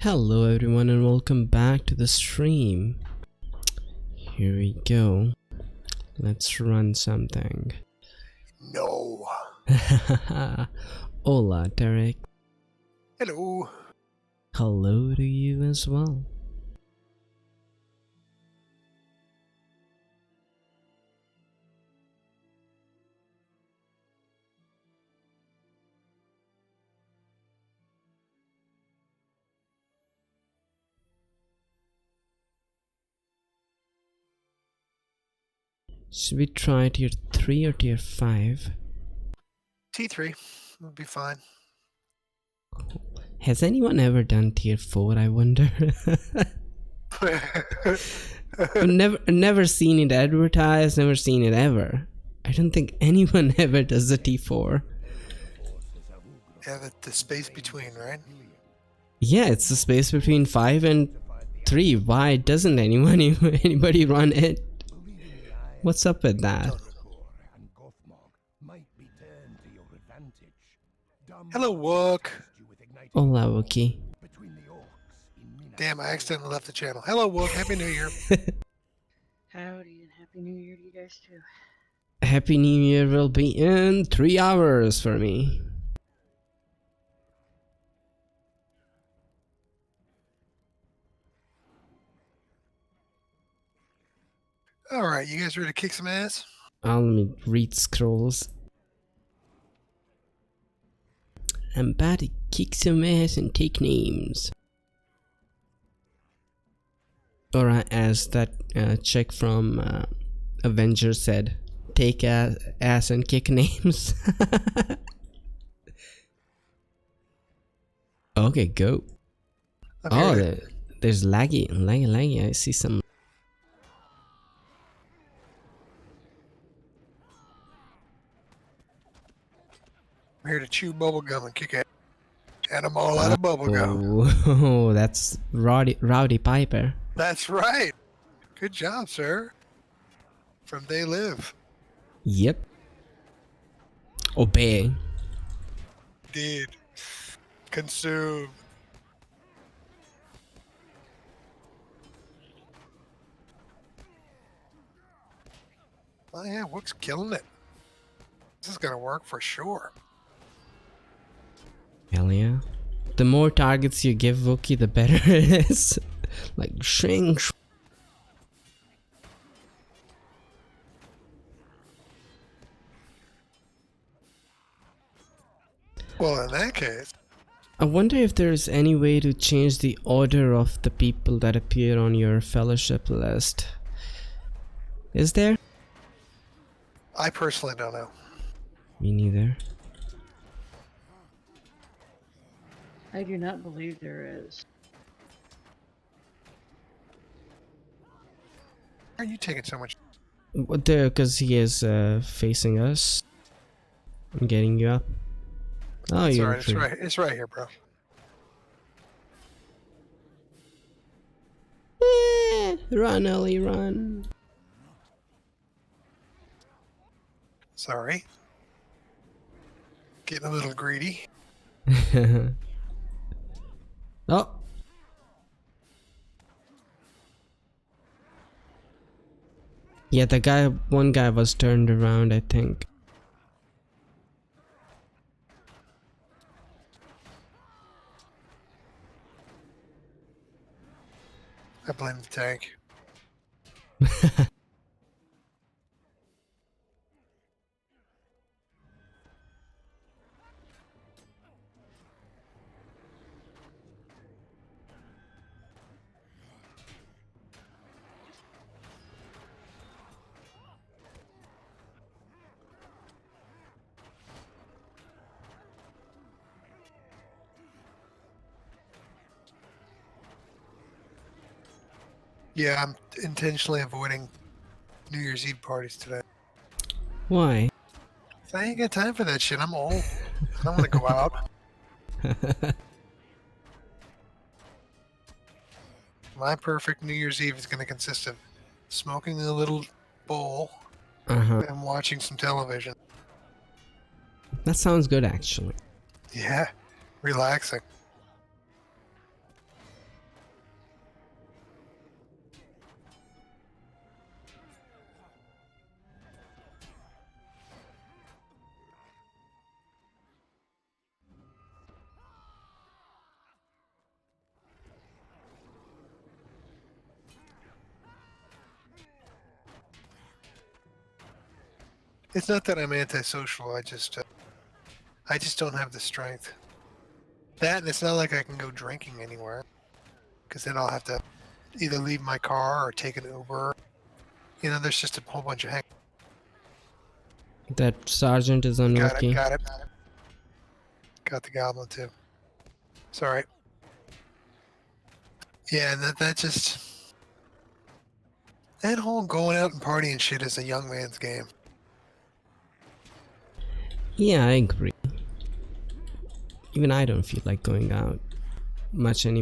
Hello everyone and welcome back to the stream. Here we go. Let's run something. No. Hola, Derek. Hello. Hello to you as well. Should we try tier 3 or tier 5? T3 would be fine. Has anyone ever done tier 4, I wonder? I've never seen it advertised, never seen it ever. I don't think anyone ever does a T4. Yeah, the space between, right? Yeah, it's the space between 5 and 3. Why doesn't anybody run it? What's up with that? Hello, Wook. Hola, Wookie. Damn, I accidentally left the channel. Hello, Wook. Happy New Year. Howdy and Happy New Year to you guys too. Happy New Year will be in 3 hours for me. Alright, you guys ready to kick some ass? Let me read scrolls. I'm about to kick some ass and take names. Alright, as that chick from Avengers said, take ass and kick names. Okay, go. There's laggy. I see some. I'm here to chew bubblegum and kick ass. And I'm all out of bubblegum. Oh, that's Rowdy Piper. That's right. Good job, sir. From They Live. Yep. Obey. Did. Consume. Oh yeah, Wook's killing it. This is gonna work for sure. Hell yeah. The more targets you give Wookie, the better it is. Like, shrink. Well, in that case. I wonder if there's any way to change the order of the people that appear on your fellowship list. Is there? I personally don't know. Me neither. I do not believe there is. Why are you taking so much? There, because he is facing us. I'm getting you up. Oh, It's you're alright, it's right. It's right here, bro. Run, Ellie, run. Sorry. Getting a little greedy. Oh. Yeah, one guy was turned around, I think. I blame the tank. Yeah, I'm intentionally avoiding New Year's Eve parties today. Why? I ain't got time for that shit. I'm old. I don't want to go out. My perfect New Year's Eve is going to consist of smoking a little bowl and watching some television. That sounds good, actually. Yeah, relaxing. It's not that I'm antisocial. I just don't have the strength. That, and it's not like I can go drinking anywhere, because then I'll have to either leave my car or take an Uber. You know, there's just a whole bunch of hang. That sergeant is unlucky. Got it. Got the goblin too. It's all right. Yeah, that just that whole going out and partying shit is a young man's game. Yeah, I agree. Even I don't feel like going out much anymore.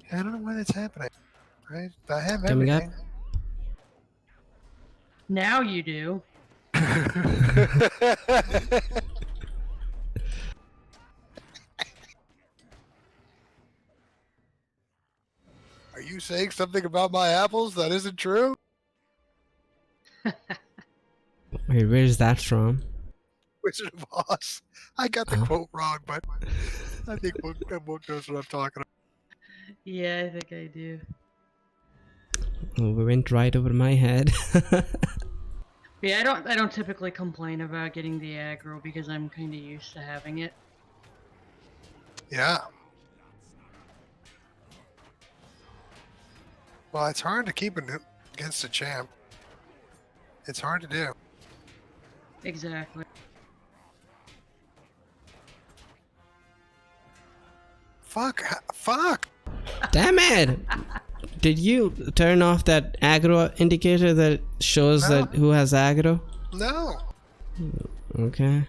I don't know why that's happening. Right? I have Coming up. everything. Now you do. Are you saying something about my apples that isn't true? Wait, where's that from? Wizard of Oz. I got the quote wrong, but I think Book knows what I'm talking about. Yeah, I think I do. Oh, we went right over my head. Yeah, I don't typically complain about getting the aggro because I'm kind of used to having it. Yeah. Well, it's hard to keep it against a champ. It's hard to do. Exactly. Fuck! Damn it! Did you turn off that aggro indicator that shows No. that who has aggro? No! Okay.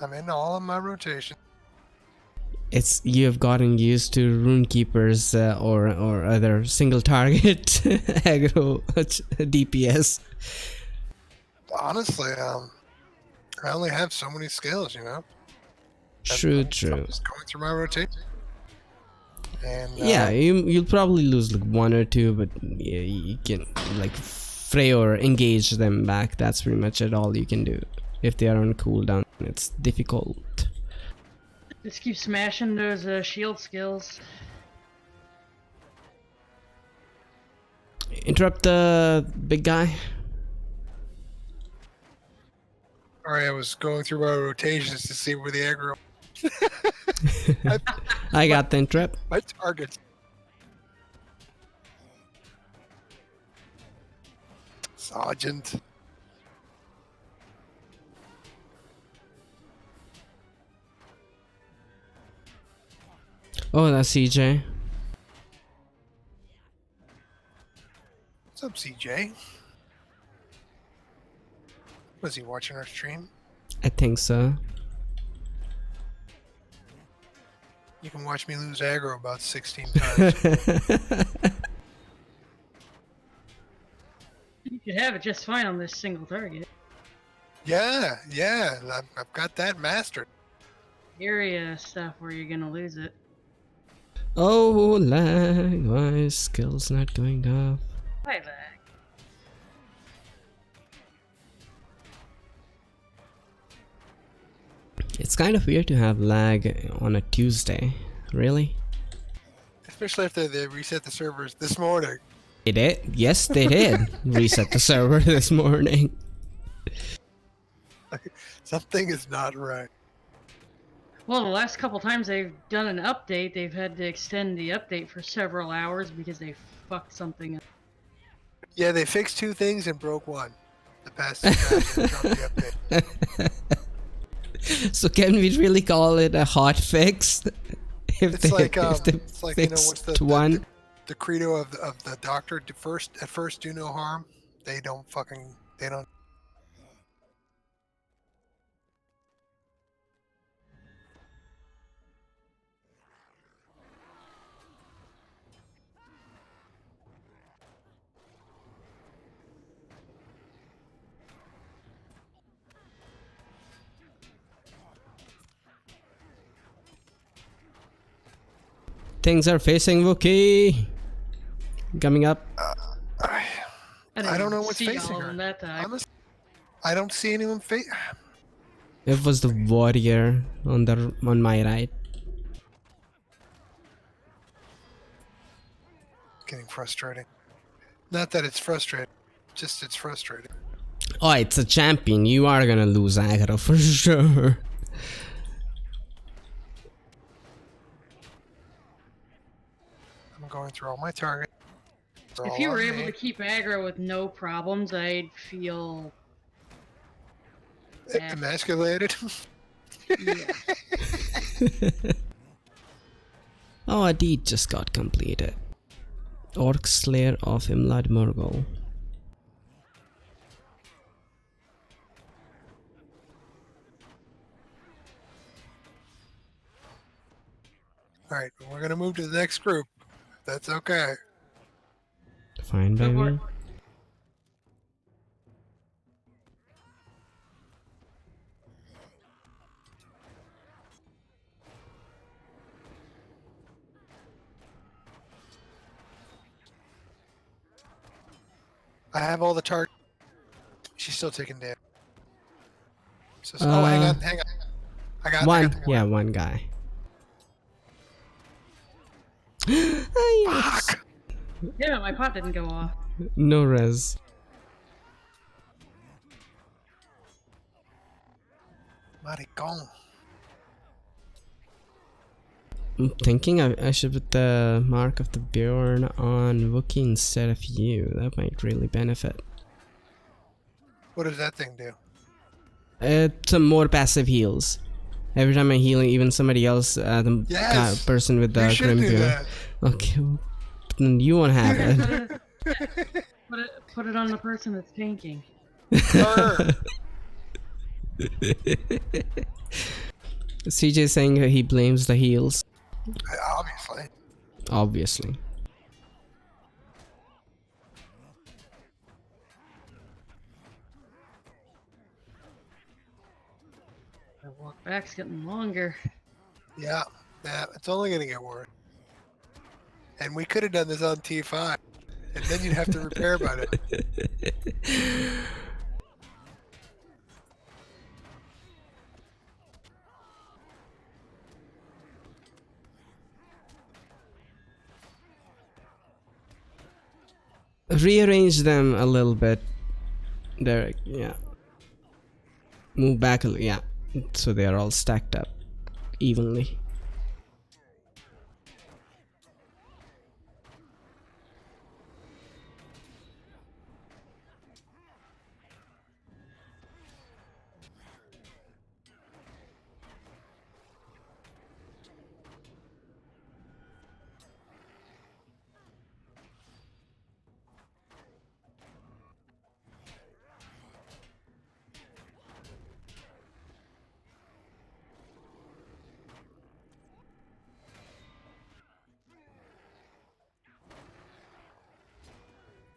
I'm in all of my rotation. It's you've gotten used to runekeepers or other single target aggro DPS. Honestly, I only have so many skills, you know? True. I'm just going through my rotation. And, Yeah, you'll probably lose like one or two, but yeah, you can like fray or engage them back. That's pretty much all you can do. If they are on cooldown, it's difficult. Just keep smashing those shield skills. Interrupt the big guy. Sorry, I was going through my rotations to see where the aggro. I got the interrupt. My targets. Sergeant. Oh, that's CJ. What's up, CJ? Was he watching our stream? I think so. You can watch me lose aggro about 16 times. You could have it just fine on this single target. Yeah, I've got that mastered. Area stuff where you're gonna lose it. Oh, lag. Why skills not going up? Hi, lag. It's kind of weird to have lag on a Tuesday. Really? Especially after they reset the servers this morning. They did? Yes, they did. Reset the server this morning. Something is not right. Well, the last couple times they've done an update, they've had to extend the update for several hours because they fucked something up. Yeah, they fixed 2 things and broke 1. The past 2 times they dropped the update. So can we really call it a hot fix? If It's like if they it's like, you know, what's fixed one? the credo of the doctor? At first do no harm. They don't. Things are facing Wookiee. Coming up. I don't know what's see facing all her. of them that time. Honestly, I don't see anyone It was the warrior on my right. Getting frustrating. Not that it's frustrating, just it's frustrating. Oh, it's a champion. You are gonna lose aggro for sure. I'm going through all my targets. If you were able to keep aggro with no problems, I'd feel bad. emasculated. Yeah. Oh, a deed just got completed. Orc Slayer of Imlad Morgul. Alright, we're gonna move to the next group. That's okay. Fine by Go for me. it. I have all the targets. She's still taking damage. Oh, hang on. I got One. the Yeah, one guy. Yes. Fuck! Yeah, my pot didn't go off. No res. Maricon. I'm thinking I should put the mark of the Bjorn on Wookiee instead of you. That might really benefit. What does that thing do? Some more passive heals. Every time I heal even somebody else, the Yes! person with You the should Grim do Bjorn. that. Okay, well, then you won't have it. Put it on the person that's tanking. Her. CJ saying he blames the heals. Obviously. Obviously. My walk back's getting longer. Yeah. It's only gonna get worse. And we could have done this on T5. And then you'd have to repair about it. Rearrange them a little bit, Derek. Yeah. Move back a little. Yeah. So they are all stacked up evenly.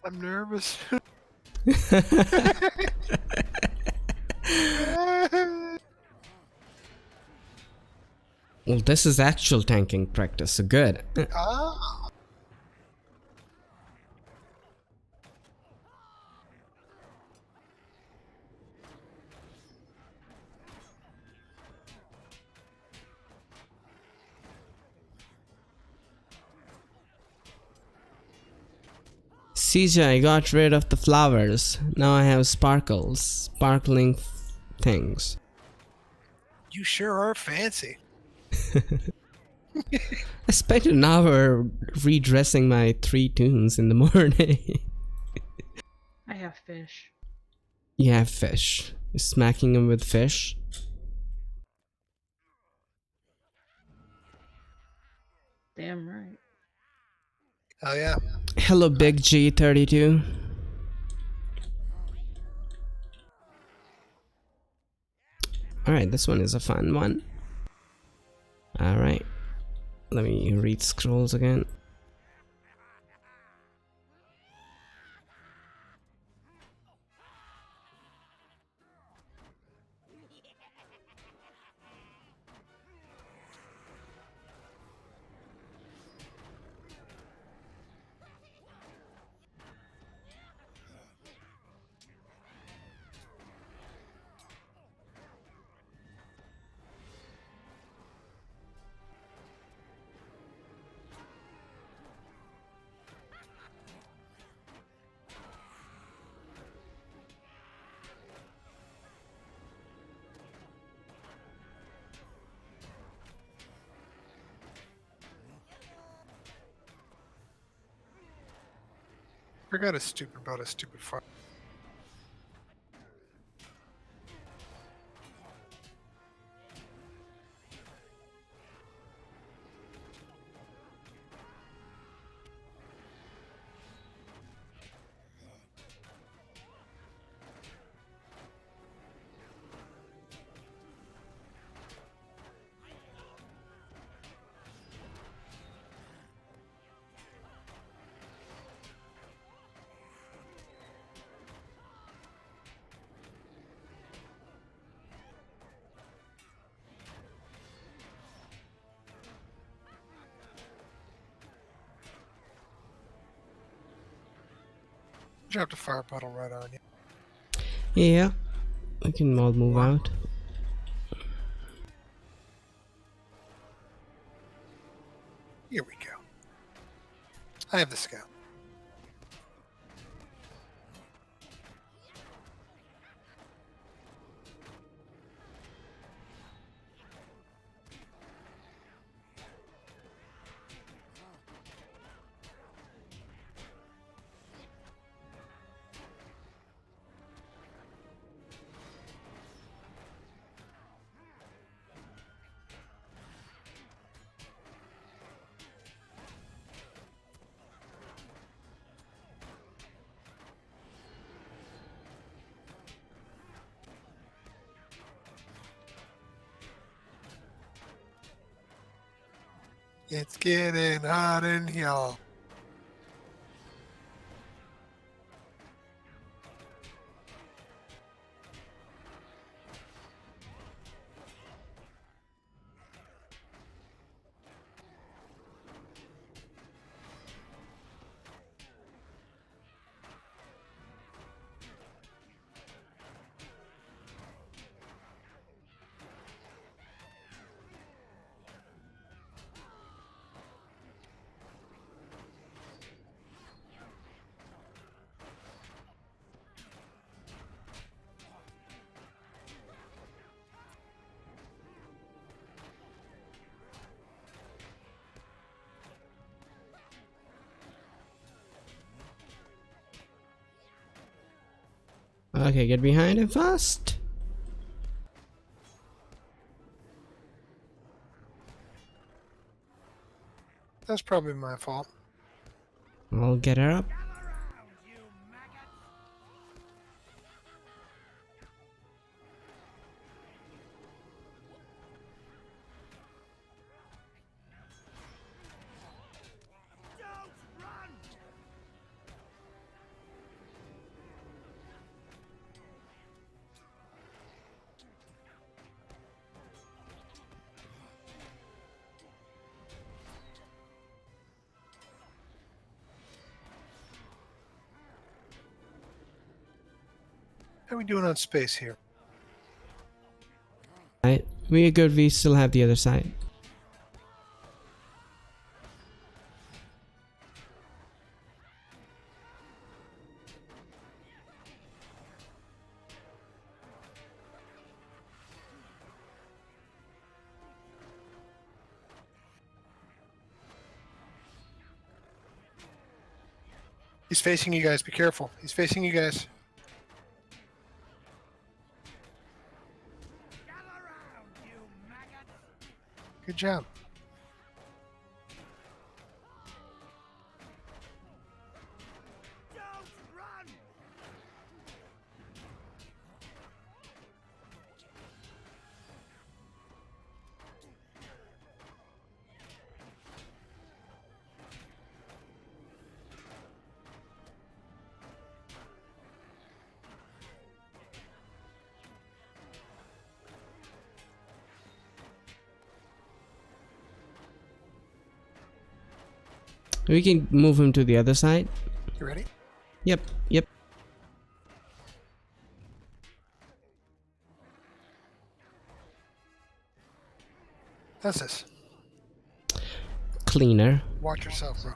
I'm nervous. Well, this is actual tanking practice, so good. Ah. CJ, I got rid of the flowers. Now I have sparkling things. You sure are fancy. I spent an hour redressing my 3 tunes in the morning. I have fish. You have fish. You're smacking them with fish. Damn right. Oh yeah. Hello, Big G32. Alright, this one is a fun one. Alright. Let me read scrolls again. Forgot about a stupid fire. Dropped a fire puddle right on you. Yeah, we can all move out. Here we go. I have the scout. It's getting hot in here. Okay, get behind him fast. That's probably my fault. I'll get her up. How are we doing on space here? Right, we're good. We still have the other side. He's facing you guys. Be careful. He's facing you guys. Good job. We can move him to the other side. You ready? Yep, yep. How's this? Cleaner. Watch yourself, bro.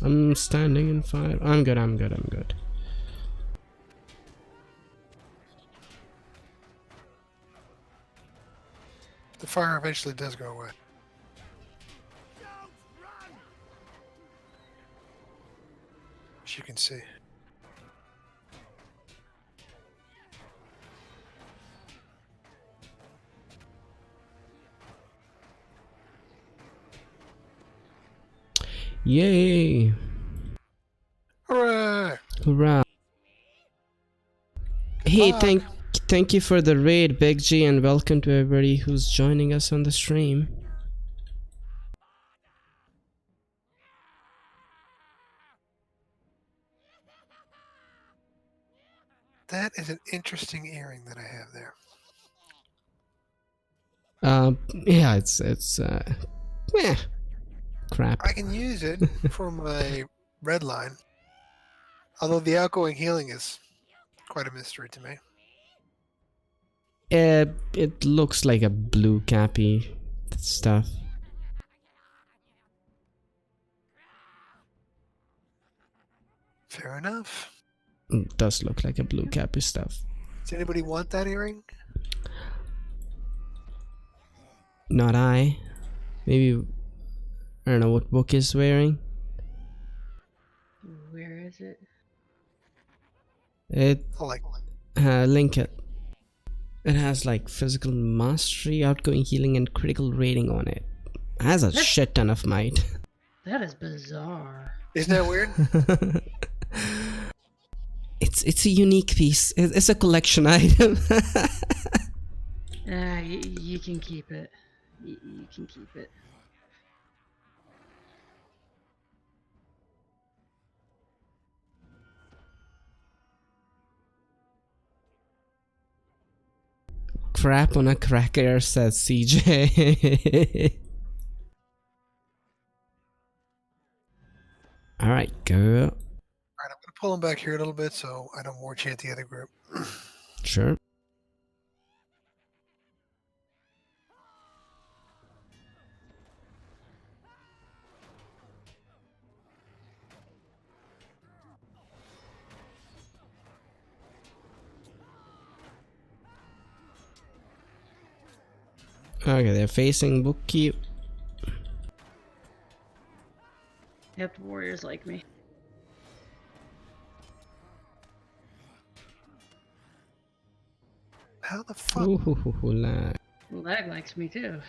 I'm standing in 5. I'm good, I'm good, I'm good. The fire eventually does go away. As you can see. Yay! Hooray! Hurrah! Hey, luck. thank you for the raid, Big G, and welcome to everybody who's joining us on the stream. That is an interesting earring that I have there. Yeah, it's crap. I can use it for my red line. Although the outgoing healing is quite a mystery to me. It looks like a blue cappy stuff. Fair enough. It does look like a blue cappy stuff. Does anybody want that earring? Not I. Maybe, I don't know what Book is wearing. Where is it? I like Link it. It has like physical mastery, outgoing healing, and critical rating on it. It has a shit ton of might. That is bizarre. Isn't that weird? It's a unique piece. It's a collection item. You can keep it. You can keep it. Crap on a cracker, says CJ. Alright, go. Alright, I'm going to pull him back here a little bit so I don't warch at the other group. Sure. Okay, they're facing Bookkeep. Yep, the warriors like me. How the fuck? Ooh, lag. Lag likes me too.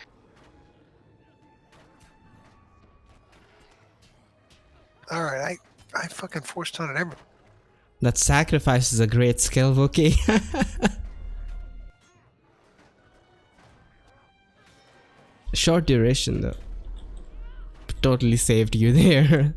Alright, I fucking force taunted everyone. That sacrifice is a great skill, Wookie. Short duration though. Totally saved you there.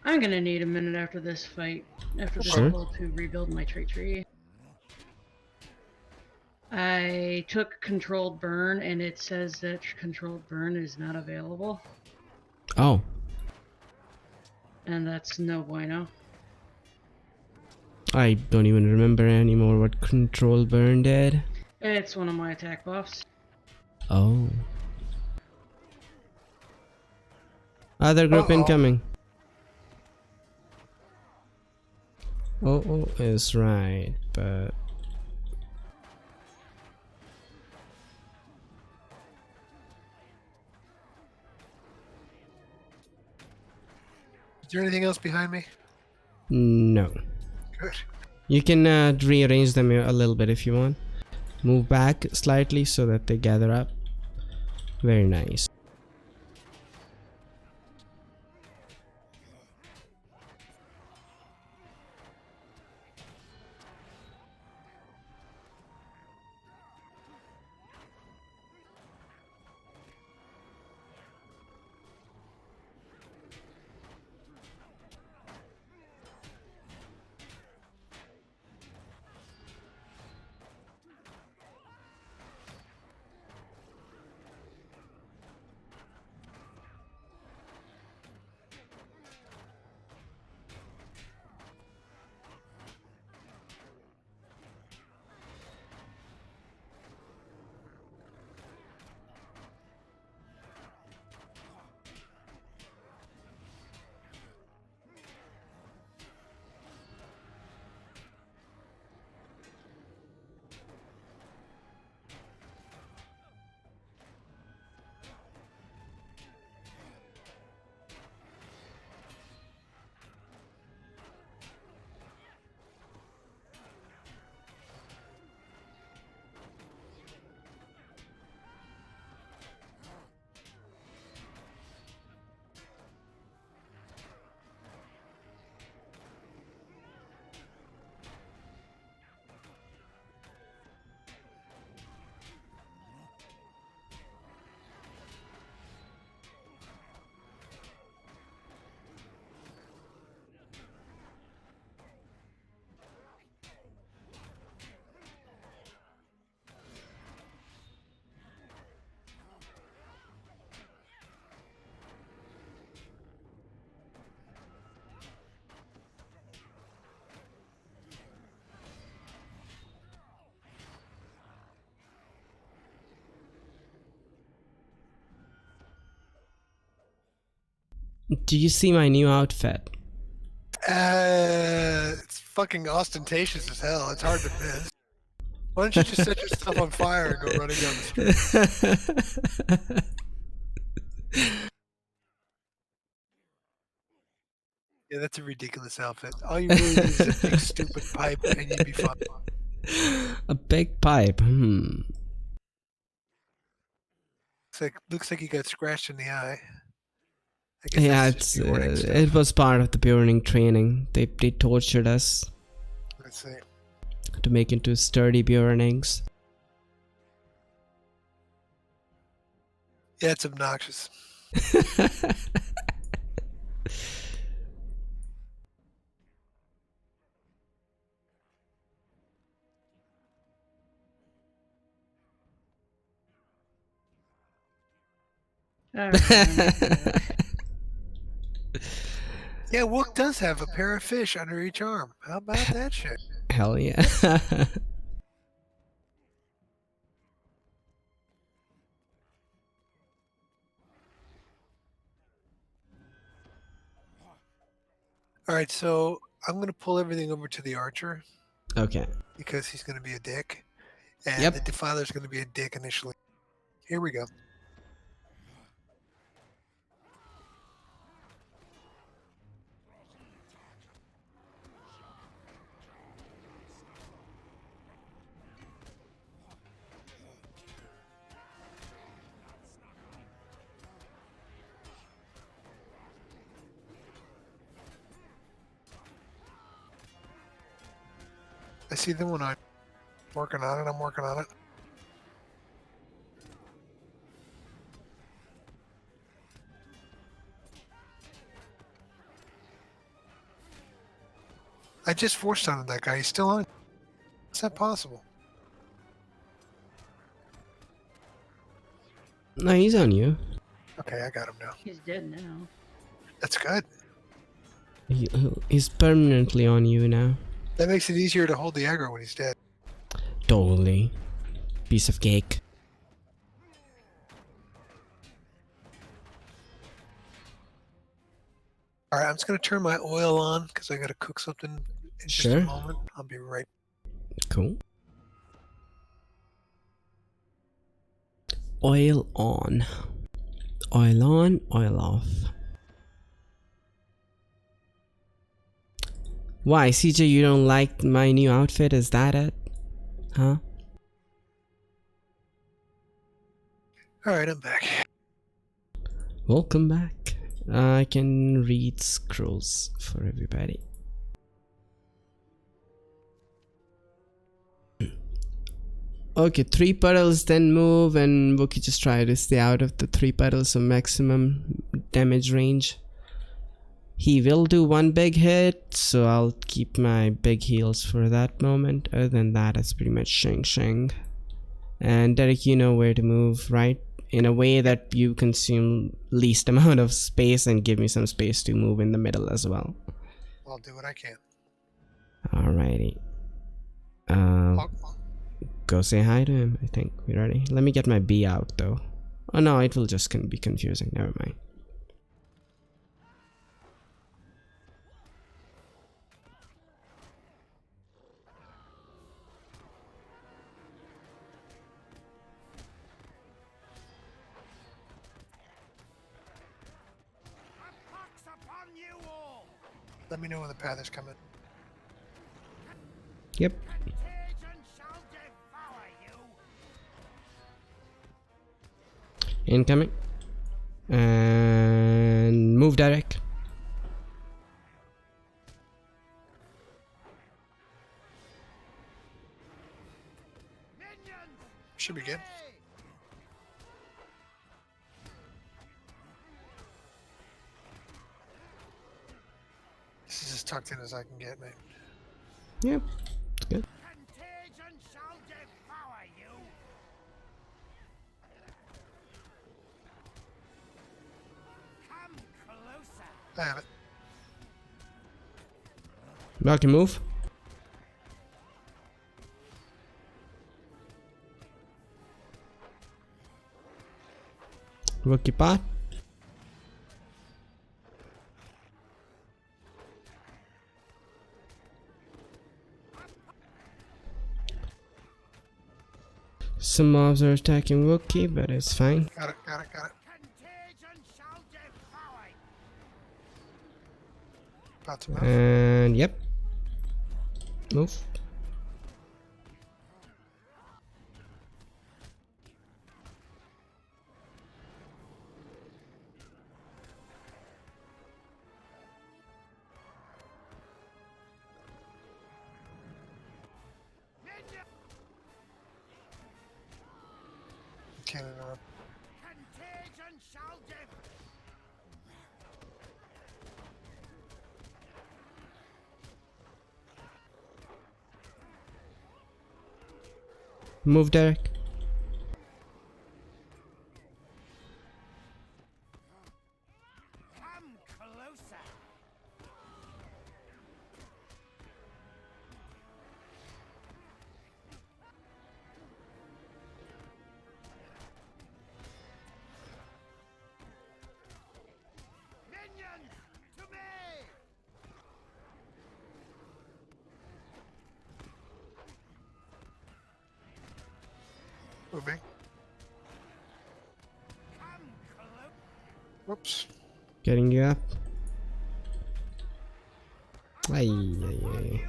I'm gonna need a minute after this fight, after this Sure. pull, to rebuild my trait tree. I took controlled burn, and it says that controlled burn is not available, Oh. and that's no bueno. I don't even remember anymore what control burn did. It's one of my attack buffs. Oh. Other group incoming. Oh is right, but Is there anything else behind me? no. Good. You can rearrange them a little bit if you want. Move back slightly so that they gather up. Very nice. Do you see my new outfit? It's fucking ostentatious as hell. It's hard to miss. Why don't you just set yourself on fire and go running down the street? Yeah, that's a ridiculous outfit. All you really need is a big stupid pipe and you'd be fine. A big pipe. Looks like you got scratched in the eye. I guess Yeah, that's just Bjorning stuff. it was part of the Bjorning training. They tortured us Let's see. to make into sturdy Bjornings. Yeah, it's obnoxious. Yeah, Wook does have a pair of fish under each arm. How about that shit? Hell yeah. Alright, so I'm going to pull everything over to the archer. Okay. Because he's going to be a dick. And Yep. the defiler's going to be a dick initially. Here we go. I see them when I'm working on it. I'm working on it. I just forced on that guy. He's still on. Is that possible? No, he's on you. Okay, I got him now. He's dead now. That's good. He's permanently on you now. That makes it easier to hold the aggro when he's dead. Totally. Piece of cake. All right, I'm just gonna turn my oil on because I gotta cook something in just Sure. a moment. I'll be right. Cool. Oil on. Oil on, oil off. Why, CJ, you don't like my new outfit? Is that it? Huh? All right, I'm back. Welcome back. I can read scrolls for everybody. Okay, 3 puddles, then move, and Wookie just try to stay out of the 3 puddles of maximum damage range. He will do 1 big hit, so I'll keep my big heals for that moment. Other than that, it's pretty much shing shing. And Derek, you know where to move, right? In a way that you consume least amount of space and give me some space to move in the middle as well. I'll do what I can. Alrighty. Go say hi to him, I think. We ready? Let me get my B out though. Oh no, it will just be confusing. Never mind. Let me know when the path is coming. Yep. Incoming. And move Derek. Should be good. This is as tucked in as I can get, man. Yep. It's good. Contagion shall devour you. Come closer. I have it. About to move. Rookie pot. Some mobs are attacking Wookie, but it's fine. Got it, got it, got it. Contagion shall devour. About to move. And yep. Move. Cannon arm. Contagion shall devour. Move Derek. Come closer. Minions, to me. Moving. Come close. Whoops. Getting you up. Ay, ay, ay.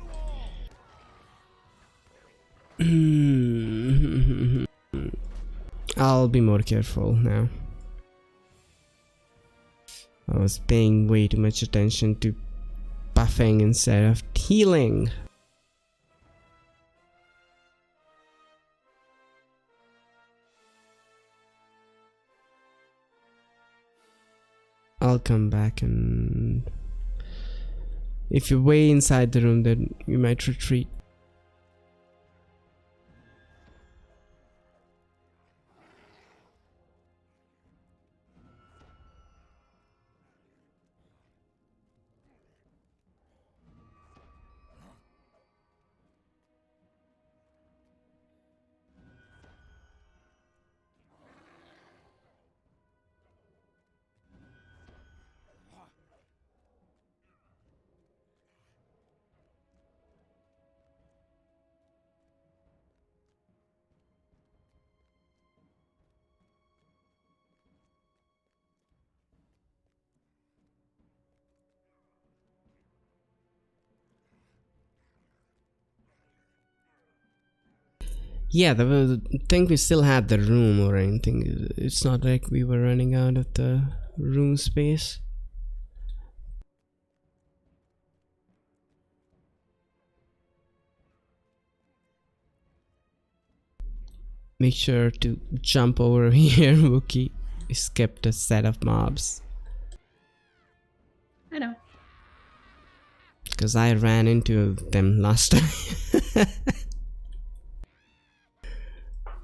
I'll be more careful now. I was paying way too much attention to buffing instead of healing. I'll come back, and if you're way inside the room, then you might retreat. Yeah, the thing, we still had the room or anything. It's not like we were running out of the room space. Make sure to jump over here, Wookie. We skipped a set of mobs. I know. Because I ran into them last time.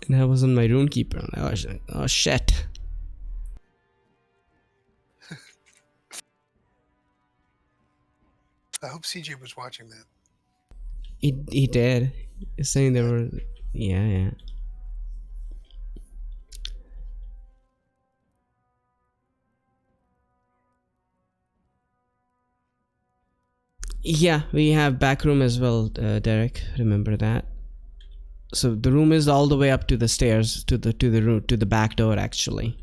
And I was on my runekeeper. Oh shit. I hope CJ was watching that. He did. He's saying there were... Yeah. Yeah, we have back room as well, Derek. Remember that. So the room is all the way up to the stairs, to the back door actually.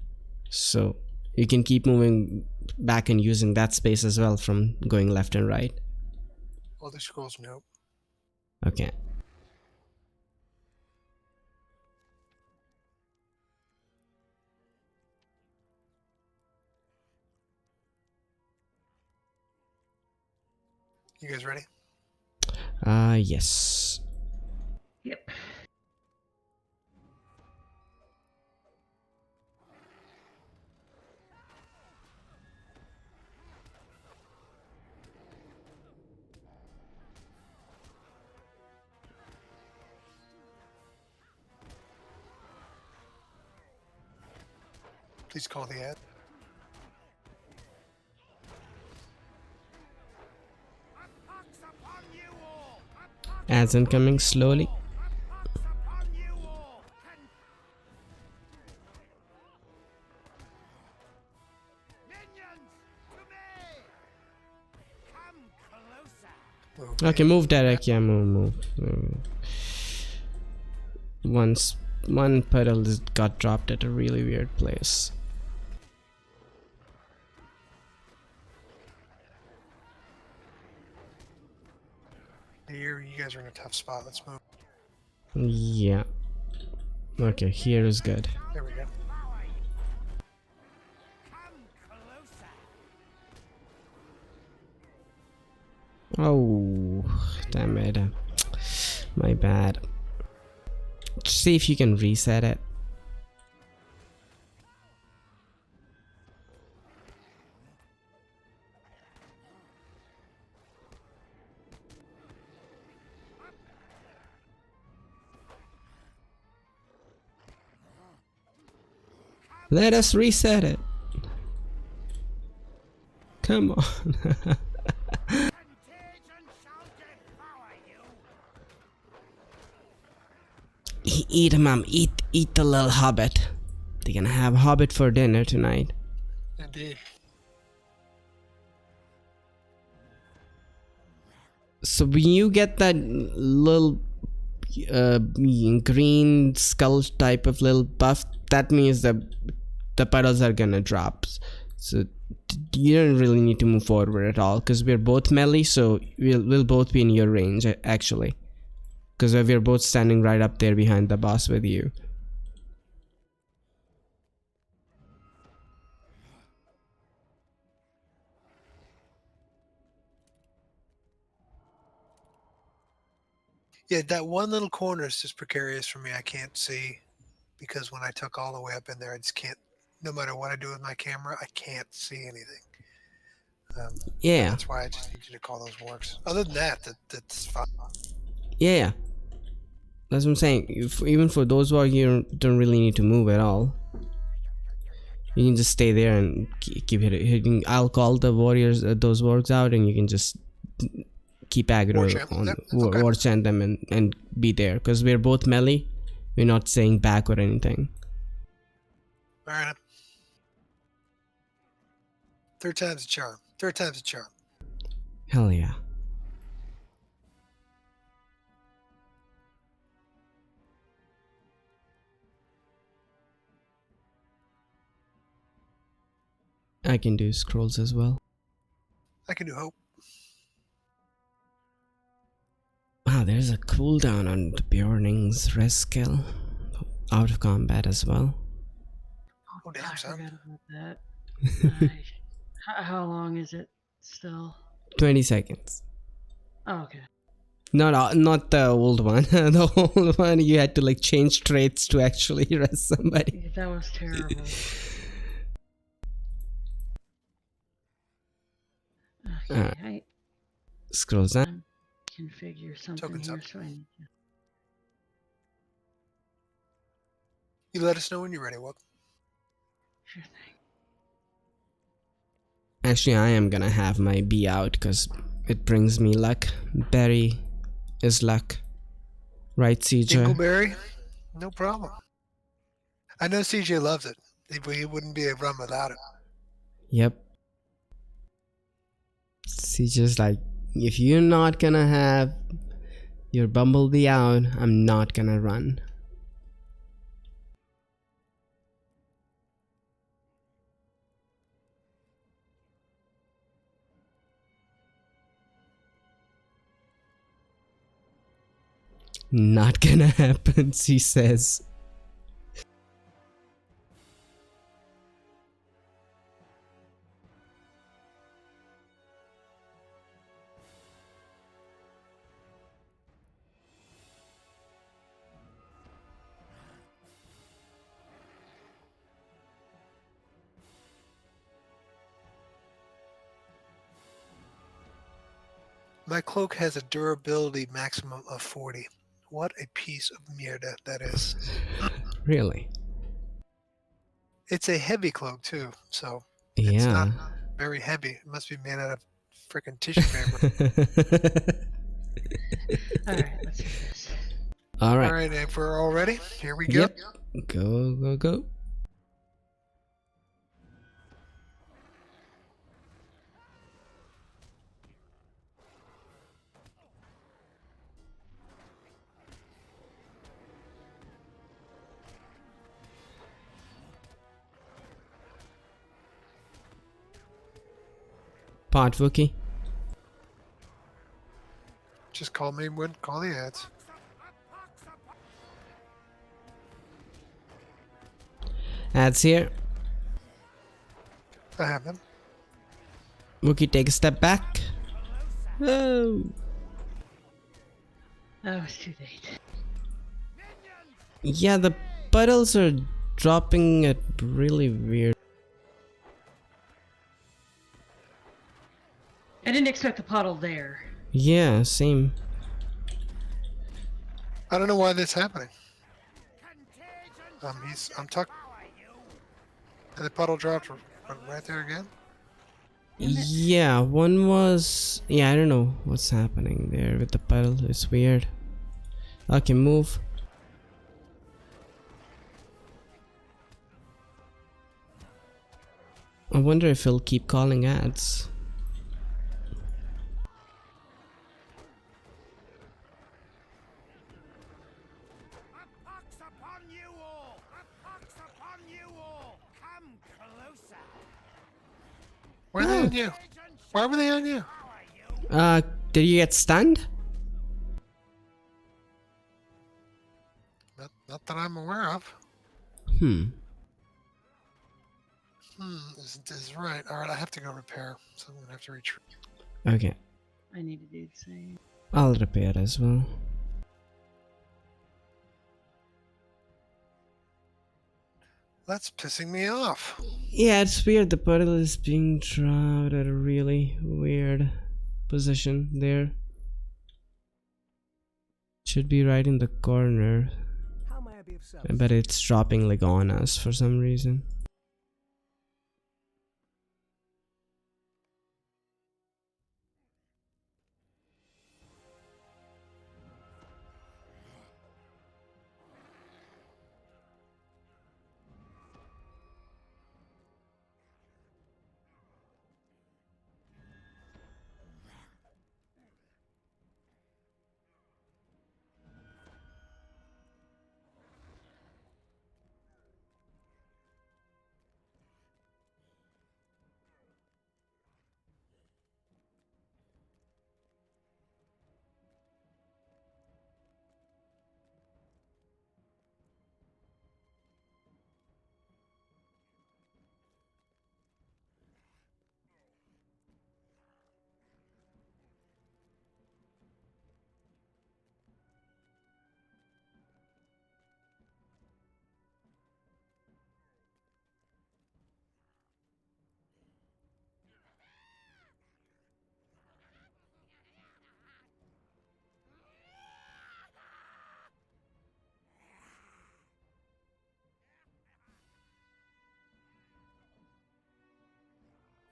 So you can keep moving back and using that space as well from going left and right. All the scrolls, nope. Okay. You guys ready? Yes. Yep. Please call the ad. Pox upon you all! Pox Ads incoming slowly. upon you all! Minions, to me! Come closer! Move. Okay, move, Derek. Yeah, move. Once one puddle got dropped at a really weird place. Here, you guys are in a tough spot. Let's move. Yeah. Okay, here is good. There we go. Come closer! Oh, damn it. My bad. See if you can reset it. Let us reset it. Come on. Contagion shall devour you! Eat, mom. Eat the little hobbit. They're gonna have hobbit for dinner tonight. Indeed. So when you get that little green skull type of little buff, that means that the puddles are gonna drop. So you don't really need to move forward at all because we're both melee, so we'll both be in your range actually, because we're both standing right up there behind the boss with you. Yeah, that one little corner is just precarious for me. I can't see because when I took all the way up in there, I just can't. No matter what I do with my camera, I can't see anything. Yeah, That's why I just need you to call those wargs. Other than that, that's fine. yeah. That's what I'm saying. Even for those warg, you don't really need to move at all. You can just stay there and keep hitting. I'll call the warriors, those wargs out, and you can just keep aggro War chant. on Yep, okay. war chant them and be there, because we're both melee. We're not staying back or anything. All right. Third time's a charm. Third time's a charm. Hell yeah. I can do scrolls as well. I can do hope. Wow, there's a cooldown on the Bjorning's rest skill. Out of combat as well. Oh, damn, I son. forgot about that. How long is it still? 20 seconds. Oh, okay. Not the old one. The old one you had to like change traits to actually rest somebody. Yeah, that was terrible. Okay, I Scrolls down. configure something Tokens here up. so I need to. You let us know when you're ready, Whoop. Sure thing. Actually, I am gonna have my bee out because it brings me luck. Berry is luck. Right, CJ? Dingleberry? No problem. I know CJ loves it. He wouldn't be a run without it. Yep. CJ's like, if you're not gonna have your bumblebee out, I'm not gonna run. Not gonna happen, she says. My cloak has a durability maximum of 40. What a piece of mierda that is. Really? It's a heavy cloak, too, so Yeah. it's not very heavy. It must be made out of freaking tissue paper. Alright, let's do this. All right. All right, if we're all ready, here we go. Yep. Go, go, go. Pot Wookie. Just call me when call the ads. Ads here. I have them. Wookie, take a step back. Oh. That was too late. Yeah, the puddles are dropping at really weird. I didn't expect the puddle there. Yeah, same. I don't know why this is happening. I'm tucked. And the puddle dropped right there again. Yeah, one was... Yeah, I don't know what's happening there with the puddle. It's weird. Okay, move. I wonder if he'll keep calling ads. A pox upon you all! A pox upon you all! Come closer! Why are they on you? Why were they on you? Did you get stunned? Not that I'm aware of. This is right. All right, I have to go repair, so I'm gonna have to retreat. Okay, I need to do the same. I'll repair as well. That's pissing me off. Yeah, it's weird. The puddle is being dropped at a really weird position there. Should be right in the corner. How may I be of service? But it's dropping like on us for some reason.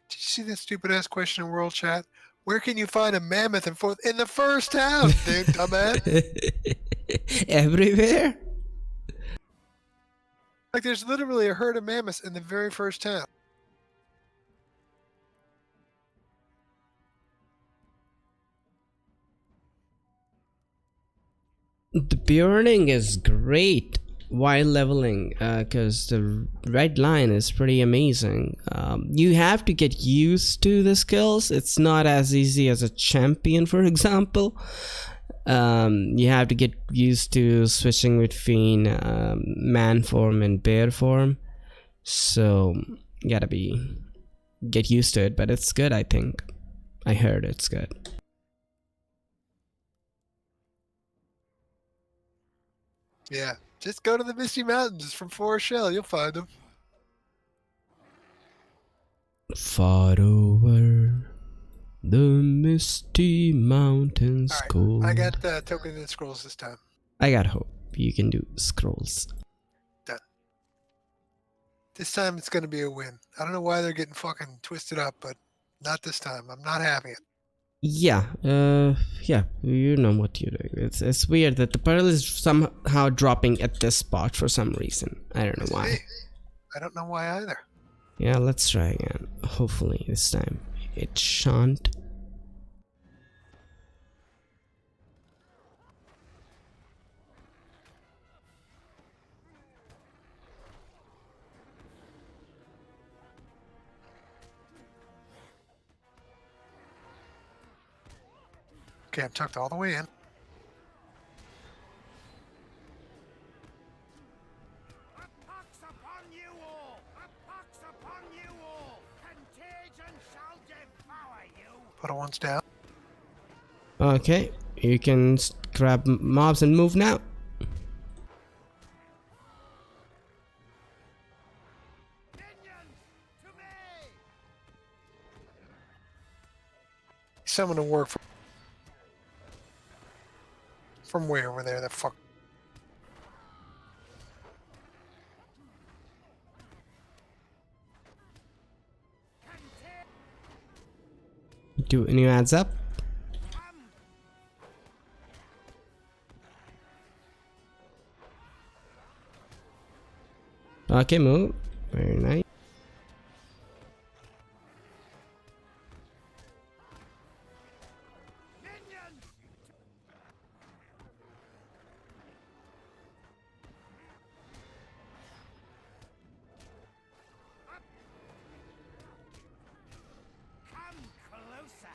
Did you see that stupid ass question in World Chat? Where can you find a mammoth in the first town, dude, dumbass? Everywhere? Like, there's literally a herd of mammoths in the very first town. The burning is great while leveling, because the red line is pretty amazing. You have to get used to the skills. It's not as easy as a champion, for example. You have to get used to switching between man form and bear form. So you gotta get used to it, but it's good, I think. I heard it's good. Yeah, just go to the Misty Mountains from Forest Shell. You'll find them. Far over the misty mountains All right, cold. I got tokens and scrolls this time. I got hope. You can do scrolls. Done. This time it's going to be a win. I don't know why they're getting fucking twisted up, but not this time. I'm not having it. Yeah, yeah, you know what you're doing. It's weird that the puddle is somehow dropping at this spot for some reason. I don't know why. I don't know why either. Yeah, let's try again. Hopefully this time it shan't. Okay, I'm tucked all the way in. A pox upon you all! A pox upon you all! Contagion shall devour you! Put one's down. Okay, you can grab mobs and move now. Minions, to me! Someone to work from way over there. The fuck. Do new adds up. Okay, move. Very nice. Minions! Come closer!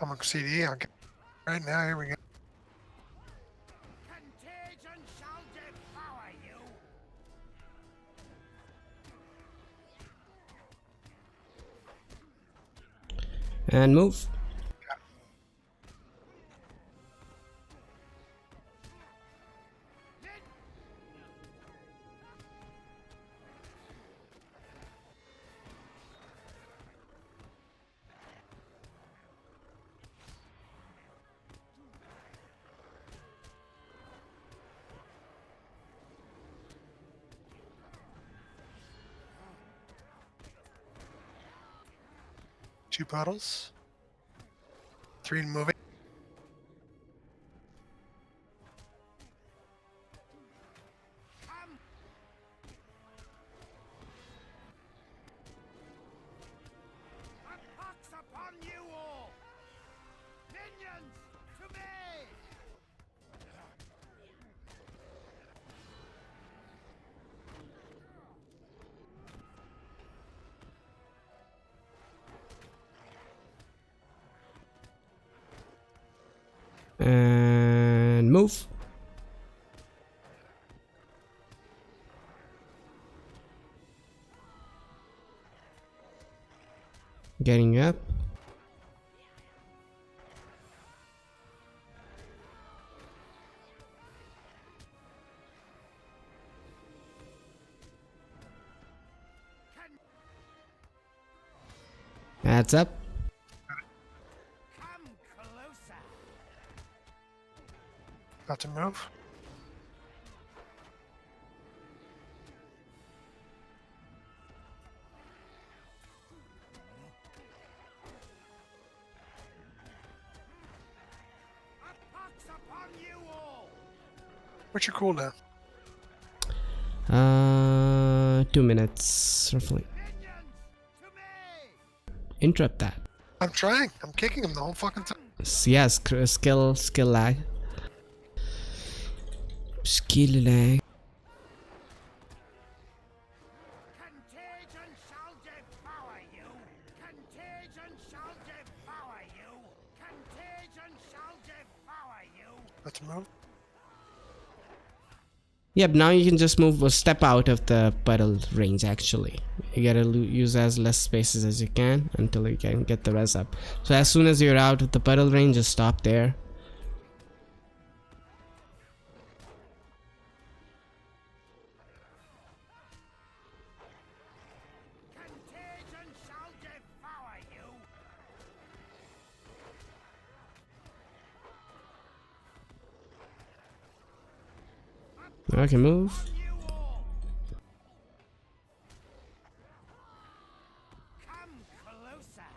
I'm on CD. I'll get right now. Here we go. Contagion shall devour you! And move. 2 puddles. 3 moving. Come. A pox upon you all! Minions, to me! And move. Getting up. That's up. Come closer! About to move. A pox upon you all! What's your cooldown? 2 minutes roughly. Minions, to me! Interrupt that. I'm trying. I'm kicking him the whole fucking time. Yes, skill lag. Skill lag. Contagion shall devour you! Contagion shall devour you! Contagion shall devour you! About to move. Yep, now you can just move or step out of the puddle range actually. You gotta use as less spaces as you can until you can get the res up. So as soon as you're out of the puddle range, just stop there. Contagion shall devour you! Okay, move. You all! Come closer!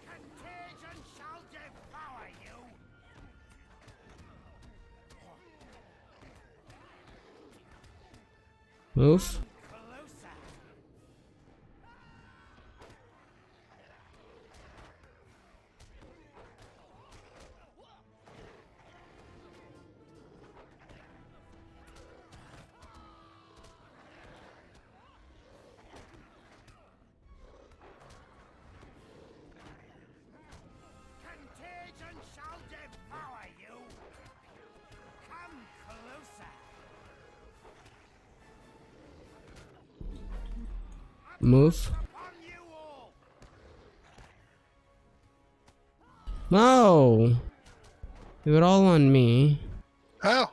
Contagion shall devour you! Move. Closer! Contagion shall devour you! Come closer! Move. Upon you all! No. They were all on me. How?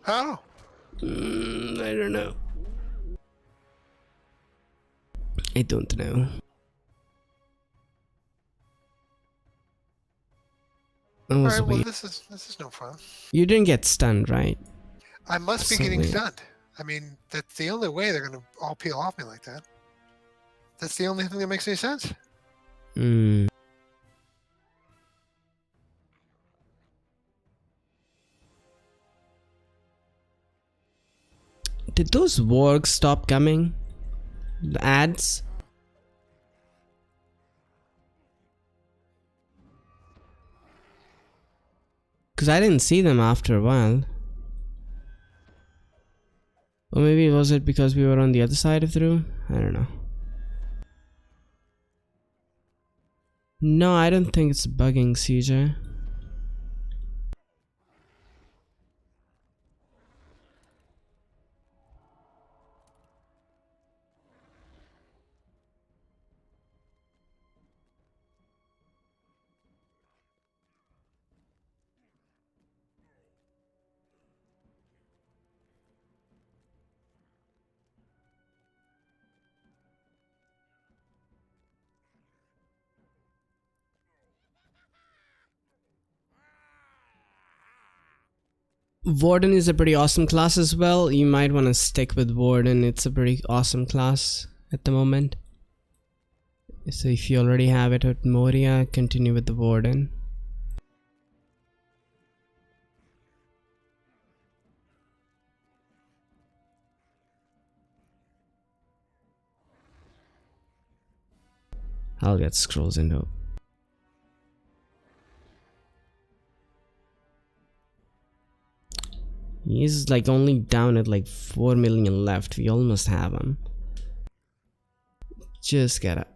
How? I don't know. I don't know. That was Alright, well weird. this is no fun. You didn't get stunned, right? I must be So getting weird. stunned. I mean, that's the only way they're gonna all peel off me like that. That's the only thing that makes any sense. Hmm. Did those wargs stop coming? The ads? Because I didn't see them after a while. Or maybe was it because we were on the other side of the room? I don't know. No, I don't think it's bugging, CJ. Warden is a pretty awesome class as well. You might want to stick with Warden. It's a pretty awesome class at the moment. So if you already have it at Moria, continue with the Warden. I'll get scrolls into. He's like only down at like 4 million left. We almost have him. Just gotta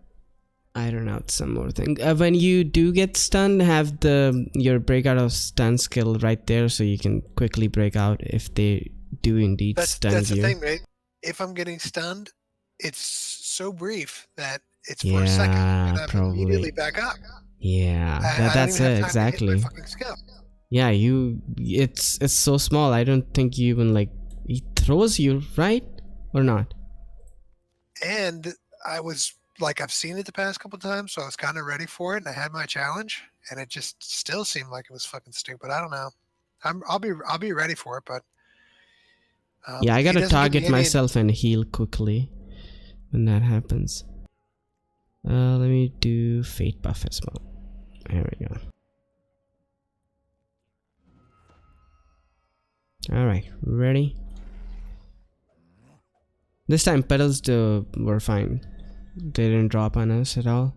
iron out some more things. When you do get stunned, have your breakout of stun skill right there so you can quickly break out if they do indeed stun That's you. the thing, right? If I'm getting stunned, it's so brief that it's for Yeah, a second, and I'm probably. immediately back up. Yeah, I don't that's even it, have time to hit my exactly. fucking skill. Yeah, it's so small. I don't think you even like he throws you, right? Or not? And I was like, I've seen it the past couple times, so I was kind of ready for it, and I had my challenge, and it just still seemed like it was fucking stupid. I don't know. I'll be ready for it, but Yeah, I he gotta doesn't give me target any- myself and heal quickly when that happens. Let me do fate buff as well. There we go. Alright, ready? This time pedals were fine. They didn't drop on us at all.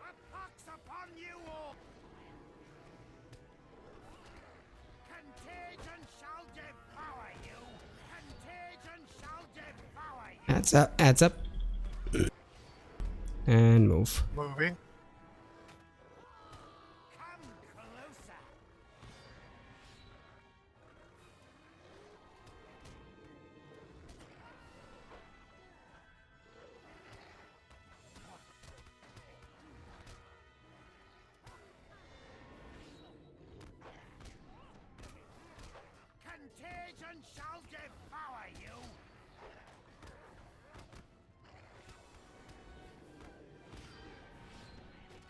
A pox upon you all! Contagion shall devour you! Contagion shall devour you! Adds up, adds up. And move. moving. Come closer! Contagion shall devour you!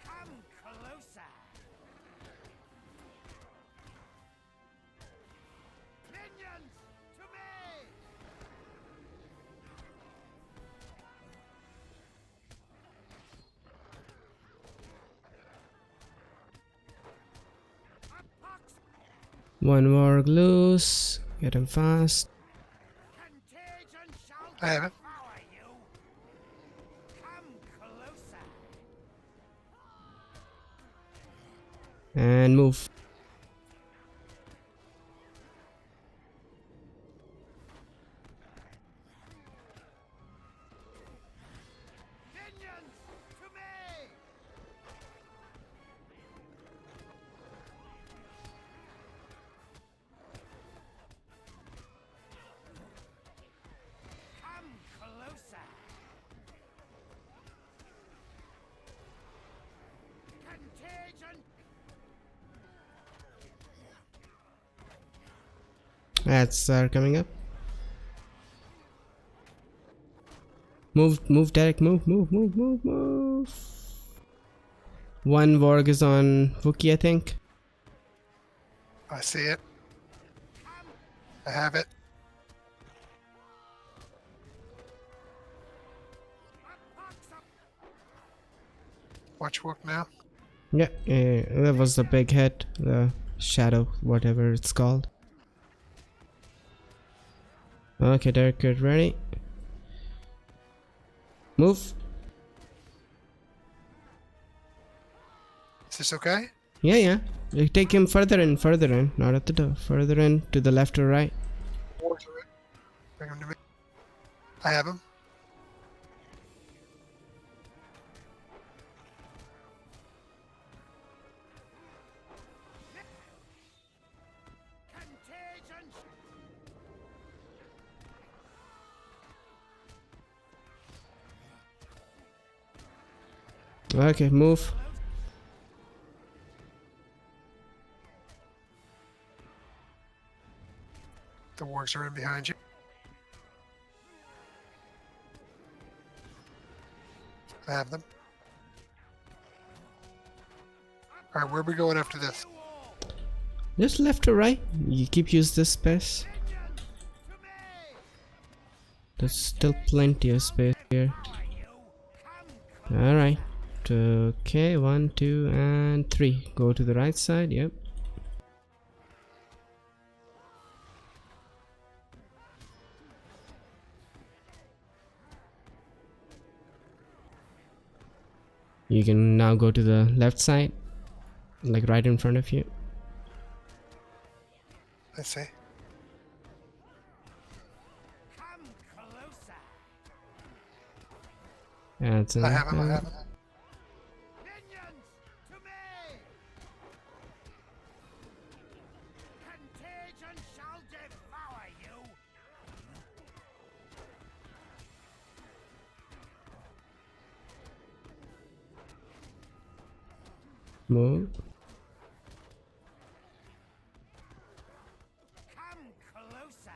Come closer! Minions, to me! A pox! One more loose. Get him fast. Contagion shall I have it. devour you! Come closer! And move. Minions, to me! Come closer! Contagion! Ads are coming up. Move, Derek. Move. One Vorg is on Wookiee, I think. I see it. I have it. Watch work now. Yeah, that was the big hit. The shadow, whatever it's called. Okay, Derek, get ready. Move. Is this okay? Yeah. You take him further in, not at the door. Further in, to the left or right. Bring him to me. I have him. Contagion! Okay, move. The wargs are in behind you. I have them. Alright, where are we going after this? Just left or right. You keep use this space. There's still plenty of space here. Alright. Okay, 1, 2, and 3. Go to the right side. Yep. You can now go to the left side, like right in front of you. I see. That's I have him, I have him. Minions, to me! Contagion shall devour you! Move. Come closer!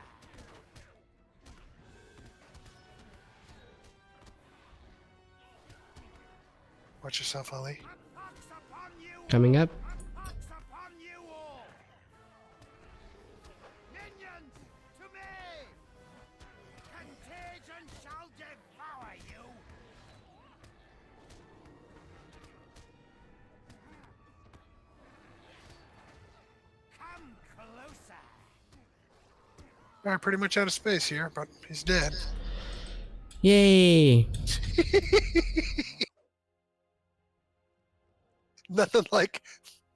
Watch yourself, Ali. Pox upon you! Coming up. Pox upon you all! Minions, to me! Contagion shall devour you! Come closer! Alright, pretty much out of space here, but he's dead. Yay! Nothing like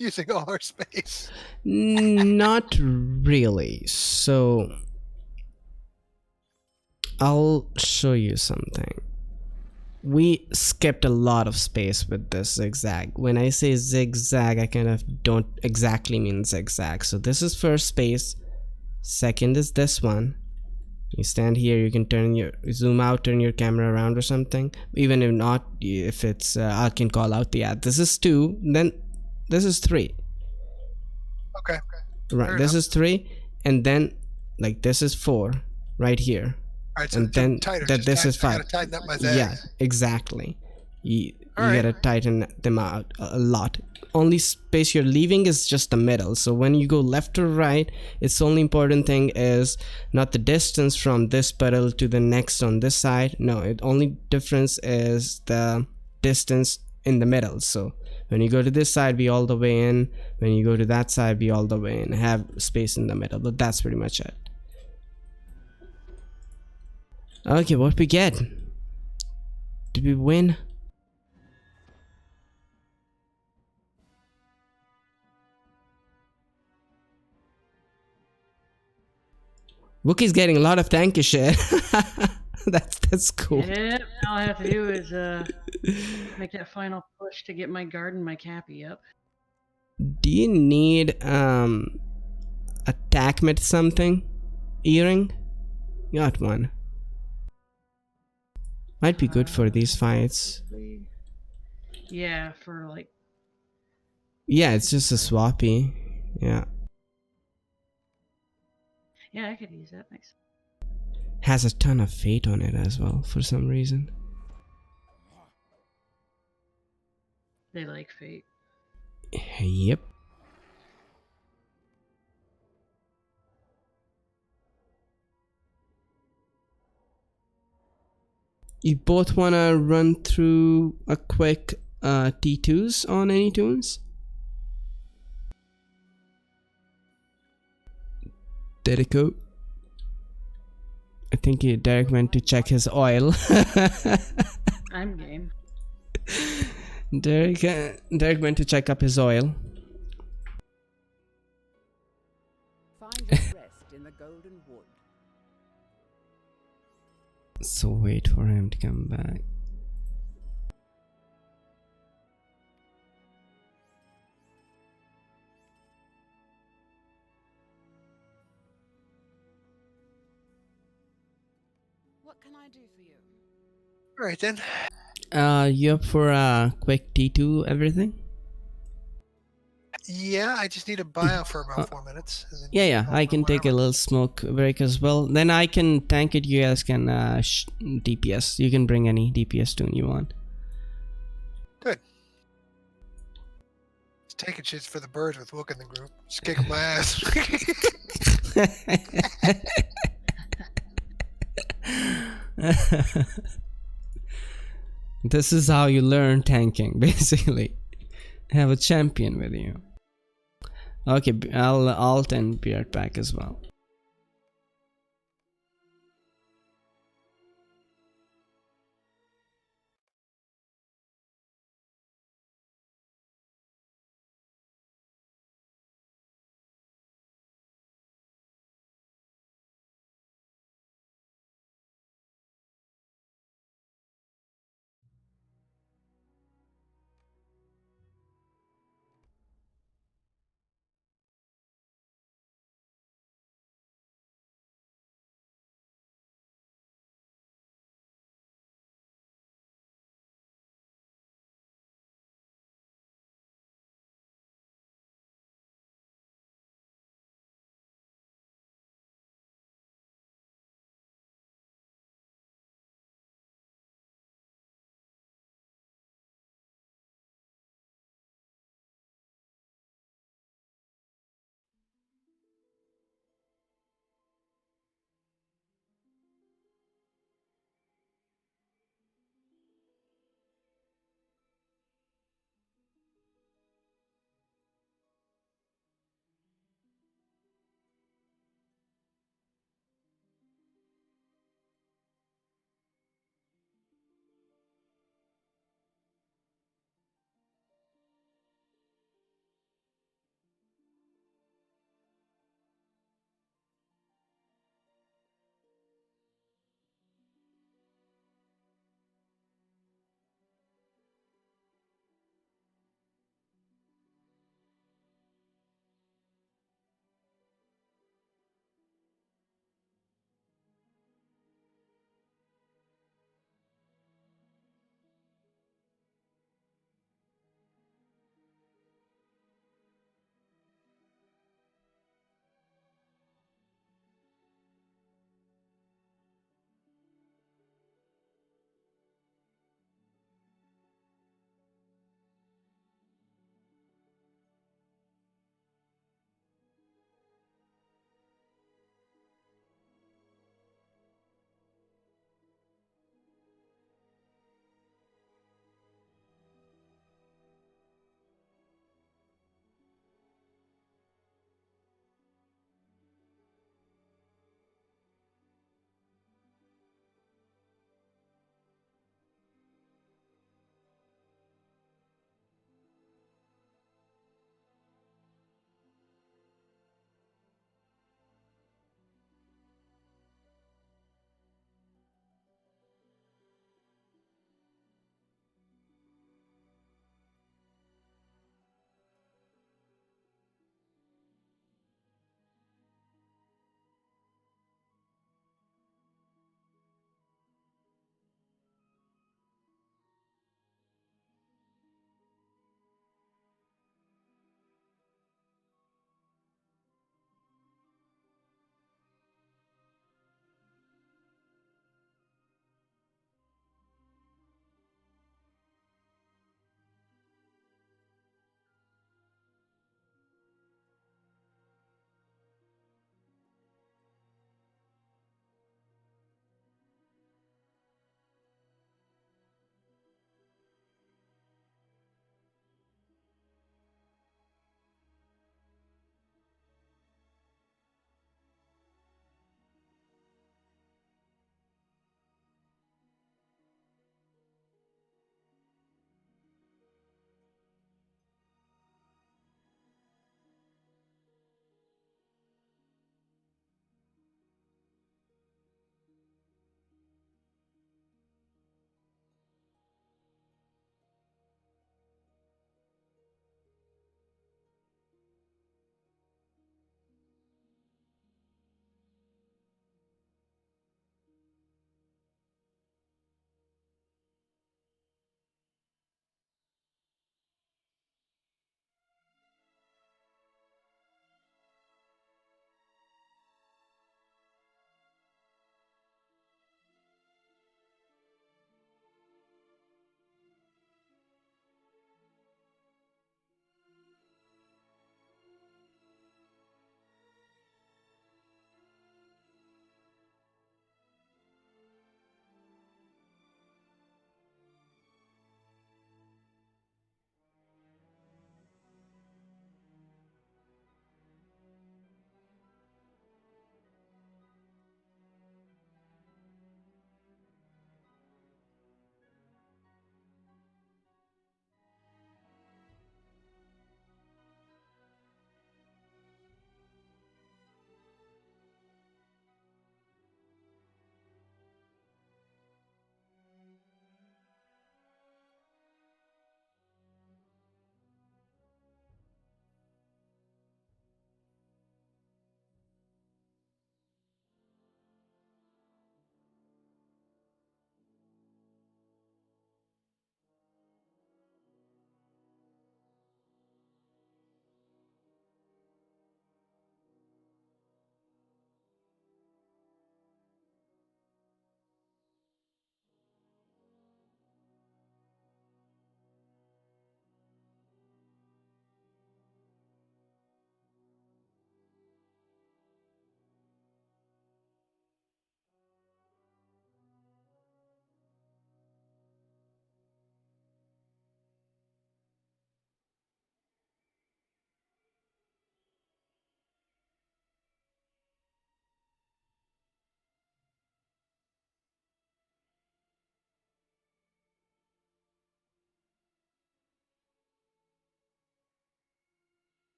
using all our space. Not really. So I'll show you something. We skipped a lot of space with this zigzag. When I say zigzag, I kind of don't exactly mean zigzag. So this is first space. Second is this one. You stand here, you can zoom out, turn your camera around or something. Even if not, if it's I can call out the ad. This is 2, then this is 3. Okay. Right, Fair this enough. is 3, and then like this is 4 right here. Alright, so And then tighter. that Just this is I 5. gotta tighten up my zags. Yeah, exactly. You Alright. gotta tighten them out a lot. Only space you're leaving is just the middle. So when you go left or right, its only important thing is not the distance from this puddle to the next on this side. No, it only difference is the distance in the middle. So when you go to this side, be all the way in. When you go to that side, be all the way in. Have space in the middle. But that's pretty much it. Okay, what we get? Did we win? Wookiee's getting a lot of thank you shit. That's cool. Yep, all I have to do is make that final push to get my garden, my cappy up. Do you need attack with something? Earring? Got one. Might be good for these fights. Yeah, for like. Yeah, it's just a swappy. Yeah. Yeah, I could use that. Nice. Has a ton of fate on it as well for some reason. They like fate. Yep. You both wanna run through a quick T2s on any tunes? Dedico. I think Derek went to check his oil. I'm game. Derek went to check up his oil. Find your rest in the golden wood. So wait for him to come back. What can I do for you? Alright then. You up for a quick T2 everything? Yeah, I just need a buyout for about 4 minutes. And then Yeah, I'll I go can take a whenever. little smoke break as well. Then I can tank it. You guys can DPS. You can bring any DPS tune you want. Good. Just taking shits for the birds with Wook in the group. Just kicking my ass. This is how you learn tanking, basically. Have a champion with you. Okay, I'll alt and be right back as well.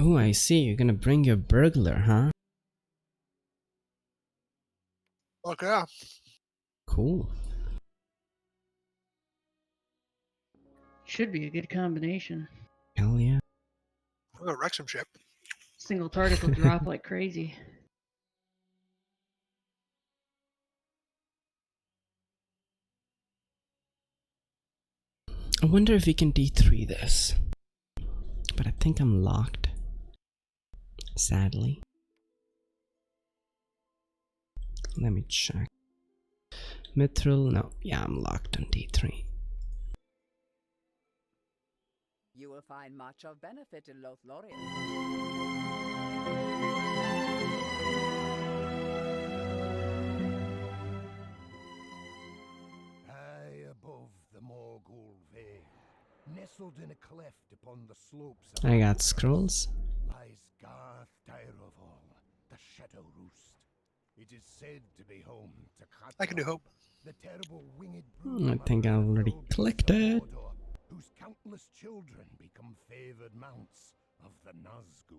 Oh, I see. You're gonna bring your burglar, huh? Fuck yeah. Cool. Should be a good combination. Hell yeah. I'm gonna wreck some shit. Single targets will drop like crazy. I wonder if we can D3 this. But I think I'm locked. Sadly. Let me check. Mithril, no. Yeah, I'm locked on D3. You will find much of benefit in Lothlorien. High above the Morgul Vale, nestled in a cleft upon the slopes I got scrolls. lies Garth Dairovol, the Shadow Roost. It is said to be home to I can do hope. the terrible winged I think I already clicked it. whose countless children become favored mounts of the Nazgul.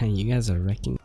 You guys are wrecking.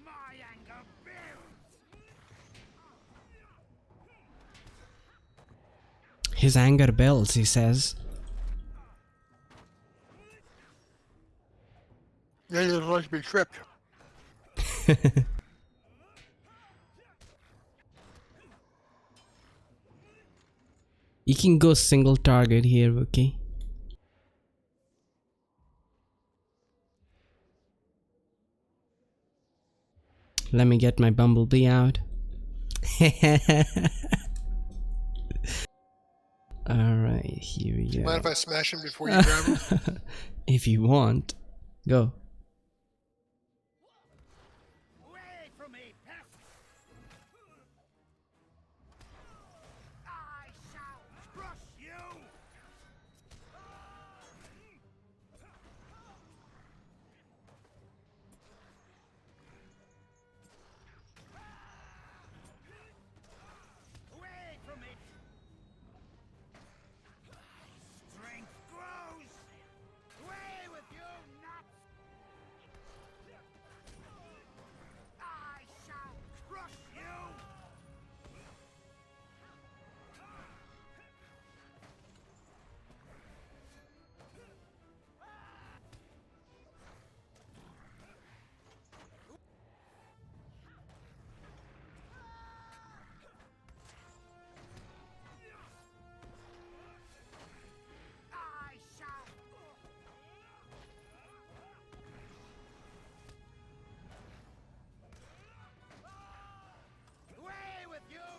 My anger builds! His anger builds, he says. They just like to be tripped. You can go single target here, okay? Let me get my bumblebee out. Alright, here we go. Mind if I smash him before you grab him? If you want, go. Away from me, pest! I shall crush you! Away from me! Strength grows! Away with you, nuts! I shall crush you! I shall. Away with you!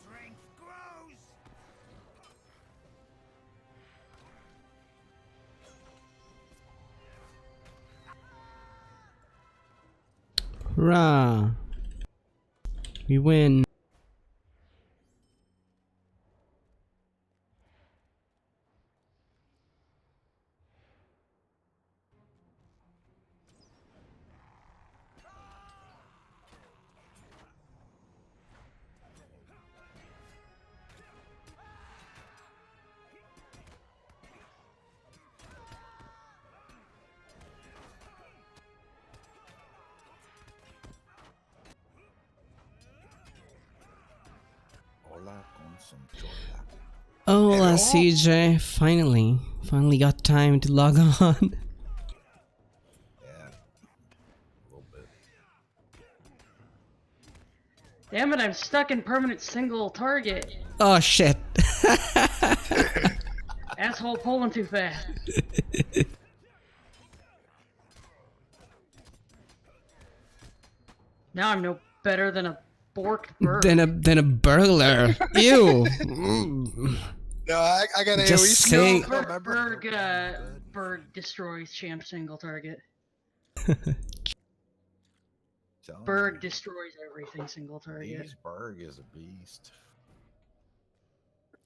Strength grows! Hurrah! We win. Hola, CJ. Finally got time to log on. Damn it, I'm stuck in permanent single target. Oh shit. Asshole pulling too fast. Now I'm no better than a borked bird. Than a burglar. Ew. No, I got AoE Just skills. say- I don't remember. Berg destroys champ single target. Telling Berg you, destroys everything single target. These Berg is a beast.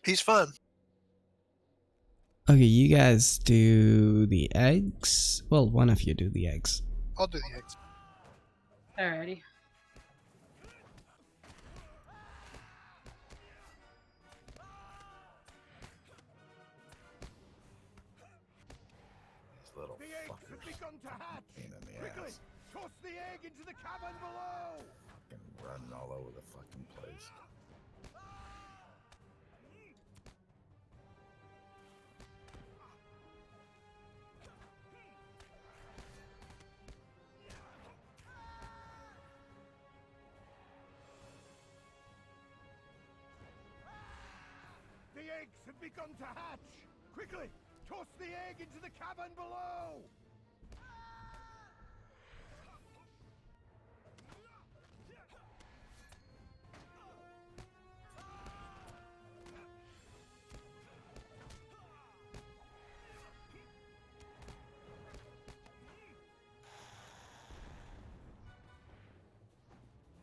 He's fun. Okay, you guys do the eggs. Well, one of you do the eggs. I'll do the eggs. Alrighty. These little The eggs have fuckers. begun to hatch. Pain in the Quickly, ass. toss the egg into the cavern below. Fucking running all over the fucking place. The eggs have begun to hatch. Quickly, toss the egg into the cavern below.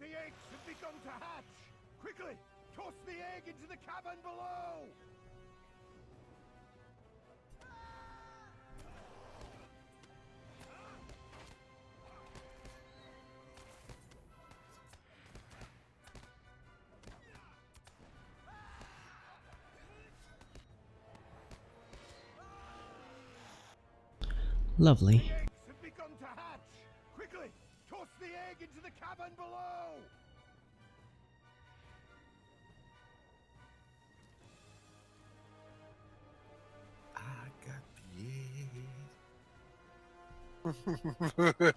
The eggs have begun to hatch. Quickly, toss the egg into the cavern below. Lovely. The eggs have begun to hatch. Quickly, toss the egg into the cavern below. I got the egg.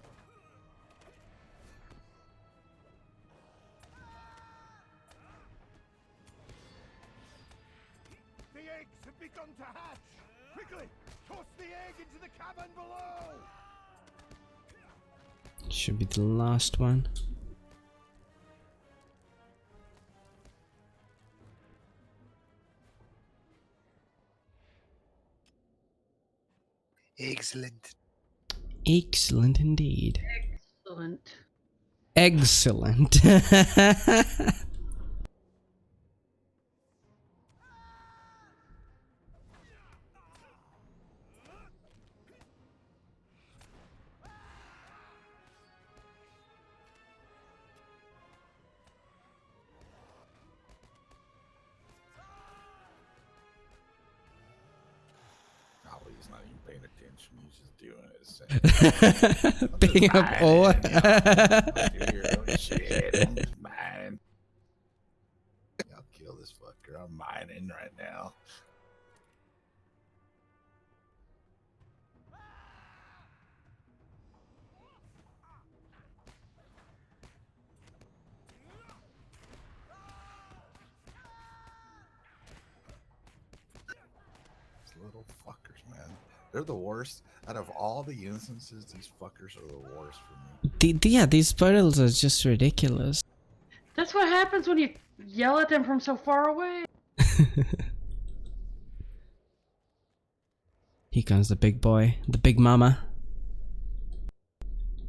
The eggs have begun to hatch. Quickly, toss the egg into the cavern below. Should be the last one. Excellent. Excellent indeed. Excellent. Excellent. Oh, he's not even paying attention. He's just doing it. Picking up ore. Do your own shit. I'm just mining. I'll kill this fucker. I'm mining right now. These little fuckers, man. They're the worst. Out of all the instances, these fuckers are the worst for me. Yeah, these puddles are just ridiculous. That's what happens when you yell at them from so far away. Here comes the big boy, the big mama.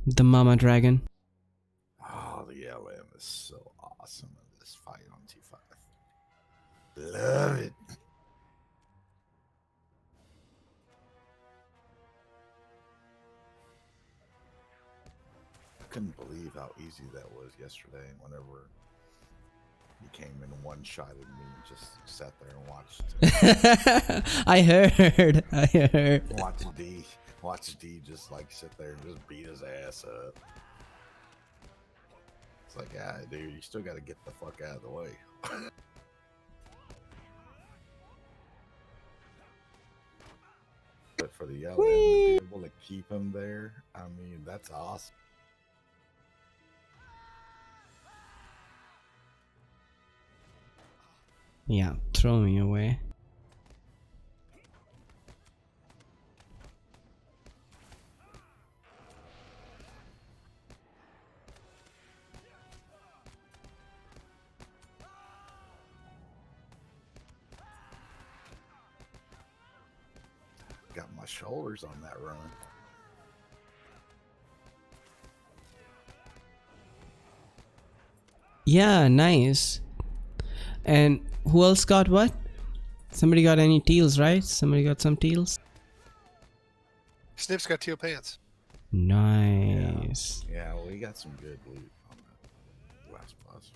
The mama dragon. Oh, the LM is so awesome in this fight on T5. Love it. I couldn't believe how easy that was yesterday whenever he came in and one-shotted me and just sat there and watched. I heard. Watch D just like sit there and just beat his ass up. It's like, yeah, dude, you still got to get the fuck out of the way. But for the LM to be able to keep him there, I mean, that's awesome. Yeah, throw me away. Got my shoulders on that run. Yeah, nice. And who else got what? Somebody got any teals, right? Somebody got some teals? Snip's got teal pants. Nice. Yeah, we got some good loot on the last boss.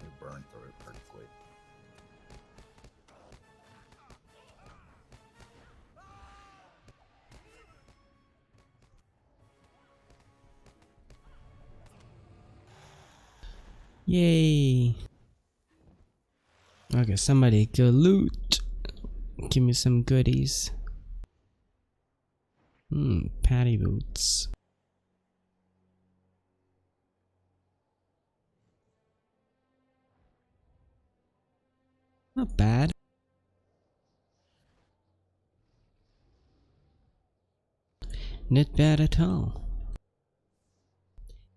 We burned through it pretty quick. Yay. Okay, somebody go loot. Give me some goodies. Patty boots. Not bad. Not bad at all.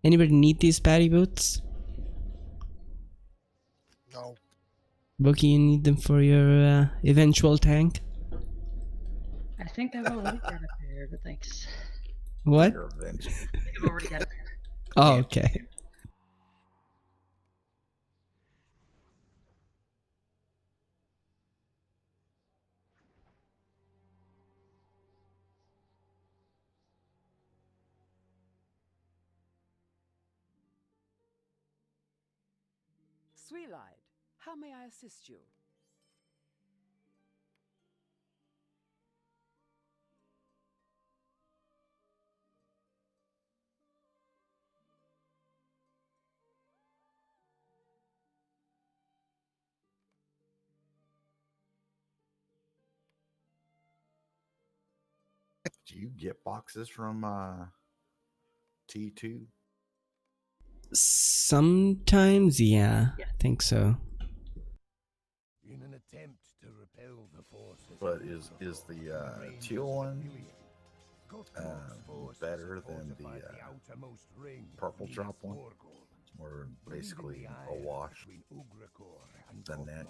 Anybody need these patty boots? No. Bookie, you need them for your eventual tank? I think I've already got a pair, but thanks. What? Your revenge. I think I've already got a pair. Oh, okay. Sweelide, how may I assist you? Do you get boxes from T2? Sometimes, yeah. I think so. In an attempt to repel the forces. But is the teal one better than the purple drop one? Or basically a wash? The neck.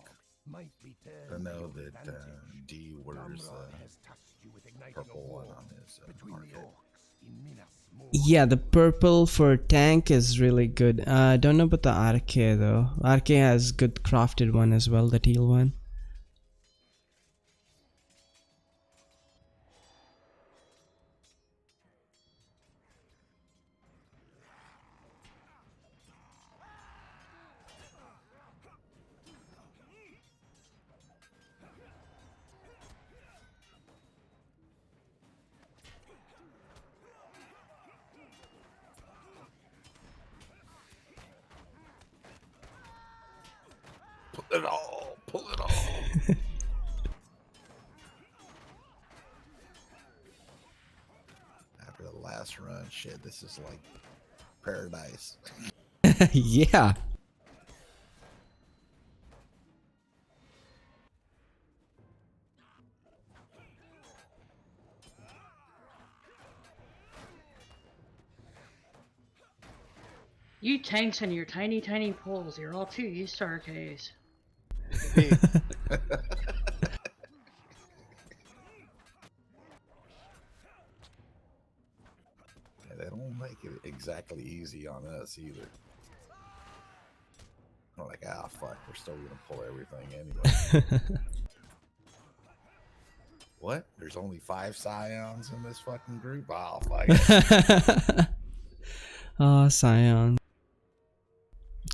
I know that D wears the purple one on his armpit. Yeah, the purple for tank is really good. Don't know about the Arke though. Arke has good crafted one as well, the teal one. Pull it all! Pull it all! After the last run, shit, this is like paradise. Yeah. You tanks and your tiny, tiny poles, you're all too used to RKs. They don't make it exactly easy on us either. We're like, fuck, we're still gonna pull everything anyway. What? There's only 5 scions in this fucking group? Oh, fuck it. Oh, Scion.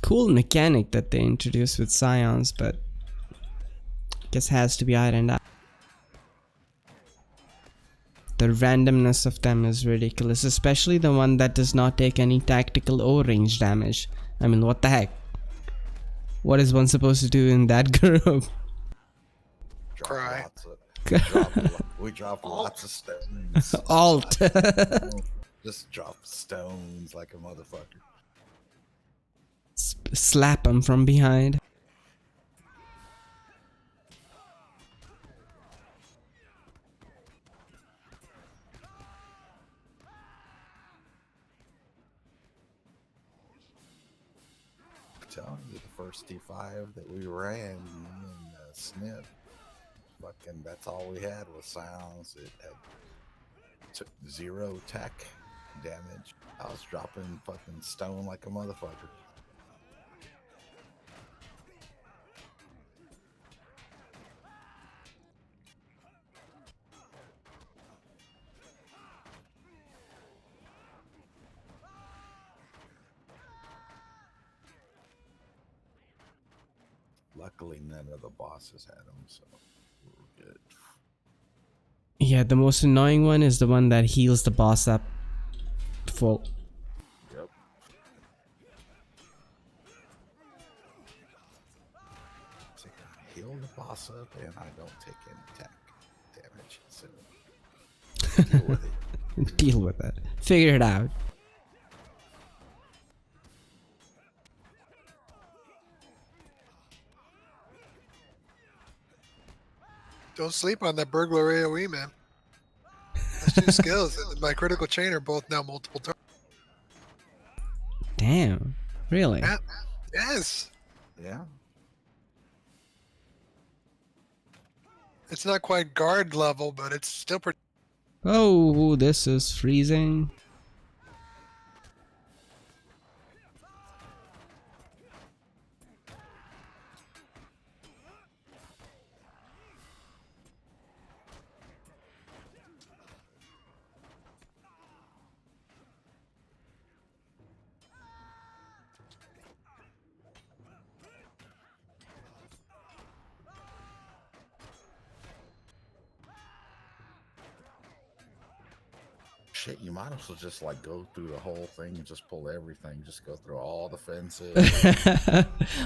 Cool mechanic that they introduced with Scions, but Just has to be ironed out. The randomness of them is ridiculous, especially the one that does not take any tactical or range damage. I mean, what the heck? What is one supposed to do in that group? Cry. We drop lots of stones. Alt. Just drop stones like a motherfucker. Slap him from behind. Telling you, the first T5 that we ran in Snip, fucking, that's all we had was sounds. It had took 0 tech damage. I was dropping fucking stone like a motherfucker. Luckily, none of the bosses had them, so we were good. Yeah, the most annoying one is the one that heals the boss up full. Yep. So I heal the boss up, and I don't take any attack damage. So deal with it. Deal with it. Figure it out. Don't sleep on that burglar AoE, man. Those two skills and my critical chain are both now multiple turns. Damn. Really? Yeah. Yes. Yeah. It's not quite guard level, but it's still pretty. Oh, this is freezing. Shit, you might as well just like go through the whole thing and just pull everything. Just go through all the fences.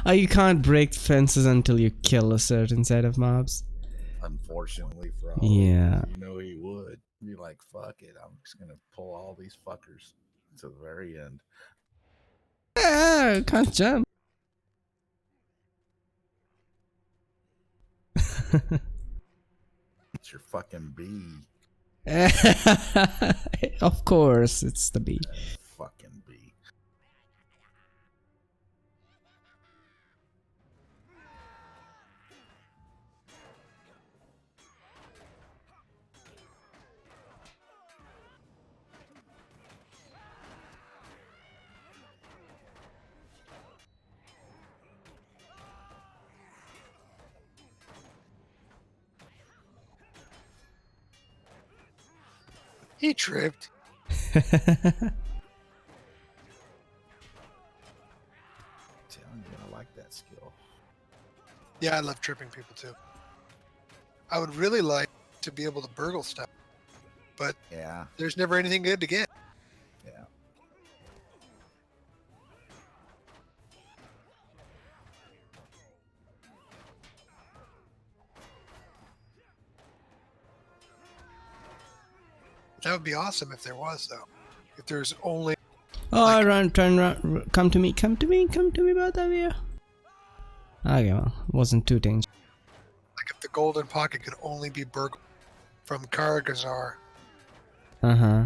Oh, you can't break fences until you kill a certain set of mobs. Unfortunately for all Yeah. you know he would be like, fuck it, I'm just gonna pull all these fuckers to the very end. Ah, can't jump. It's your fucking bee. Of course, it's the bee. Fucking bee. He tripped. Telling you, I like that skill. Yeah, I love tripping people too. I would really like to be able to burgle stuff, but Yeah, there's never anything good to get. yeah. That would be awesome if there was, though. If there's only Oh, run, turn, run, come to me, come to me, come to me, both of you. Okay, well, wasn't too dangerous. like if the golden pocket could only be burgled from Karagazar, Uh-huh.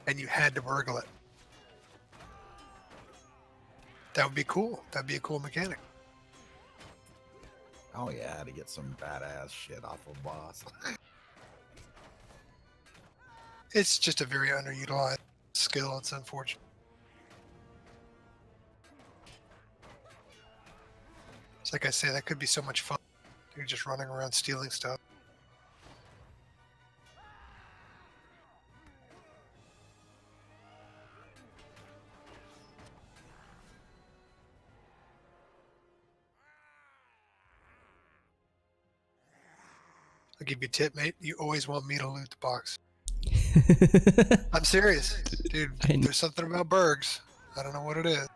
and you had to burgle it. That would be cool. That'd be a cool mechanic. Oh yeah, to get some badass shit off of boss. It's just a very underutilized skill. It's unfortunate. It's like I say, that could be so much fun. You're just running around stealing stuff. I'll give you a tip, mate. You always want me to loot the box. I'm serious, dude. I know. There's something about Bergs. I don't know what it is.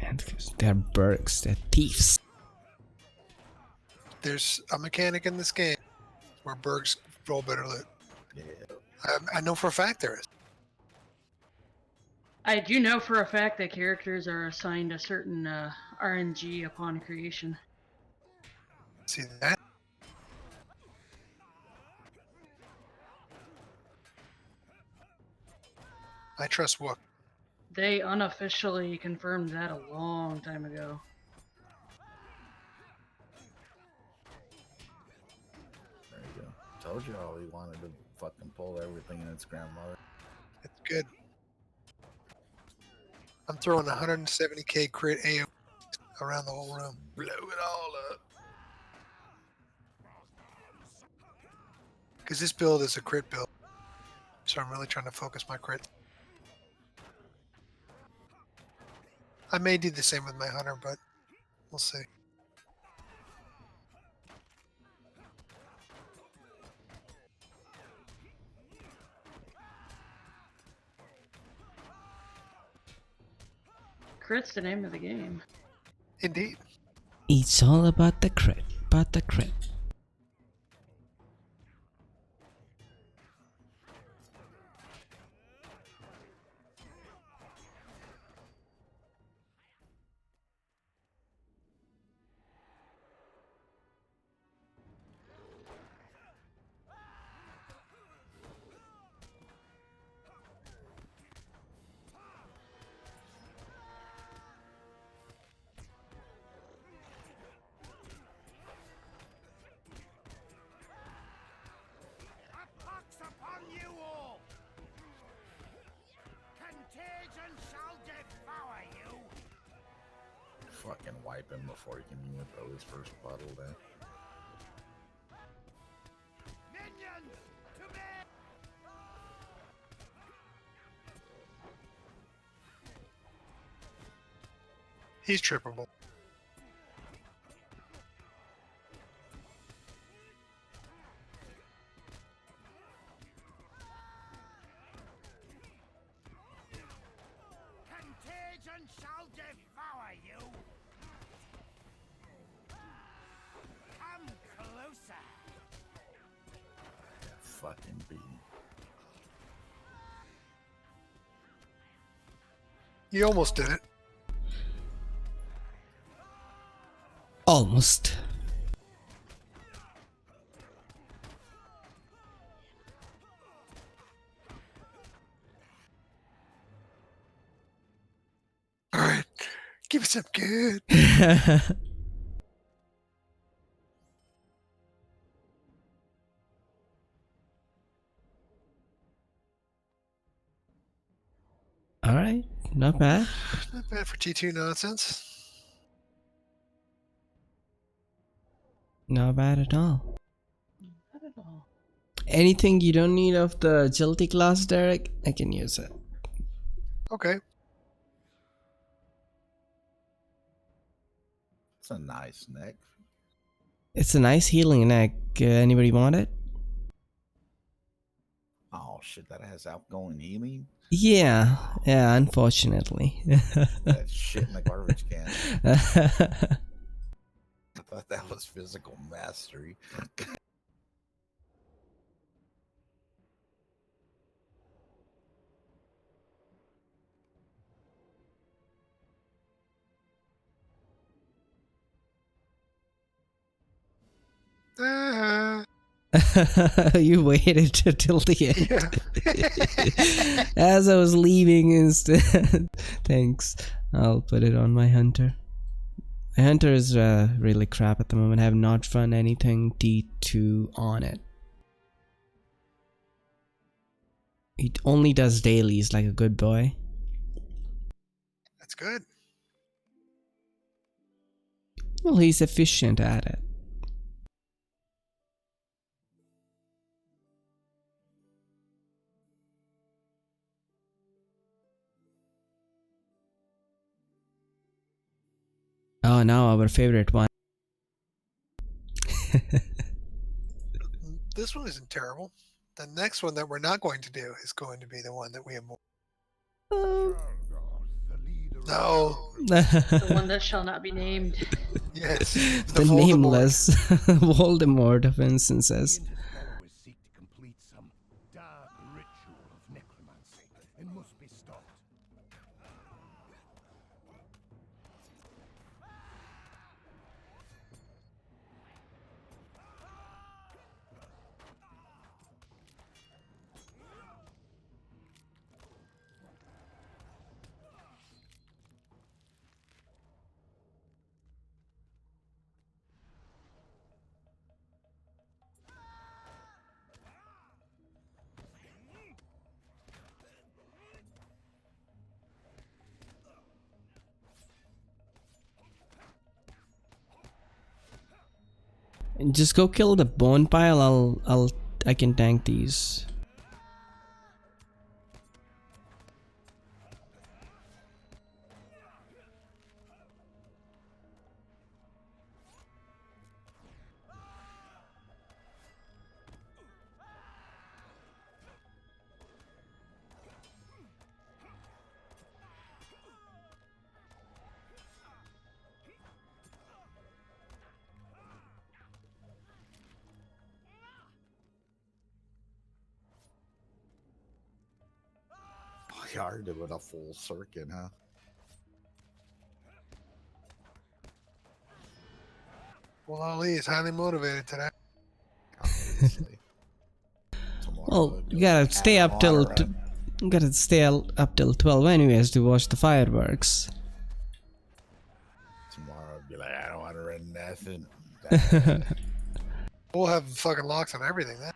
And they're Bergs, they're thieves. There's a mechanic in this game where Bergs roll better loot. Yeah. I know for a fact there is. I do know for a fact that characters are assigned a certain RNG upon creation. See that? I trust Wook. They unofficially confirmed that a long time ago. There you go. Told you all he wanted to fucking pull everything in its grandmother. It's good. I'm throwing 170k crit AO around the whole room. Blow it all up. Because this build is a crit build. So I'm really trying to focus my crit. I may do the same with my hunter, but we'll see. Crit's the name of the game. Indeed. It's all about the crit, about the crit. A pox upon you all! Contagion shall devour you! Fucking wipe him before he can even throw his first puddle there. Minions, to me! He's trippable. Contagion shall devour you! Come closer! That fucking beat. You almost did it. Almost. All right. Give us some good. Alright, not bad. Not bad for T2 nonsense. Not bad at all. Not at all. Anything you don't need of the agility class, Derek, I can use it. Okay. It's a nice neck. It's a nice healing neck. Anybody want it? Oh shit, that has outgoing healing? Yeah, unfortunately. That shit in the garbage can. I thought that was physical mastery. Ah, You waited till the end. yeah. As I was leaving instead. Thanks. I'll put it on my hunter. My hunter is really crap at the moment. I have not run anything D2 on it. It only does dailies like a good boy. That's good. Well, he's efficient at it. Oh, now our favorite one. this one isn't terrible. The next one that we're not going to do is going to be the one that we have more. No. The one that shall not be named. Yes. The nameless Voldemort of instances. Followers seek to complete some dark ritual of necromancy and must be stopped. Just go kill the bone pile. I can tank these. You are doing a full circuit, huh? Well, Ali is highly motivated today. Obviously. Well, you gotta stay up till up till 12 anyways to watch the fireworks. Tomorrow I'll be like, I don't want to run nothing. We'll have fucking locks on everything then.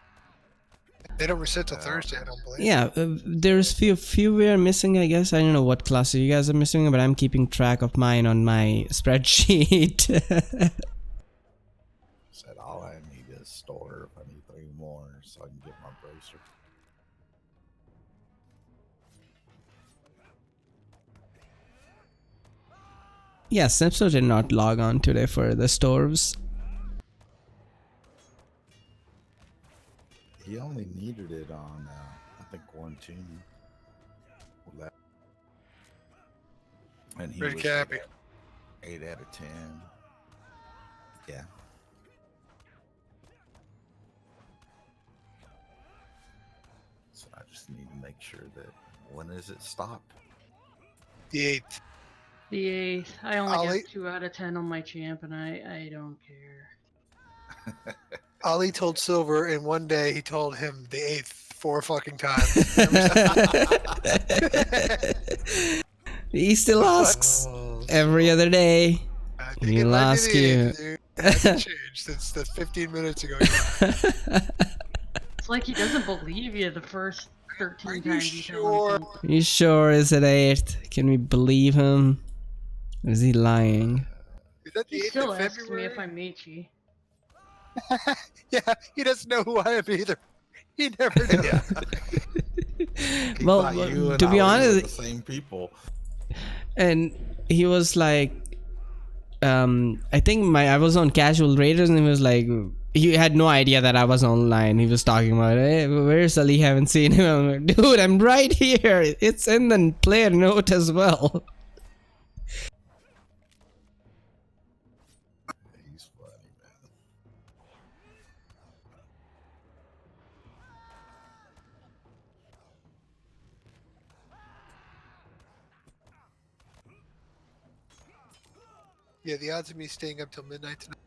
They don't reset till Thursday, I don't believe. Yeah, there's few we are missing, I guess. I don't know what classes you guys are missing, but I'm keeping track of mine on my spreadsheet. Said all I need is store if I need 3 more so I can get my bracer. Yeah, Simpson did not log on today for the stores. He only needed it on, I think, 1-2. And he Pretty was happy. like 8 out of 10. Yeah. So I just need to make sure that when does it stop? The 8th. The 8th. I only Ali- get 2 out of 10 on my champ, and I don't care. Ali told Silver in one day he told him the 8th 4 fucking times. He still asks every other day. I think it He'll might be ask the you. 8th, dude. It hasn't changed since the 15 minutes ago. It's like he doesn't believe you the first 13 Are you times you tell sure? him something. You sure is it 8th? Can we believe him? Or is he lying? Is that the He 8th still of asks me February? if I'm Michi. Yeah, he doesn't know who I am either. He never knows. Yeah. He Well, thought you and to be Ali were honest- the same people. And he was like, I think I was on Casual Raiders, and he was like, he had no idea that I was online. He was talking about, hey, where's Ali? Haven't seen him. I'm like, dude, I'm right here. It's in the player note as well. He's funny, man. Yeah, the odds of me staying up till midnight tonight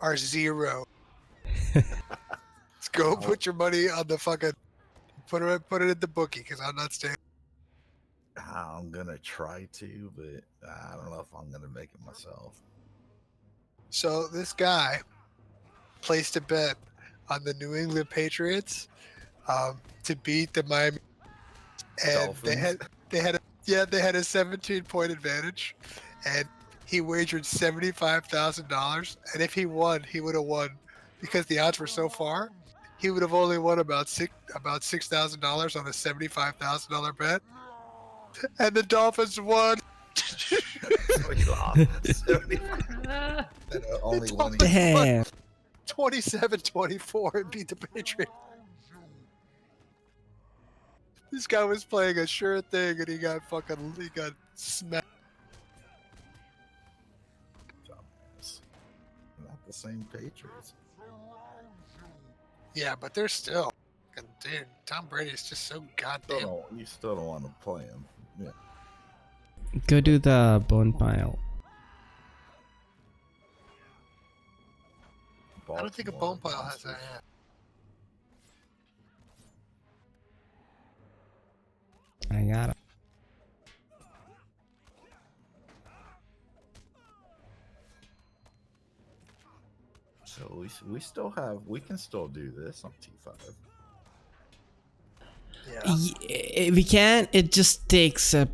are 0. Let's go put your money on the fucking put it in the bookie because I'm not staying. I'm gonna try to, but I don't know if I'm gonna make it myself. So this guy placed a bet on the New England Patriots to beat the Miami, and Dolphins. they had a 17-point advantage, and he wagered $75,000, and if he won, he would have won because the odds were so far. He would have only won about $6,000 on a $75,000 bet, and the Dolphins won. So he lost. 75. Ah, Only one. Damn. 27-24 and beat the Patriots. This guy was playing a sure thing and he got smacked. Dumbass. Not the same Patriots. Yeah, but they're still. And dude, Tom Brady's just so goddamn. You still don't want to play him. Yeah. Go do the bone pile. I don't think a bone pile has that. Yeah. I got it. So we can still do this on T5. Yeah. We can. It just takes a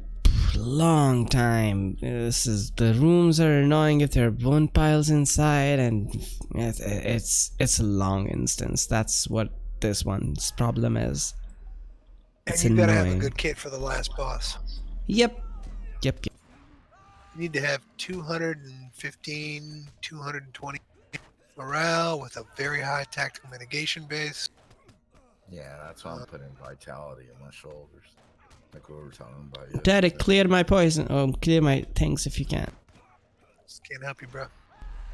long time. The rooms are annoying if there are bone piles inside, and it's a long instance. That's what this one's problem is. It's And you gotta have a annoying. good kit for the last boss. Yep. You need to have 215, 220 morale with a very high tactical mitigation base. Yeah, that's why I'm putting vitality on my shoulders. Like what we were talking about. Daddy, clear my poison. Oh, clear my things if you can. Just can't help you, bro.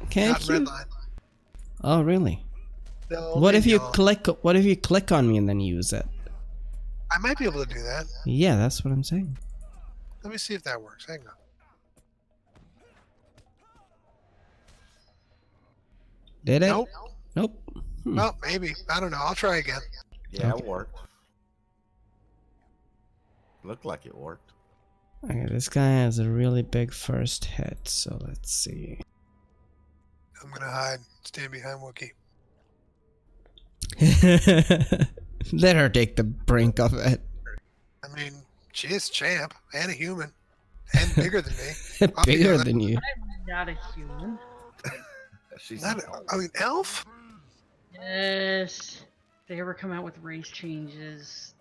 Can't Not red you? line. Oh, really? No, What if maybe you I'll- click? What if you click on me and then use it? I might be able to do that. Yeah, that's what I'm saying. Let me see if that works. Hang on. Did it? Nope. Nope. Well, maybe. I don't know. I'll try again. Yeah, Okay. it worked. Looked like it worked. Okay, this guy has a really big first hit, so let's see. I'm gonna hide. Stand behind Wookie. Let her take the brink of it. I mean, she is champ and a human and bigger than me. I'll be Bigger honest. than you. I'm not a human. She's Not an elf? Yes. If they ever come out with race changes,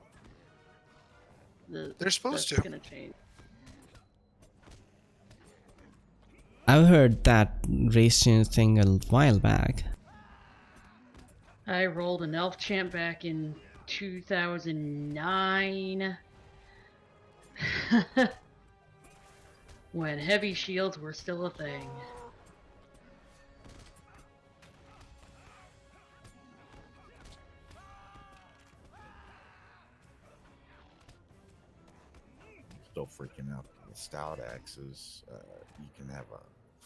They're supposed that's to. gonna change. I've heard that race change thing a while back. I rolled an elf champ back in 2009. When heavy shields were still a thing. still freaking out. With stout axes, you can have a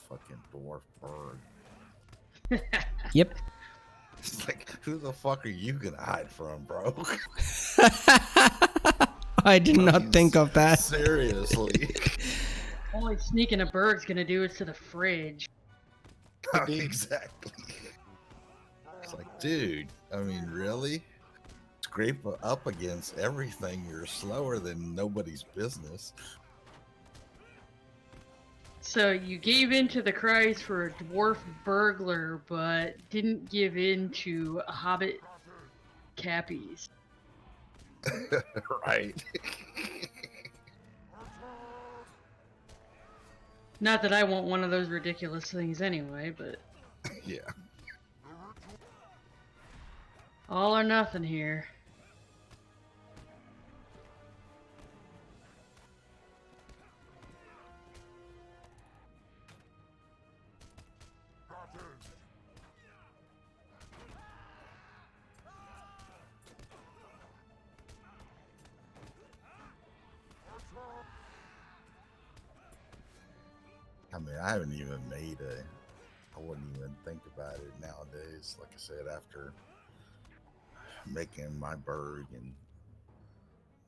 fucking dwarf bird. Yep. It's like, who the fuck are you gonna hide from, bro? I did not think of that. Seriously. Only sneaking a bird's gonna do is to the fridge. Exactly. It's like, dude, I mean, really? Scrape up against everything, you're slower than nobody's business. So you gave in to the cries for a dwarf burglar, but didn't give in to hobbit cappies. Right. Not that I want one of those ridiculous things anyway, but Yeah. all or nothing here. I mean, I haven't even made I wouldn't even think about it nowadays. Like I said, after making my berg and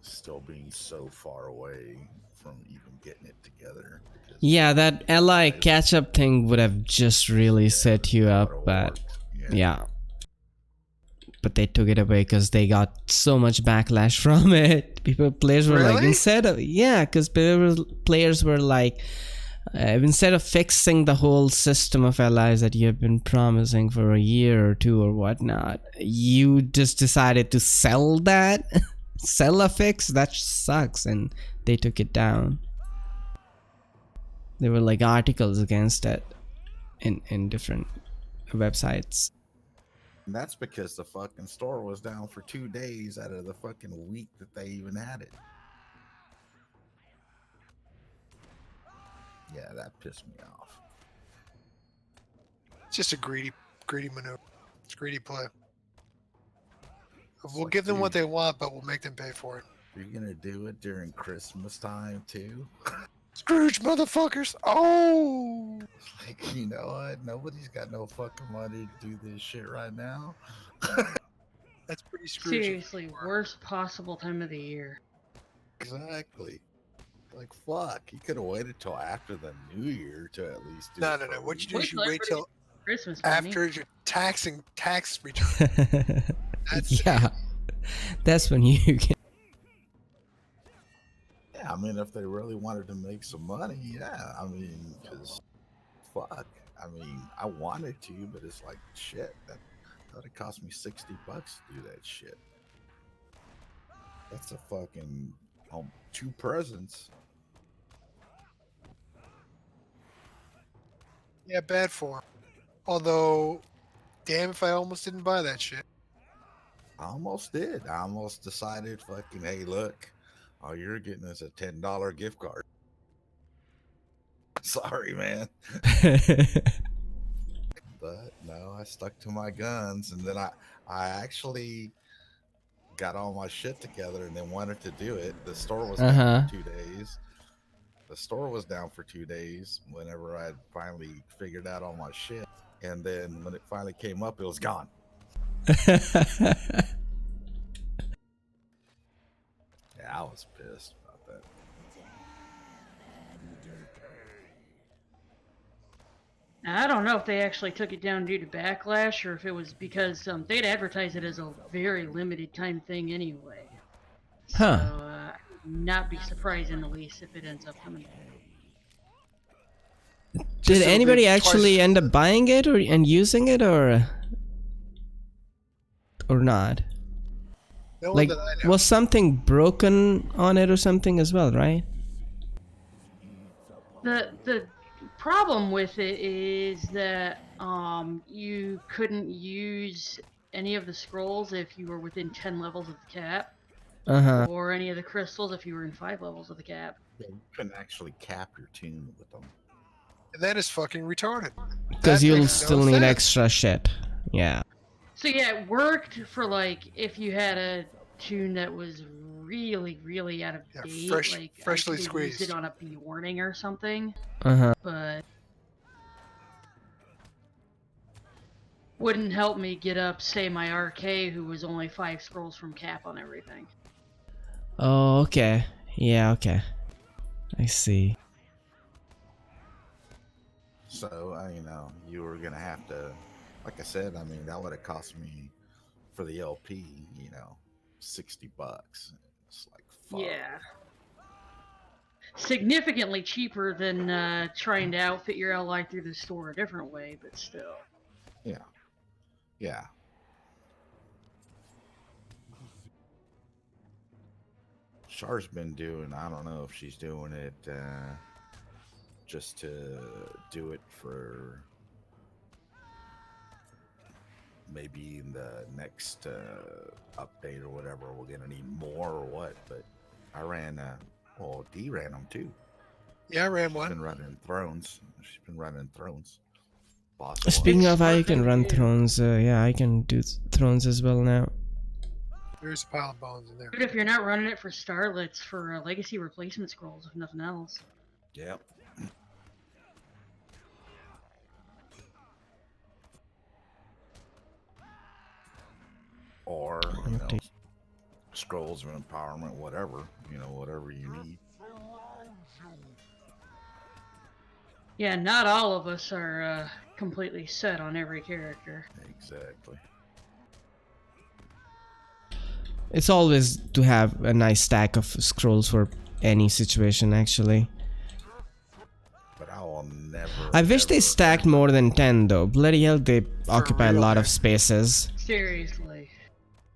still being so far away from even getting it together. because Yeah, that ally catch-up thing would have just really set you up, auto but worked. yeah. But they took it away because they got so much backlash from it. Players were like, Really? because players were like, instead of fixing the whole system of allies that you have been promising for a year or two or whatnot, you just decided to sell that, sell a fix. That sucks, and they took it down. There were like articles against it in different websites. And that's because the fucking store was down for 2 days out of the fucking week that they even had it. Yeah, that pissed me off. It's just a greedy maneuver. It's greedy play. We'll like, give them what dude, they want, but we'll make them pay for it. you're gonna do it during Christmas time too? Scrooge, motherfuckers! Oh! Like, you know what? Nobody's got no fucking money to do this shit right now. That's pretty Scrooge. Seriously, worst possible time of the year. Exactly. Like, fuck. You could have waited till after the New Year to at least do No, it. no, no. for a What you week. do is you wait till Christmas money. after your tax return. That's Yeah, that's when you can. Yeah, I mean, if they really wanted to make some money, yeah. I mean, because fuck. I mean, I wanted to, but it's like, shit. That it cost me $60 to do that shit. That's a fucking 2 presents. yeah, bad form. Although, damn if I almost didn't buy that shit. I almost did. I almost decided, fucking, hey, look, all you're getting is a $10 gift card. Sorry, man. But no, I stuck to my guns, and then I actually got all my shit together and then wanted to do it. The store was down for 2 days. The store was down for 2 days whenever I finally figured out all my shit. And then when it finally came up, it was gone. Yeah, I was pissed about that. Now, I don't know if they actually took it down due to backlash or if it was because they'd advertise it as a very limited time thing anyway. Huh. So, not be surprised in the least if it ends up coming back. Did Just anybody twice- actually end up buying it and using it or not? No one Like, that I know. was something broken on it or something as well, right? The problem with it is that you couldn't use any of the scrolls if you were within 10 levels of the cap, or any of the crystals if you were in 5 levels of the cap. Yeah, you couldn't actually cap your tune with them. And that is fucking retarded. Because That you'll makes no still need sense. extra shit. Yeah. So yeah, it worked for like if you had a tune that was really, really out of Yeah, date, like freshly I could use squeezed. it on a B warning or something, but wouldn't help me get up, say, my RK, who was only 5 scrolls from cap on everything. Oh, okay. Yeah, okay. I see. So, you know, you were going to have to, like I said, I mean, that would have cost me for the LP, you know, $60. It's like, fuck. Yeah. Significantly cheaper than trying to outfit your ally through the store a different way, but still. Yeah. Yeah. Char's been doing, I don't know if she's doing it just to do it for maybe in the next update or whatever, we're gonna need more or what, but I ran, well, D ran them too. Yeah, I ran She's one. been running Thrones. She's been running Thrones. Boss Speaking Wars. of, I can run Thrones. Yeah, I can do Thrones as well now. There's a pile of bones in there. But if you're not running it for Starlets, for legacy replacement scrolls, if nothing else. Yep. Or, you know, scrolls of empowerment, whatever, you know, whatever you need. Yeah, not all of us are completely set on every character. Exactly. It's always to have a nice stack of scrolls for any situation, actually. But I will never. I wish they ever- stacked more than 10 though. Bloody hell, they occupy a real, lot man. of spaces. Seriously.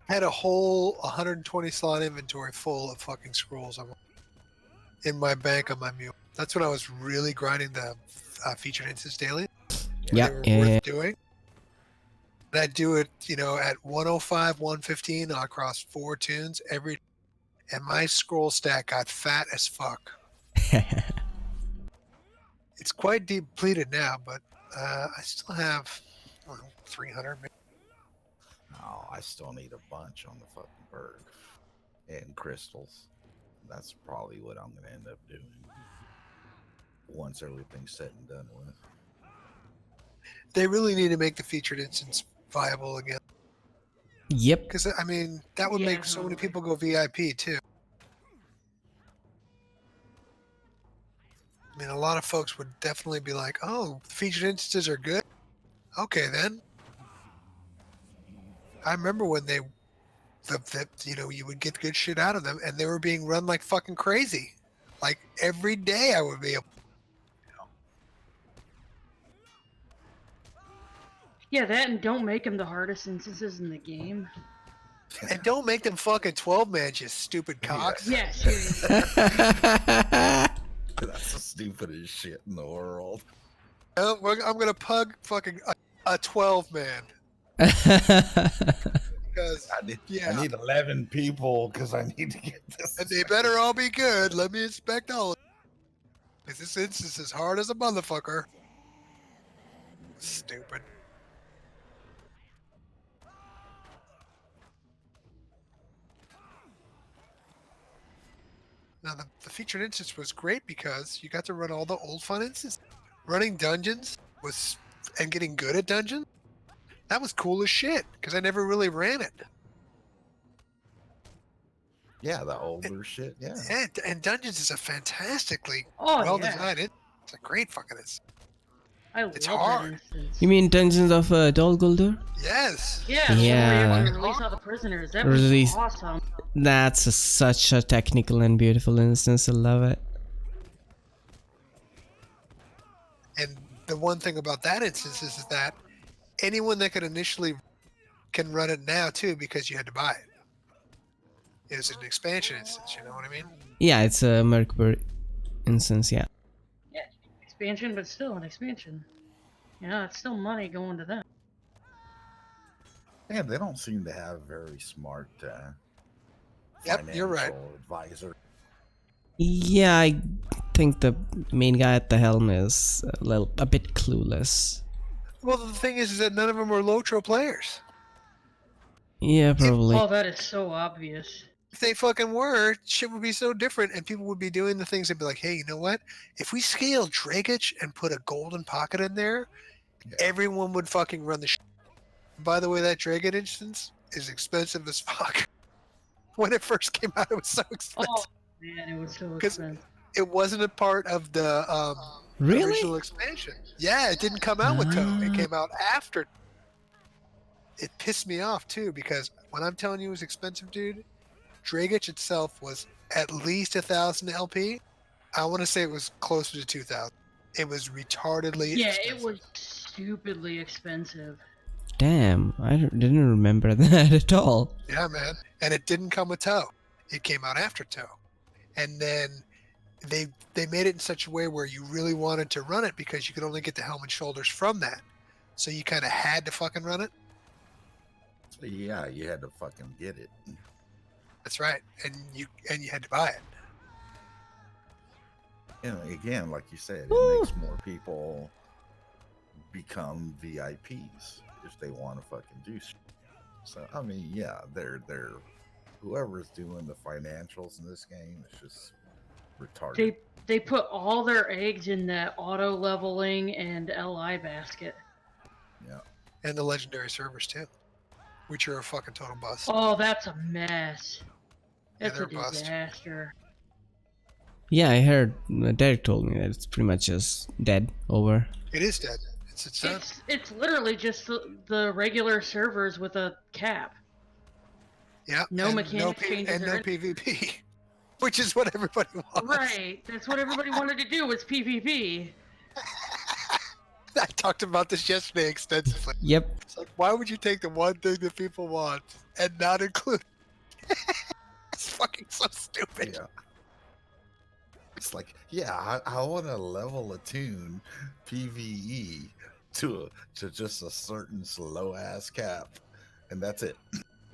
I had a whole 120 slot inventory full of fucking scrolls in my bank on my mule. That's when I was really grinding the featured instance daily. Yeah, They were yeah, worth yeah. doing. And I do it, you know, at 105, 115 across 4 tunes every. And my scroll stack got fat as fuck. It's quite depleted now, but I still have, I don't know, 300 maybe. Oh, I still need a bunch on the fucking berg and crystals. That's probably what I'm gonna end up doing once everything's said and done with. They really need to make the featured instance viable again. Yep. Because, I mean, that would Yeah, make so many totally. people go VIP too. I mean, a lot of folks would definitely be like, oh, featured instances are good. Okay, then. I remember when they, you know, you would get good shit out of them and they were being run like fucking crazy. Like every day I would be able. Yeah, that and don't make them the hardest instances in the game. And don't make them fucking 12-man, you stupid cocks. Yeah, seriously. That's the stupidest shit in the world. I'm going to pug fucking a 12-man. Because, I need yeah. 11 people because I need to get this. And they better all be good. Let me inspect all of them. Because this instance is hard as a motherfucker. Stupid. Now, the featured instance was great because you got to run all the old fun instances. Running dungeons was, and getting good at dungeons, that was cool as shit because I never really ran it. Yeah, the older shit. Yeah. Yeah, and dungeons is a fantastically Oh, well yeah. designed. It's a great fucking instance. It's hard. That instance. You mean Dungeons of Dol Guldur? Yes. Yeah, Yeah. the release all the prisoners. That was Release- awesome. That's such a technical and beautiful instance. I love it. And the one thing about that instance is that anyone that could initially can run it now too because you had to buy it. It's an expansion instance, you know what I mean? Yeah, it's a Merkbur instance. Yeah. Yeah, expansion, but still an expansion. Yeah, it's still money going to them. Yeah, they don't seem to have very smart Yep, you're right. financial advisor. Yeah, I think the main guy at the helm is a bit clueless. Well, the thing is that none of them are Lotro players. Yeah, probably. Oh, that is so obvious. If they fucking were, shit would be so different and people would be doing the things. They'd be like, hey, you know what? If we scale Dragage and put a golden pocket in there, Yeah. everyone would fucking run the shit. By the way, that Dragage instance is expensive as fuck. When it first came out, it was so expensive. Oh, man, it was so 'Cause- expensive. It wasn't a part of the Really? original expansion. Yeah, it didn't come out with Toe. It came out after. It pissed me off too because when I'm telling you it was expensive, dude, Dragage itself was at least 1,000 LP. I want to say it was closer to 2,000. It was retardedly Yeah, expensive. it was stupidly expensive. Damn, I didn't remember that at all. Yeah, man. And it didn't come with Toe. It came out after Toe. And then they made it in such a way where you really wanted to run it because you could only get the helmet shoulders from that. So you kind of had to fucking run it. Yeah, you had to fucking get it. That's right. And you had to buy it. You know, again, like you said, Woo. it makes more people become VIPs if they want to fucking do shit. So I mean, yeah, they're whoever's doing the financials in this game is just retarded. They put all their eggs in that auto leveling and LI basket. Yeah. And the legendary servers too, which are a fucking total bust. Oh, that's a mess. Yeah, That's they're a a bust. disaster. Yeah, I heard Derek told me that it's pretty much just dead, over. It is dead. It's done. It's literally just the regular servers with a cap. Yeah. no and mechanic changes and or no anything. PvP, which is what everybody wants. Right. That's what everybody wanted to do was PvP. I talked about this yesterday extensively. Yep. It's like, why would you take the one thing that people want and not include? It's fucking so stupid. Yeah. It's like, yeah, I want to level a tune PvE to just a certain slow ass cap, and that's it.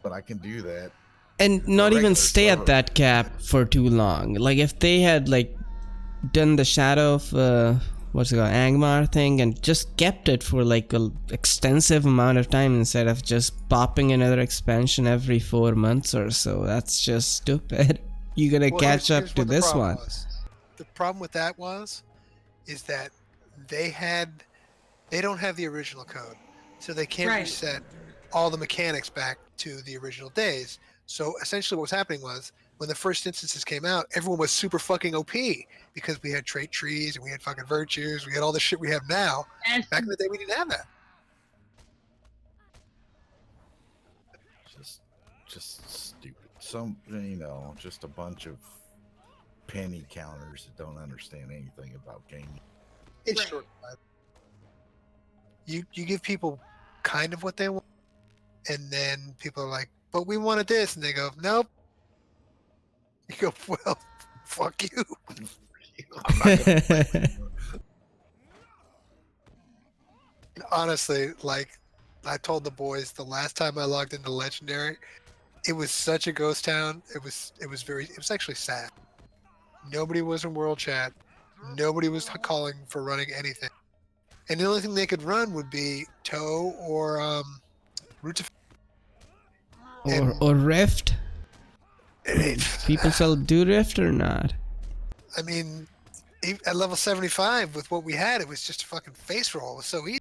But I can do that. And not even regular stay at server. that cap for too long. Like if they had like done the Shadow of what's it called, Angmar thing, and just kept it for like a extensive amount of time instead of just popping another expansion every 4 months or so. That's just stupid. You're gonna Well, catch up here's to what the this problem one. was. The problem with that is that they don't have the original code, so they can't Right. reset all the mechanics back to the original days. So essentially, what was happening was when the first instances came out, everyone was super fucking OP because we had trait trees and we had fucking virtues, we had all the shit we have now. And Back in the day, we didn't have that. Just stupid. Just a bunch of penny counters that don't understand anything about gaming. It's Right. short. You give people kind of what they want, and then people are like, "But we wanted this," and they go, "Nope." You go, "Well, fuck you." I'm not gonna play. Honestly, like I told the boys the last time I logged into Legendary, it was such a ghost town. It was actually sad. Nobody was in world chat. Nobody was calling for running anything. And the only thing they could run would be Toe or Root to or Rift. and People still do Rift or not? I mean, at level 75 with what we had, it was just a fucking face roll. It was so easy.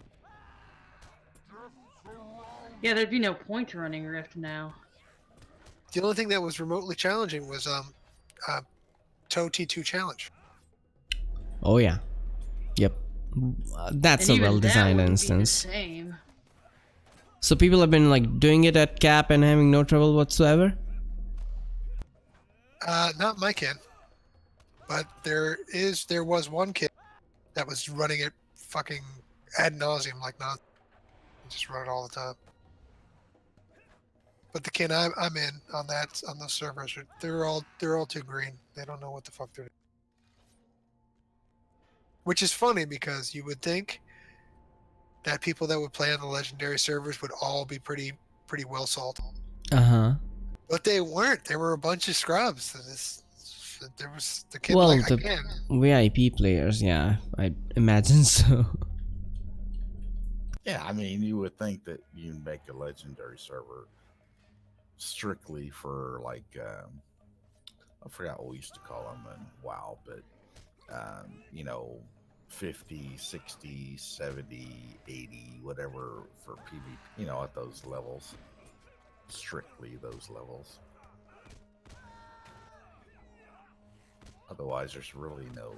yeah, there'd be no point to running Rift now. The only thing that was remotely challenging was Toe T2 challenge. Oh yeah. Yep. That's And a even that well-designed wouldn't be the instance. same. So people have been like doing it at cap and having no trouble whatsoever? Not my kid, but there was one kid that was running it fucking ad nauseum like not just run it all the time. But the kid I'm in on those servers, they're all too green. They don't know what the fuck they're doing. Which is funny because you would think that people that would play on the legendary servers would all be pretty well salted. Uh-huh. But they weren't. There were a bunch of scrubs. There was the kid Well, like the again. VIP players, yeah, I imagine so. Yeah, I mean, you would think that you make a legendary server strictly for like I forgot what we used to call them in WoW, but 50, 60, 70, 80, whatever for PvP, at those levels. Strictly those levels. Otherwise, there's really no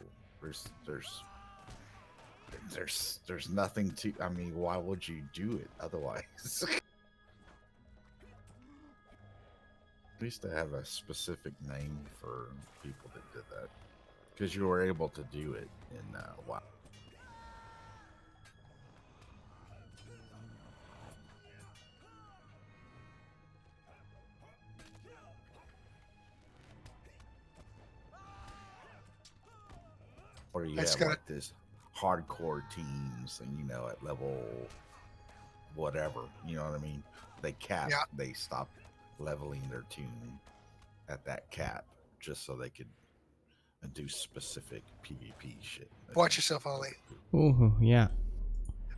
there's nothing to. I mean, why would you do it otherwise? At least to have a specific name for people that did that, because you were able to do it in WoW. Or you have like this hardcore teams, and at level whatever, you know what I mean? They cap, they stop leveling their tune at that cap just so they could do specific PvP shit. Watch yourself, Ollie. Ooh, yeah.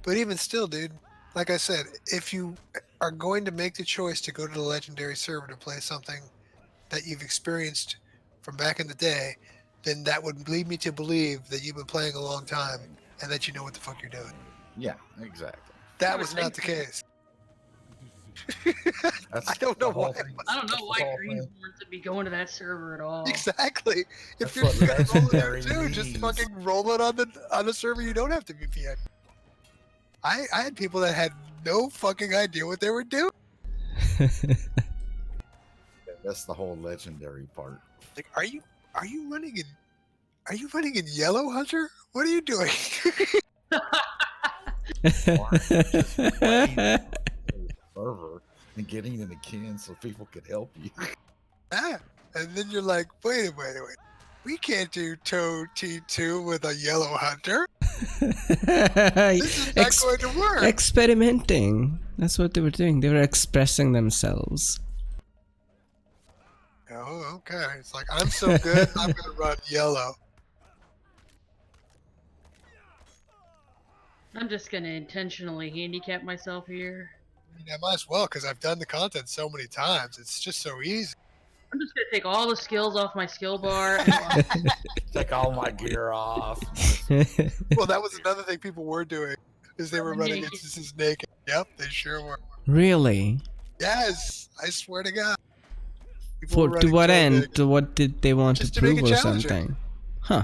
But even still, dude, like I said, if you are going to make the choice to go to the legendary server to play something that you've experienced from back in the day, then that would lead me to believe that you've been playing a long time and that you know what the fuck you're doing. Yeah, exactly. That was not the case. I don't know why. I don't know why greenhorns would be going to that server at all. Exactly. If That's you're what rolling there legendary too, just means. fucking roll it on the server. You don't have to be VIP. I had people that had no fucking idea what they were doing. That's the whole legendary part. Like, are you running in Yellow Hunter? What are you doing? Server and getting in the can so people could help you. And then you're like, wait. We can't do Toe T2 with a Yellow Hunter. This is not going to work. Experimenting. That's what they were doing. They were expressing themselves. Oh, okay. It's like, I'm so good, I'm going to run yellow. I'm just gonna intentionally handicap myself here. I mean, I might as well, because I've done the content so many times. It's just so easy. I'm just gonna take all the skills off my skill bar. And Take all my gear off. Well, that was another thing people were doing, is they were running instances naked. Yep, they sure were. Really? Yes, I swear to God. People For were to running what so end? big. To what did they want Just to to make prove it or challenging. something? Huh.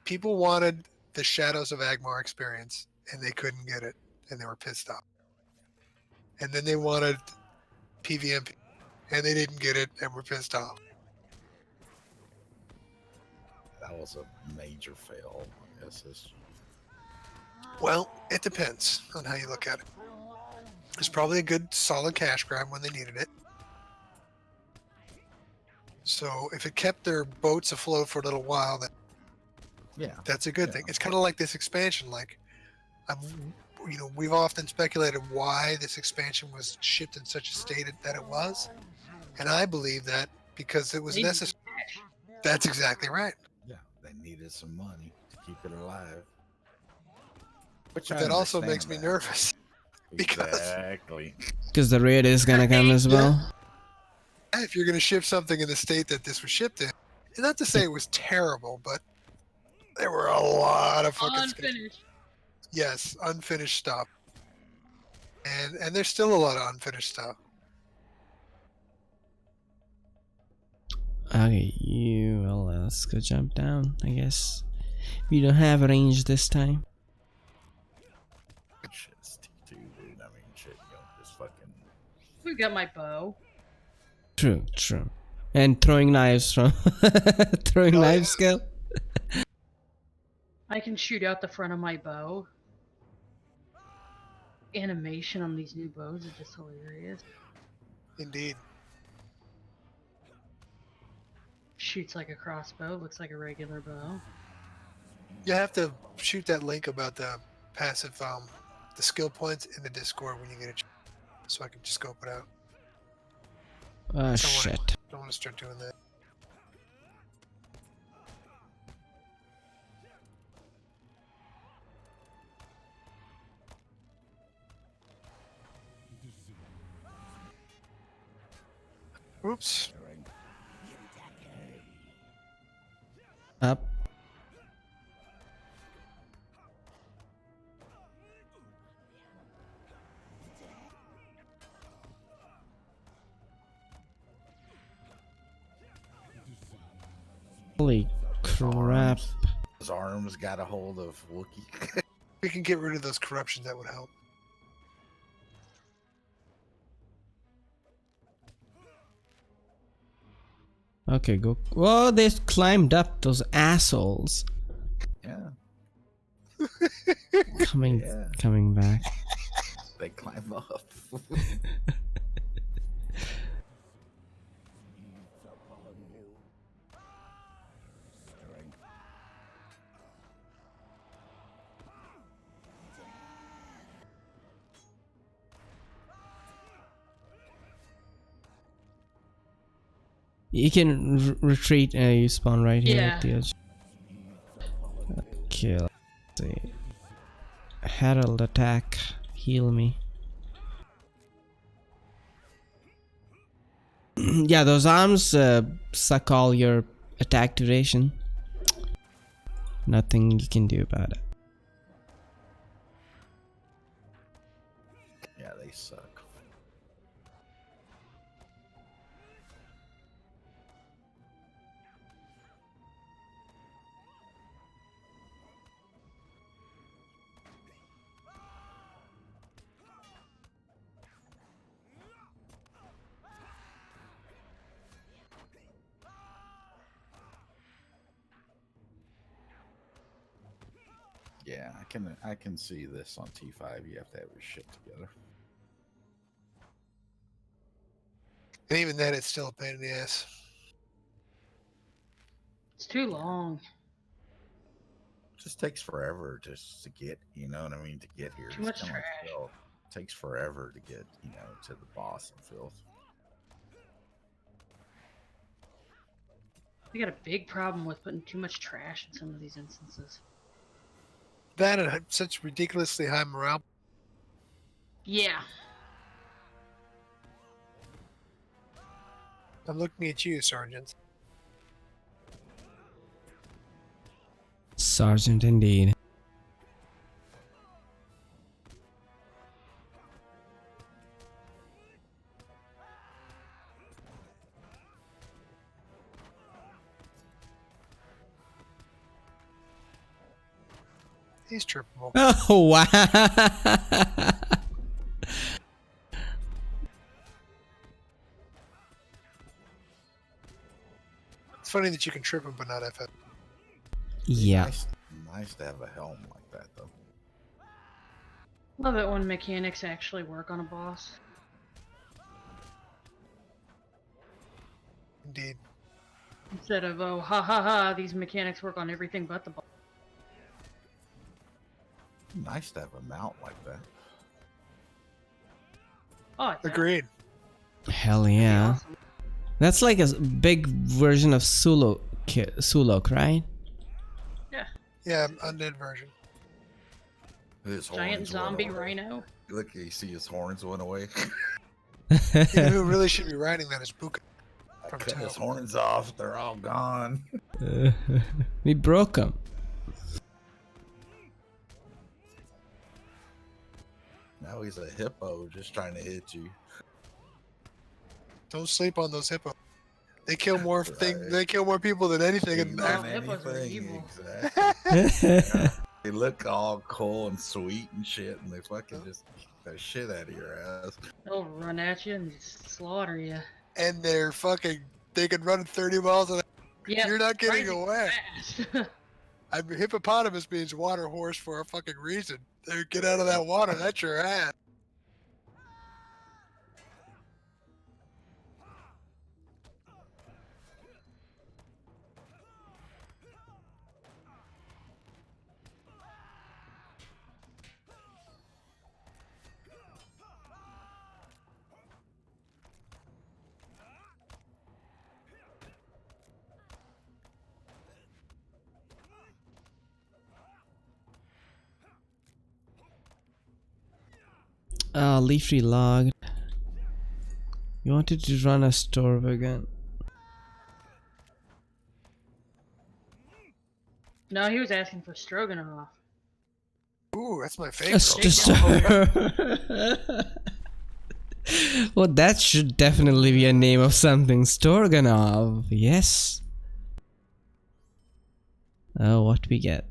People wanted the Shadows of Agmar experience, and they couldn't get it, and they were pissed off. And then they wanted PvMP, and they didn't get it, and were pissed off. That was a major fail on SSG. Well, it depends on how you look at it. It's probably a good, solid cash grab when they needed it. So if it kept their boats afloat for a little while, then Yeah. that's a good thing. It's kind of like this expansion. Like, we've often speculated why this expansion was shipped in such a state that it was, and I believe that because it was necessary. That's exactly right. Yeah, they needed some money to keep it alive. Which But I that also understand makes me that. nervous. Because Exactly. Because the raid is gonna come as well. if you're going to ship something in the state that this was shipped in, and not to say it was terrible, but there were a lot of fucking unfinished. yes, unfinished stuff. And there's still a lot of unfinished stuff. Okay, well, let's go jump down, I guess. We don't have a range this time. Shit, it's T2, dude. I mean, shit, you know, just fucking. We got my bow. True, true. And throwing knives from throwing Oh, knife yeah. skill. I can shoot out the front of my bow. Animation on these new bows is just hilarious. Indeed. Shoots like a crossbow, looks like a regular bow. You have to shoot that link about the passive, the skill points in the Discord when you get it, so I can just scope it out. Oh Someone- shit. Don't want to start doing that. Oops. Up. Holy crap. His arms got a hold of Wookiee. We can get rid of those corruptions, that would help. Okay, go. Whoa, they climbed up, those assholes. Yeah, Coming, Yeah. coming back. they climb up. You can retreat. You spawn right here Yeah. at the edge. Okay, let's see. Herald attack. Heal me. Yeah, those arms suck all your attack duration. Nothing you can do about it. Yeah, they suck. Yeah, I can see this on T5. You have to have your shit together. And even then, it's still a pain in the ass. It's too long. just takes forever just to get, you know what I mean, to get here. Too It's much kinda like trash. filth. It takes forever to get, you know, to the boss and filth. We got a big problem with putting too much trash in some of these instances. That and such ridiculously high morale. Yeah. I'm looking at you, Sergeant. Sergeant indeed. He's trippable. Oh wow. It's funny that you can trip him but not FF. Yeah. Nice to have a helm like that, though. Love it when mechanics actually work on a boss. Indeed. Instead of, oh, ha ha ha, these mechanics work on everything but the boss. Nice to have a mount like that. Oh, yeah. Agreed. Hell yeah. Awesome. That's like a big version of Sulok, right? Yeah, undead version. His Giant horns went zombie away. rhino. Look, you see his horns went away. You know who really should be riding that is Buka. I From cut Toe. his horns off. They're all gone. We broke him. Now he's a hippo just trying to hit you. Don't sleep on those hippos. They kill more Right. They kill more people than anything. In Well, Than hippos are anything, evil. exactly. They look all cool and sweet and shit, and they fucking just kick the shit out of your ass. They'll run at you and slaughter you. And they're fucking. They can run 30 miles an hour. Yeah, You're not getting crazy away. fast. Hippopotamus means water horse for a fucking reason. They get out of that water. That's your ass. Leafy logged. You wanted to run a Storvagun. No, he was asking for Stroganoff. Ooh, that's my A favorite. Well, that should definitely be a name of something. Storganov. Yes. Oh, what we get?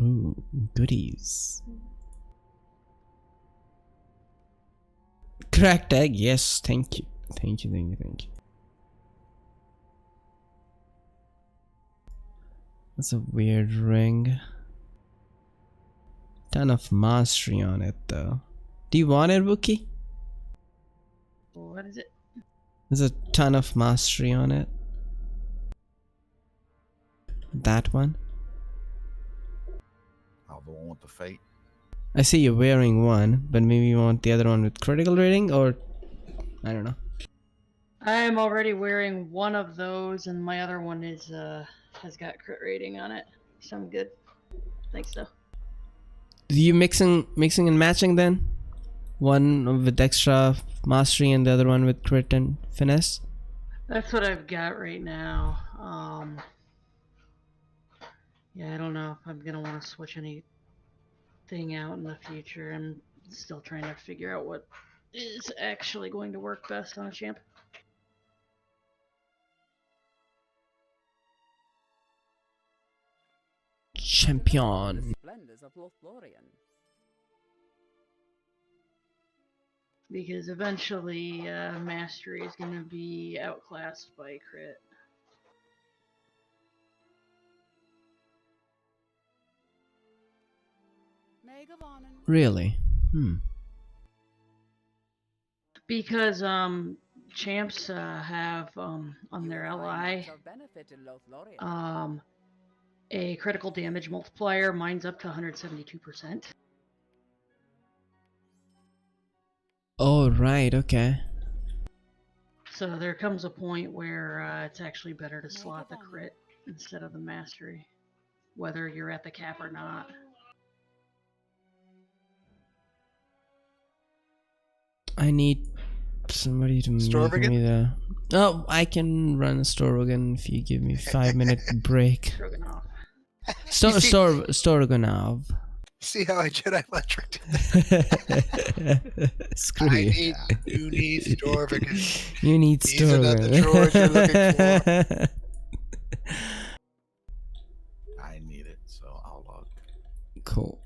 Ooh, goodies. Cracked egg. Yes, thank you. Thank you, thank you, thank you. That's a weird ring. Ton of mastery on it, though. Do you want it, Wookie? What is it? There's a ton of mastery on it. That one. Oh, the one with the fate. I see you're wearing one, but maybe you want the other one with critical rating, or I don't know. I'm already wearing one of those, and my other one is has got crit rating on it, so I'm good. Thanks, though. Do you mixing and matching then? One with extra mastery and the other one with crit and finesse? That's what I've got right now. Yeah, I don't know if I'm gonna want to switch anything out in the future. I'm still trying to figure out what is actually going to work best on a champ. Champion. Splendors of Lothlorien. Because eventually, mastery is gonna be outclassed by crit. Really? Because champs have on their LI a critical damage multiplier. Mine's up to 172%. Oh, right, okay. So there comes a point where it's actually better to slot the crit instead of the mastery, whether you're at the cap or not. I need somebody to make Storvagun? me the... Oh, I can run Storvagun if you give me a 5-minute break. Stroganoff. Storvagunov. See how I Jedi mind tricked? Screw you. You need Storvagun. You need These are not the Storvagun. droids you're looking for. I need it, so I'll log. Cool.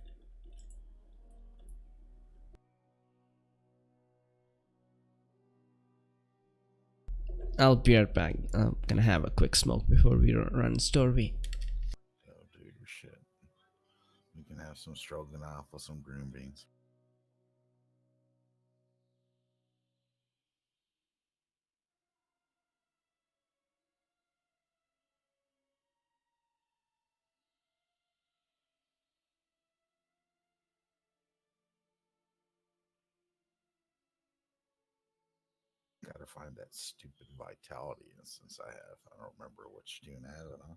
I'll be right back. I'm gonna have a quick smoke before we run Storvy. Go do your shit. You can have some stroganoff with some green beans. Gotta find that stupid vitality instance I have. I don't remember which tune has it on.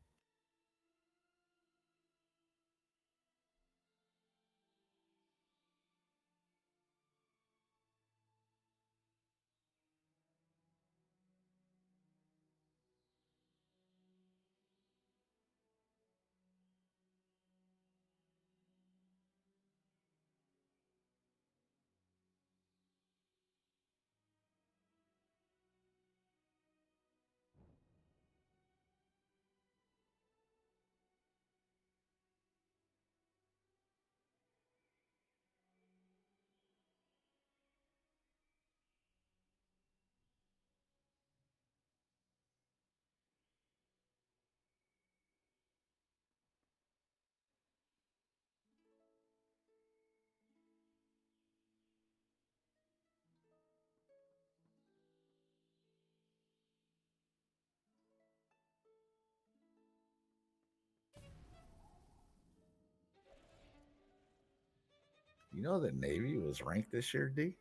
You know that Navy was ranked this year, D?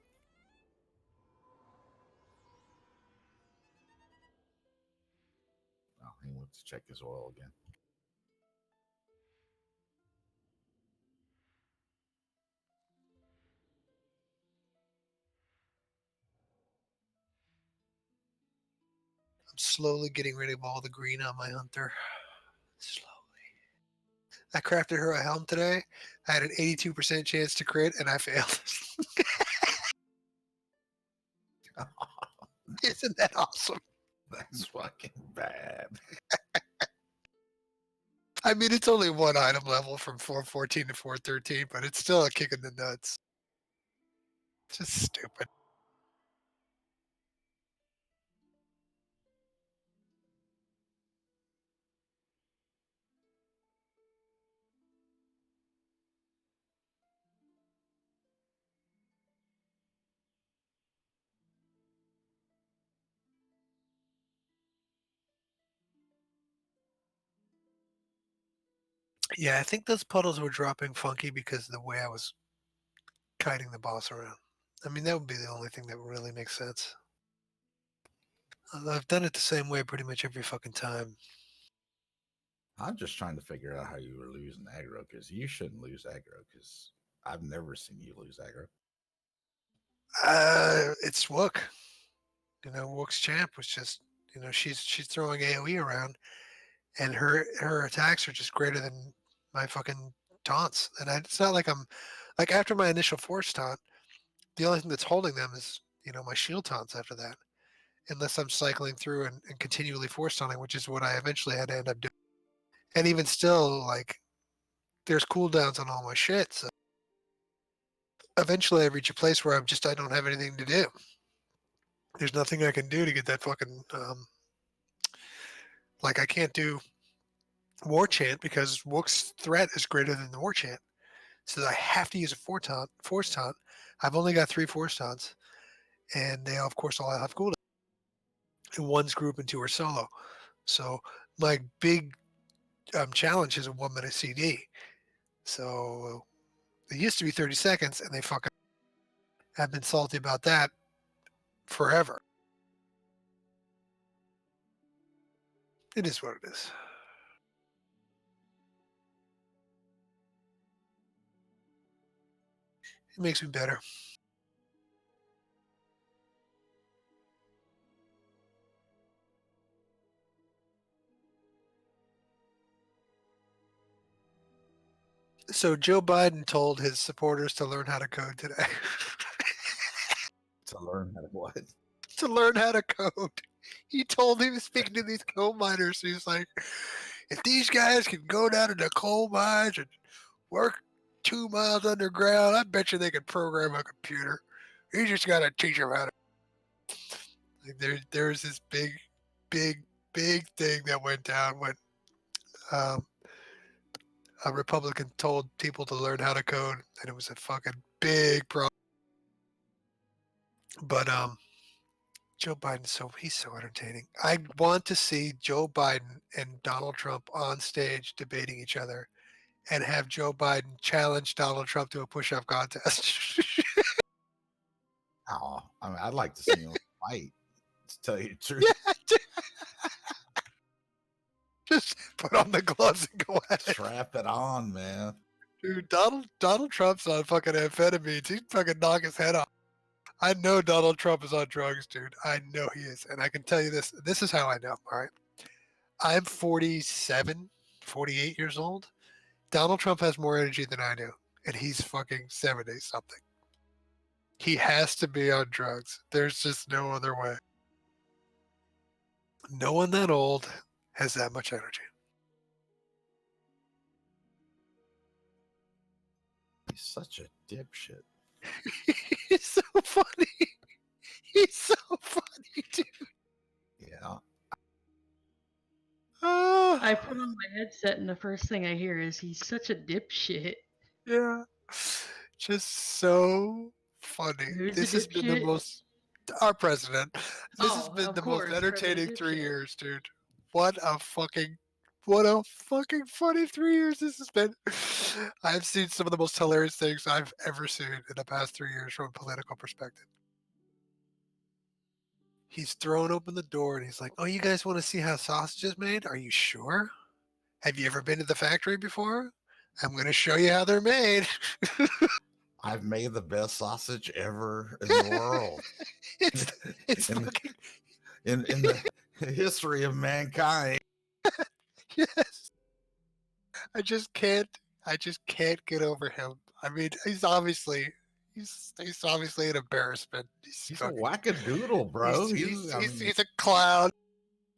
Oh, he went to check his oil again. I'm slowly getting rid of all the green on my hunter. Slowly. I crafted her a helm today. I had an 82% chance to crit, and I failed. Isn't that awesome? That's fucking bad. I mean, it's only one item level from 414 to 413, but it's still a kick in the nuts. Just stupid. Yeah, I think those puddles were dropping funky because of the way I was kiting the boss around. I mean, that would be the only thing that really makes sense. I've done it the same way pretty much every fucking time. I'm just trying to figure out how you were losing aggro because you shouldn't lose aggro because I've never seen you lose aggro. It's Wook. You know, Wook's champ was just, you know, she's throwing AoE around, and her attacks are just greater than my fucking taunts. And it's not like I'm like after my initial force taunt, the only thing that's holding them is, you know, my shield taunts after that. Unless I'm cycling through and continually force taunting, which is what I eventually had to end up doing. And even still, like, there's cooldowns on all my shit. So eventually I reach a place where I don't have anything to do. There's nothing I can do to get that fucking like I can't do war chant because Wook's threat is greater than the war chant. So I have to use a force taunt. I've only got 3 force taunts, and they of course all have cooldown. And one's group and 2 are solo. So my big challenge is a 1 minute CD. So it used to be 30 seconds, and they fucking have been salty about that forever. It is what it is. It makes me better. So Joe Biden told his supporters to learn how to code today. To learn how to what? To learn how to code. He was speaking to these coal miners. He was like, if these guys can go down to the coal mines and work 2 miles underground, I bet you they could program a computer. You just got to teach them how to. Like there's this big thing that went down when a Republican told people to learn how to code, and it was a fucking big problem. But Joe Biden, he's so entertaining. I want to see Joe Biden and Donald Trump on stage debating each other, and have Joe Biden challenge Donald Trump to a push-up contest. Oh, I mean, I'd like to see him fight. To tell you the truth. Just put on the gloves and go at it. Strap it on, man. Dude, Donald Trump's on fucking amphetamines. He'd fucking knock his head off. I know Donald Trump is on drugs, dude. I know he is. And I can tell you this. This is how I know, all right? I'm 47, 48 years old. Donald Trump has more energy than I do. And he's fucking 70 something. He has to be on drugs. There's just no other way. No one that old has that much energy. He's such a dipshit. He's so funny. He's so funny, dude. Yeah. I put on my headset and the first thing I hear is he's such a dipshit. Yeah. Just so funny. Who's This a has been the dipshit? most, our president. This has Oh, been of the course, most entertaining President 3 dipshit. years, dude. What a fucking funny 3 years this has been. I've seen some of the most hilarious things I've ever seen in the past 3 years from a political perspective. He's thrown open the door and he's like, oh, you guys want to see how sausage is made? Are you sure? Have you ever been to the factory before? I'm going to show you how they're made. I've made the best sausage ever in the world. It's in, fucking, in the history of mankind. yes. I just can't get over him. I mean, he's obviously an embarrassment. He's a wackadoodle, bro. He's a clown.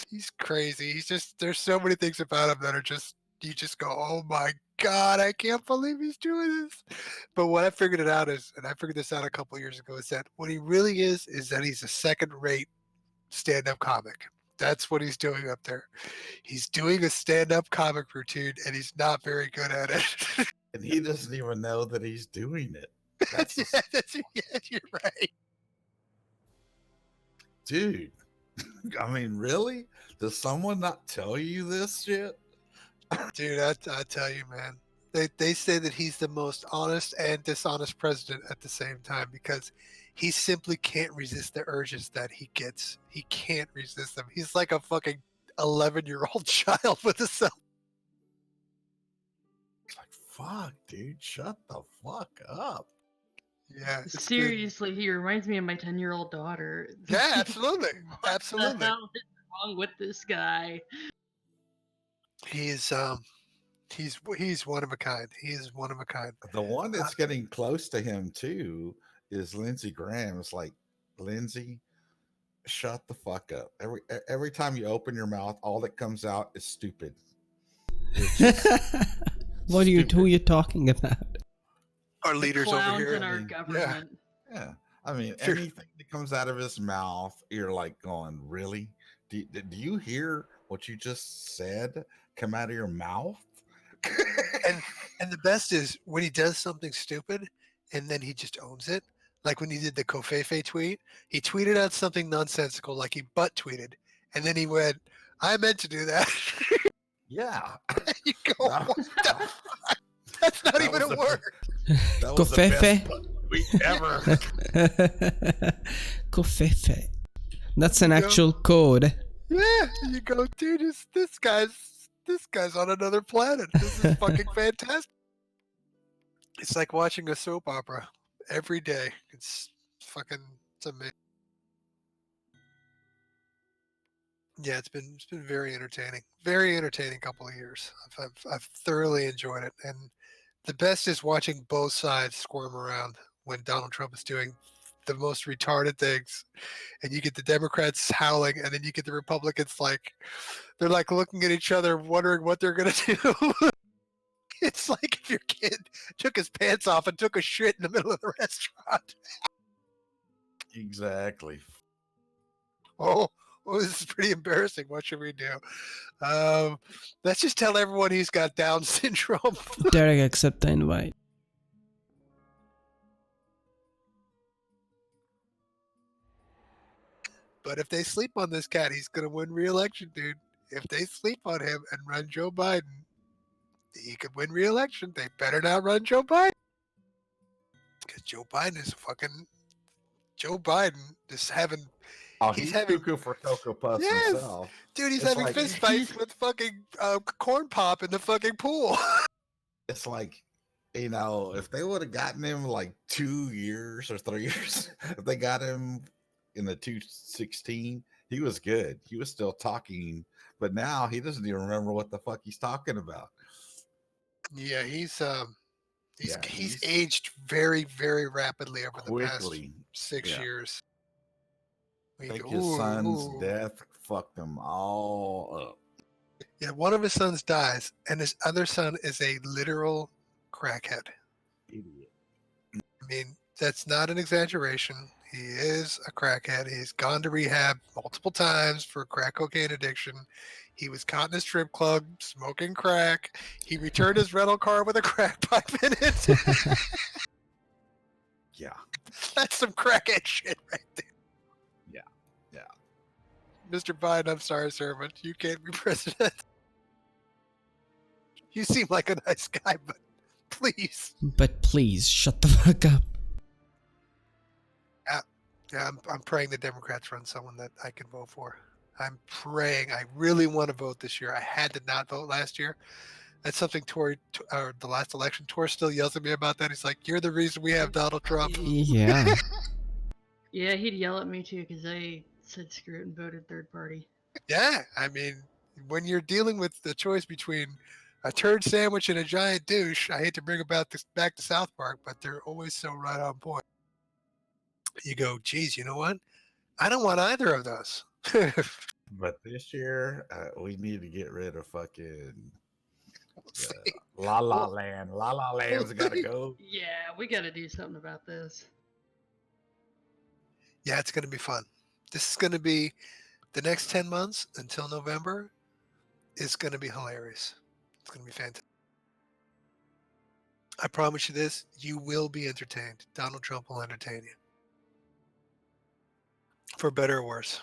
He's crazy. There's so many things about him that are just, you just go, oh my God, I can't believe he's doing this. But what I figured it out is, and I figured this out a couple years ago, is that what he really is that he's a second-rate stand-up comic. That's what he's doing up there. He's doing a stand-up comic routine, and he's not very good at it. And he doesn't even know that he's doing it. Yeah, you're right. Dude, I mean, really? Does someone not tell you this shit? Dude, I tell you, man. They say that he's the most honest and dishonest president at the same time because he simply can't resist the urges that he gets. He can't resist them. He's like a fucking 11-year-old child with a cell. It's like, fuck, dude, shut the fuck up. Yeah. Seriously, he reminds me of my 10-year-old daughter. Yeah, absolutely. What Absolutely. the hell is wrong with this guy? He's one of a kind. He is one of a kind. The one that's getting close to him too is Lindsey Graham. It's like, Lindsey, shut the fuck up. Every time you open your mouth, all that comes out is stupid. Who are you talking about? Our leaders over Clowns here. in our government. Yeah. I mean, Sure. anything that comes out of his mouth, you're like going, really? Do you hear what you just said come out of your mouth? And the best is when he does something stupid and then he just owns it. Like when he did the Kofefe tweet, he tweeted out something nonsensical, like he butt tweeted, and then he went, I meant to do that. Yeah. You go, That- what the fuck? That's not that even was a the- word. That was the best Kofefe. tweet ever. Kofefe. That's an Go. actual code. Yeah, you go, dude. This guy's on another planet. This is fucking fantastic. It's like watching a soap opera every day. It's amazing. Yeah, it's been very entertaining. Very entertaining couple of years. I've thoroughly enjoyed it, and the best is watching both sides squirm around when Donald Trump is doing the most retarded things, and you get the Democrats howling, and then you get the Republicans they're like looking at each other, wondering what they're gonna do. It's like if your kid took his pants off and took a shit in the middle of the restaurant. Exactly. Oh, this is pretty embarrassing. What should we do? Let's just tell everyone he's got Down syndrome. Derek, accept the invite. But if they sleep on this cat, he's going to win re-election, dude. If they sleep on him and run Joe Biden, he could win re-election. They better not run Joe Biden. Because Joe Biden is Joe Biden is having... Oh, He's he's having- cuckoo for Cocoa Puffs Yes! himself. Dude, he's It's having like- fist fights with fucking corn pop in the fucking pool. It's like, if they would have gotten him like 2 years or 3 years, if they got him in the 216, he was good. He was still talking, but now he doesn't even remember what the fuck he's talking about. Yeah, he's he's aged very, very rapidly over the past Quickly. 6 Yeah. years. I We think go, his "Ooh, son's ooh." death fucked them all up. Yeah, one of his sons dies, and his other son is a literal crackhead. Idiot. I mean, that's not an exaggeration. He is a crackhead. He's gone to rehab multiple times for crack cocaine addiction. He was caught in a strip club smoking crack. He returned his rental car with a crack pipe in it. Yeah. That's some crackhead shit right there. Yeah. Yeah. Mr. Biden, I'm sorry, sir, but you can't be president. You seem like a nice guy, but please. But please, shut the fuck up. Yeah, I'm praying the Democrats run someone that I can vote for. I'm praying. I really want to vote this year. I had to not vote last year. That's something the last election, Tor still yells at me about that. He's like, "You're the reason we have Donald Trump." Yeah. Yeah, he'd yell at me too because I said screw it and voted third party. Yeah, I mean, when you're dealing with the choice between a turd sandwich and a giant douche, I hate to bring about this back to South Park, but they're always so right on point. You go, geez, you know what? I don't want either of those. But this year, we need to get rid of fucking See? La La Land. La La Land's got to go. Yeah, we got to do something about this. Yeah, it's going to be fun. This is going to be the next 10 months until November is going to be hilarious. It's going to be fantastic. I promise you this, you will be entertained. Donald Trump will entertain you. For better or worse.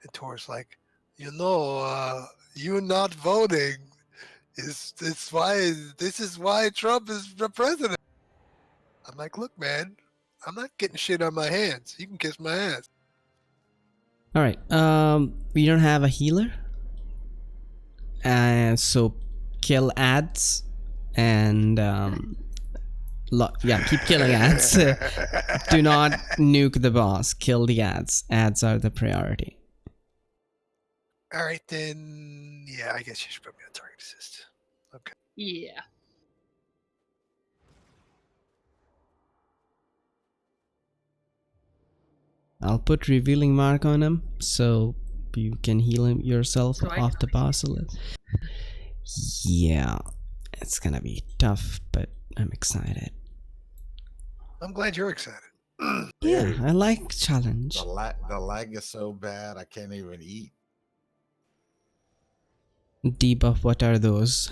And Tor's like, you not voting this is why Trump is the president. I'm like, look, man, I'm not getting shit on my hands. You can kiss my ass. Alright, we don't have a healer. So kill ads and keep killing ads. Do not nuke the boss. Kill the ads. Ads are the priority. All right, then. Yeah, I guess you should put me on target assist. Okay. Yeah. I'll put revealing mark on him so you can heal him yourself So I off can the read boss a little. Yeah, it's gonna be tough, but I'm excited. I'm glad you're excited. Yeah, I like challenge. The lag is so bad, I can't even eat. Debuff, what are those?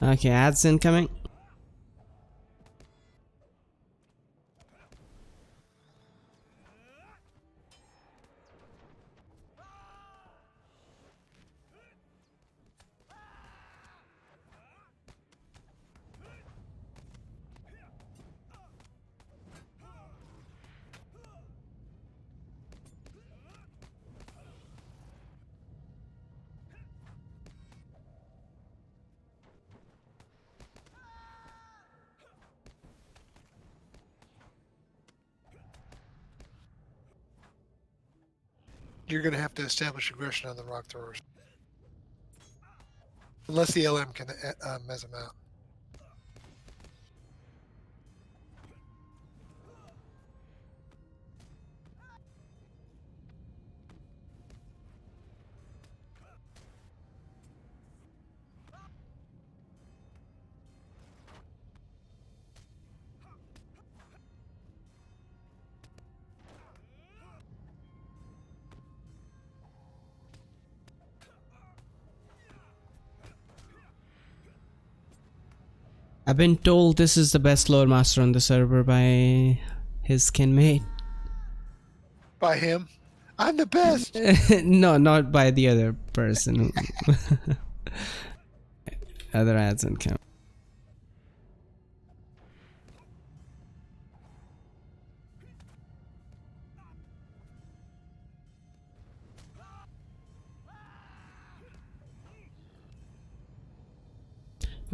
Okay, ads incoming. You're going to have to establish aggression on the rock throwers. Unless the LM can mess them out. I've been told this is the best lore master on the server by his kinmate. By him? I'm the best! No, not by the other person. Other ads incoming.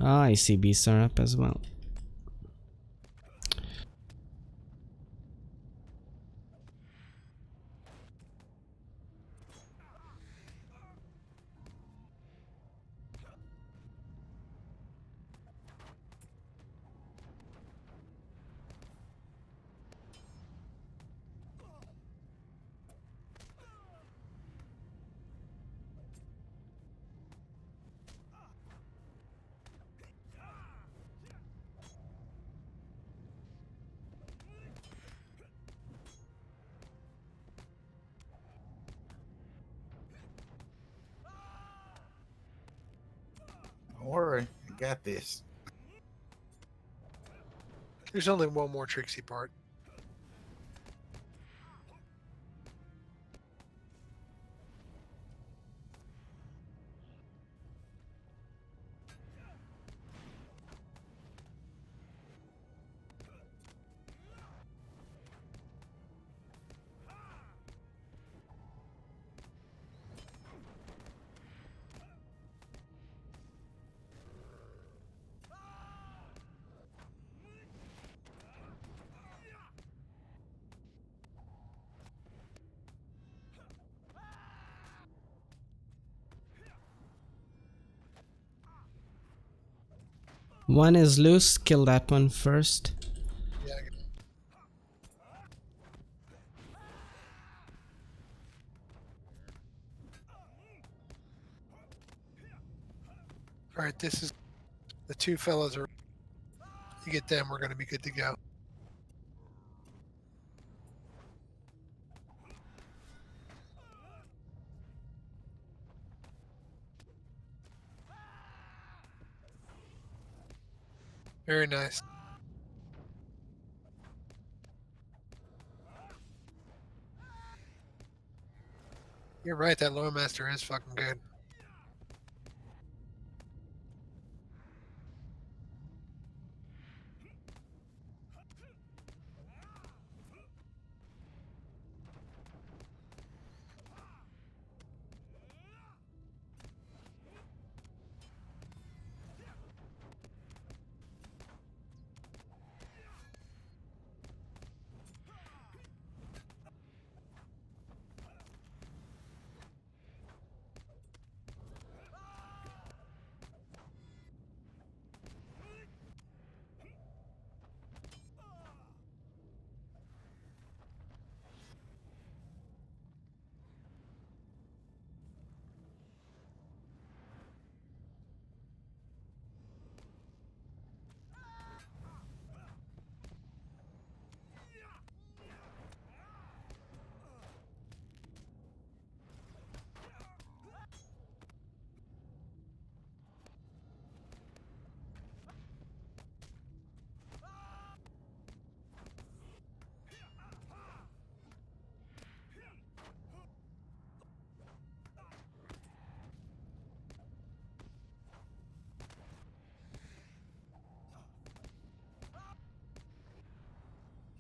Ah, I see beasts are up as well. Don't worry, I got this. There's only one more tricksy part. One is loose. Kill that one first. Yeah. Alright, this is... The two fellas are... You get them, we're going to be good to go. Very nice. You're right, that Lore Master is fucking good.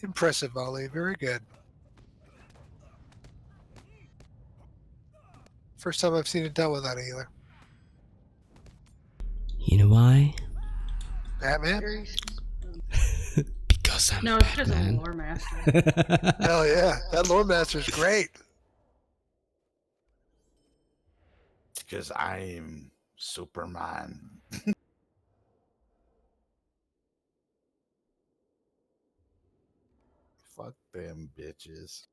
Impressive, Ollie. Very good. First time I've seen it done without a healer. You know why? Batman? Very Because I'm No, it's because I'm a Batman. lore master. Hell yeah. That Lore Master's great. Because I'm Superman. Fuck them bitches.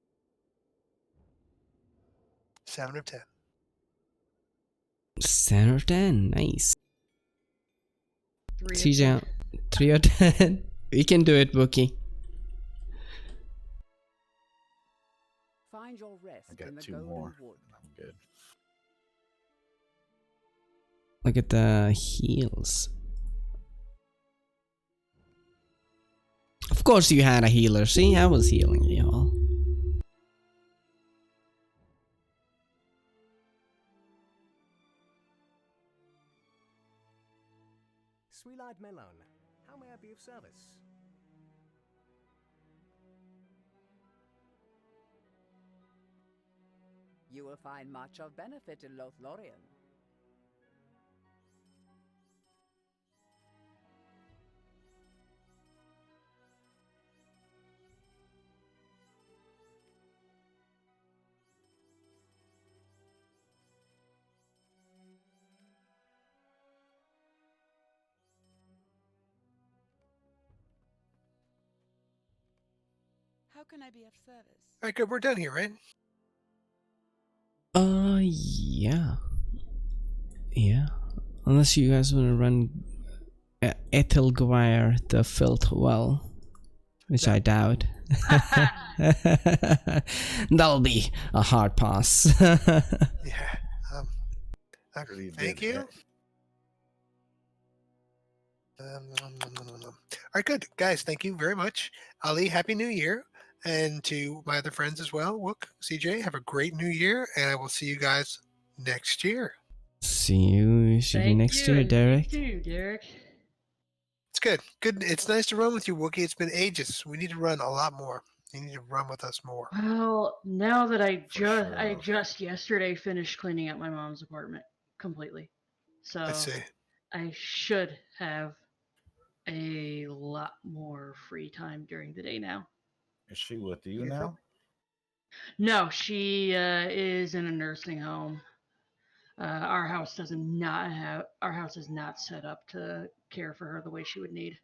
7 of 10. 10 or 10. Nice. 3 of CJ, 10. 3 or 10. We can do it, Wookie. Find your rest I got in the 2 golden more. wood. I'm good. Look at the heals. Of course you had a healer. See, I was healing you all. Sweet-eyed melon, how may I be of service? You will find much of benefit in Lothlorien. How can I be of service? All right, good. We're done here, right? Yeah. Yeah. Unless you guys want to run Ethelgwire the Filth Well, which I doubt. That'll be a hard pass. Yeah. Really Thank did you. that. All right, good. Guys, thank you very much. Ali, Happy New Year. And to my other friends as well, Wook, CJ, have a great new year. And I will see you guys next year. See you Thank next you, year, and Derek. You too, Derek. It's good. Good. It's nice to run with you, Wookie. It's been ages. We need to run a lot more. You need to run with us more. Well, now that I sure. just yesterday finished cleaning up my mom's apartment completely, so Let's see. I should have a lot more free time during the day now. Is she with you Beautiful. now? No, she is in a nursing home. Our house is not set up to care for her the way she would need.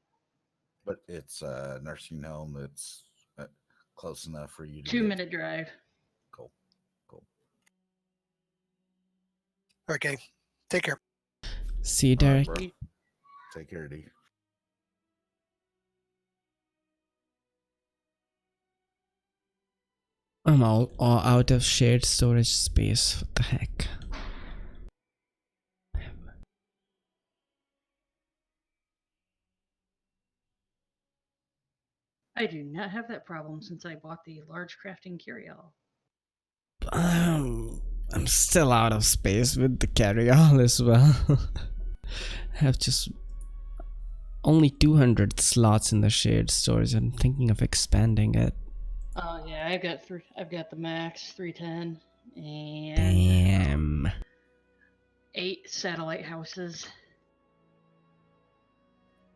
But it's a nursing home that's close enough for you to 2-minute drive. Cool. Cool. All right, gang. Take care. See you, All right, Derek. bro. Take care, D. I'm all out of shared storage space. What the heck? I do not have that problem since I bought the large crafting carryall. I'm still out of space with the carryall as well. I have just only 200 slots in the shared storage. I'm thinking of expanding it. Oh yeah, I've got the max 310 and Damn. 8 satellite houses.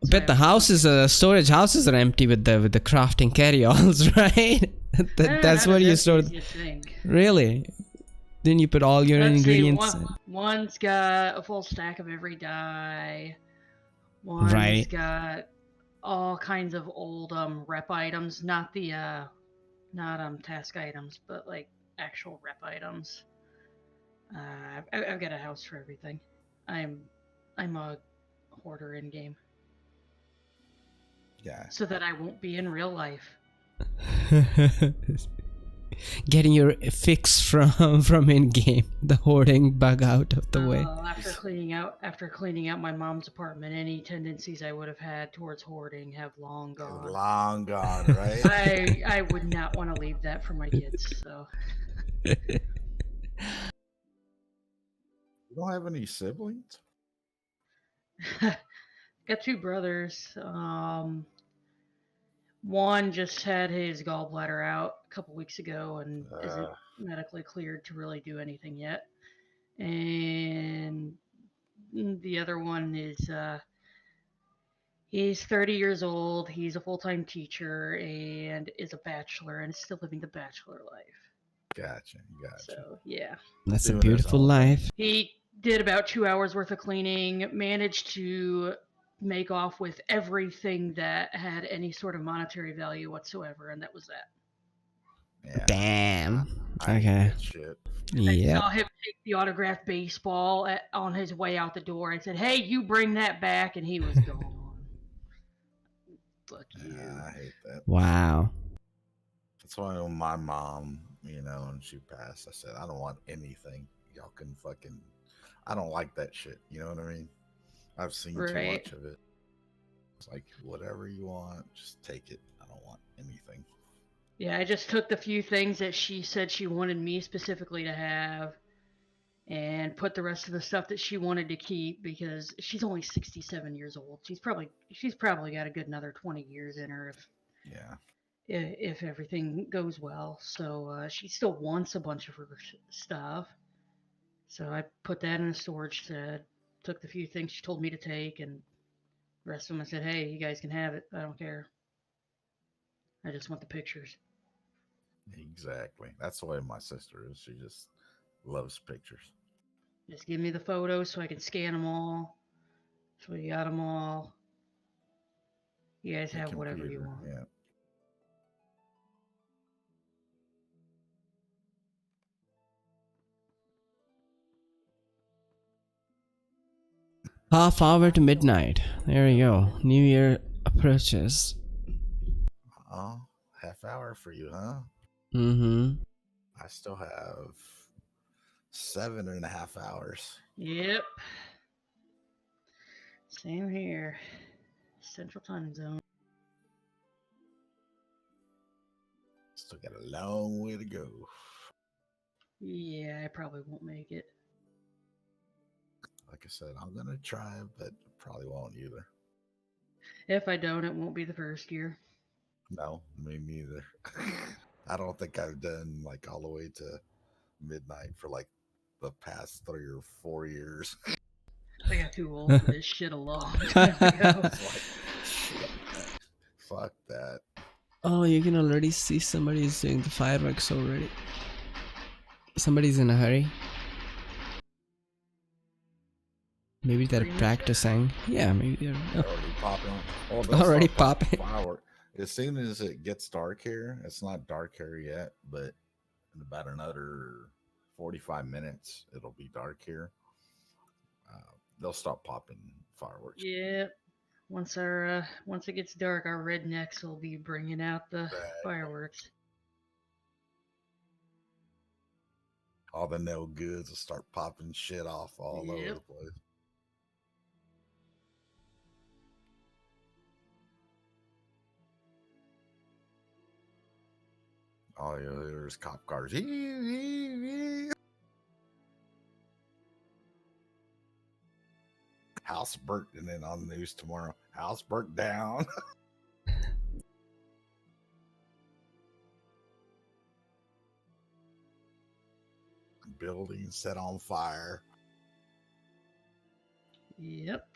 I bet the houses, storage houses are empty with the crafting carryalls, right? That's not what as you empty stored. as you'd think. Really? Then you put all your Let's see, ingredients. one's got a full stack of every dye. One's Right. got all kinds of old rep items, not task items, but like actual rep items. I've got a house for everything. I'm a hoarder in game, Yeah. so that I won't be in real life. Getting your fix from in game, the hoarding bug out of the way. After cleaning out my mom's apartment, any tendencies I would have had towards hoarding have long gone. Long gone, right? I would not want to leave that for my kids. So. You don't have any siblings? Got 2 brothers. One just had his gallbladder out a couple weeks ago and isn't medically cleared to really do anything yet. And the other one is he's 30 years old. He's a full-time teacher and is a bachelor and is still living the bachelor life. Gotcha. So yeah, That's a Doing his beautiful own thing. life. he did about 2 hours worth of cleaning, managed to make off with everything that had any sort of monetary value whatsoever, and that was that. Yeah. Damn. I hate Okay. that shit. I Yep. saw him take the autographed baseball on his way out the door. I said, "Hey, you bring that back," and he was gone. Fuck you. Yeah, I hate that. Wow. That's why when my mom, when she passed, I said, I don't want anything. Y'all can fucking, I don't like that shit. You know what I mean? I've seen too Right. much of it. It's like, whatever you want, just take it. I don't want anything. Yeah, I just took the few things that she said she wanted me specifically to have and put the rest of the stuff that she wanted to keep because she's only 67 years old. She's probably got a good another 20 years in her if everything goes well. So she still wants a bunch of her stuff. So I put that in a storage shed, took the few things she told me to take, and the rest of them I said, "Hey, you guys can have it. I don't care. I just want the pictures." Exactly. That's the way my sister is. She just loves pictures. Just give me the photos so I can scan them all. So we got them all. You guys The have whatever you computer, want. yeah. Half hour to midnight. There you go. New Year approaches. Oh, half hour for you, huh? Mm-hmm. I still have 7.5 hours. Yep. Same here. Central time zone. Still got a long way to go. Yeah, I probably won't make it. Like I said, I'm gonna try, but probably won't either. If I don't, it won't be the first year. No, me neither. I don't think I've done like all the way to midnight for like the past 3 or 4 years. I got too old for this shit a long time ago. It's like, shit, fuck that. Oh, you can already see somebody's doing the fireworks already. Somebody's in a hurry. Maybe they're practicing. Yeah, maybe they're Already popping. Oh, they'll already start popping. Firework. As soon as it gets dark here, it's not dark here yet, but in about another 45 minutes, it'll be dark here. They'll stop popping fireworks. Yep. Once it gets dark, our rednecks will be bringing out the fireworks. All the no goods will start popping shit off all over the place. Oh, yeah, there's cop cars. House burnt, and then on the news tomorrow, house burnt down. Building set on fire. Yep.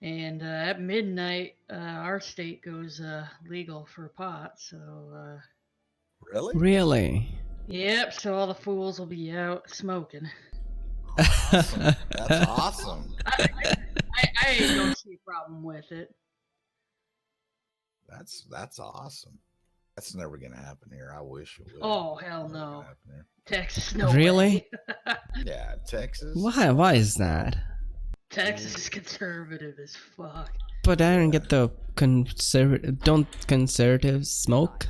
And at midnight, our state goes legal for pot. So. Really? Yep. So all the fools will be out smoking. Awesome. That's awesome. I don't see a problem with it. That's awesome. That's never gonna happen here. I wish it would. Oh hell no. Texas, no Really? way. Yeah, Texas. Why is that? Texas is conservative as fuck. But I don't get the conservative. Don't conservatives smoke?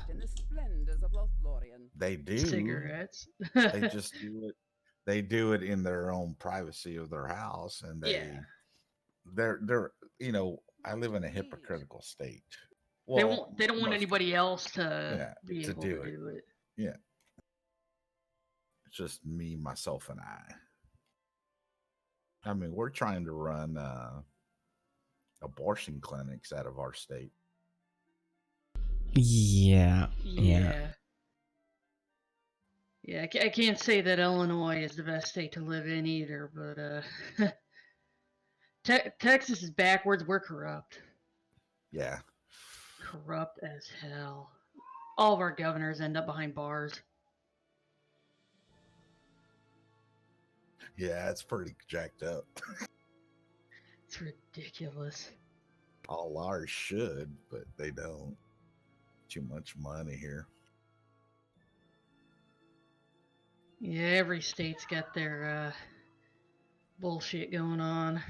They do. Cigarettes. They just do it. They do it in their own privacy of their house, and they're I live in a hypocritical state. Well, they don't want anybody else to be able to do do it. Yeah. It's just me, myself, and I. I mean, we're trying to run abortion clinics out of our state. Yeah. Yeah. Yeah, I can't say that Illinois is the best state to live in either, but Texas is backwards. We're corrupt. Yeah. Corrupt as hell. All of our governors end up behind bars. Yeah, it's pretty jacked up. It's ridiculous. All ours should, but they don't. Too much money here. Yeah, every state's got their bullshit going on.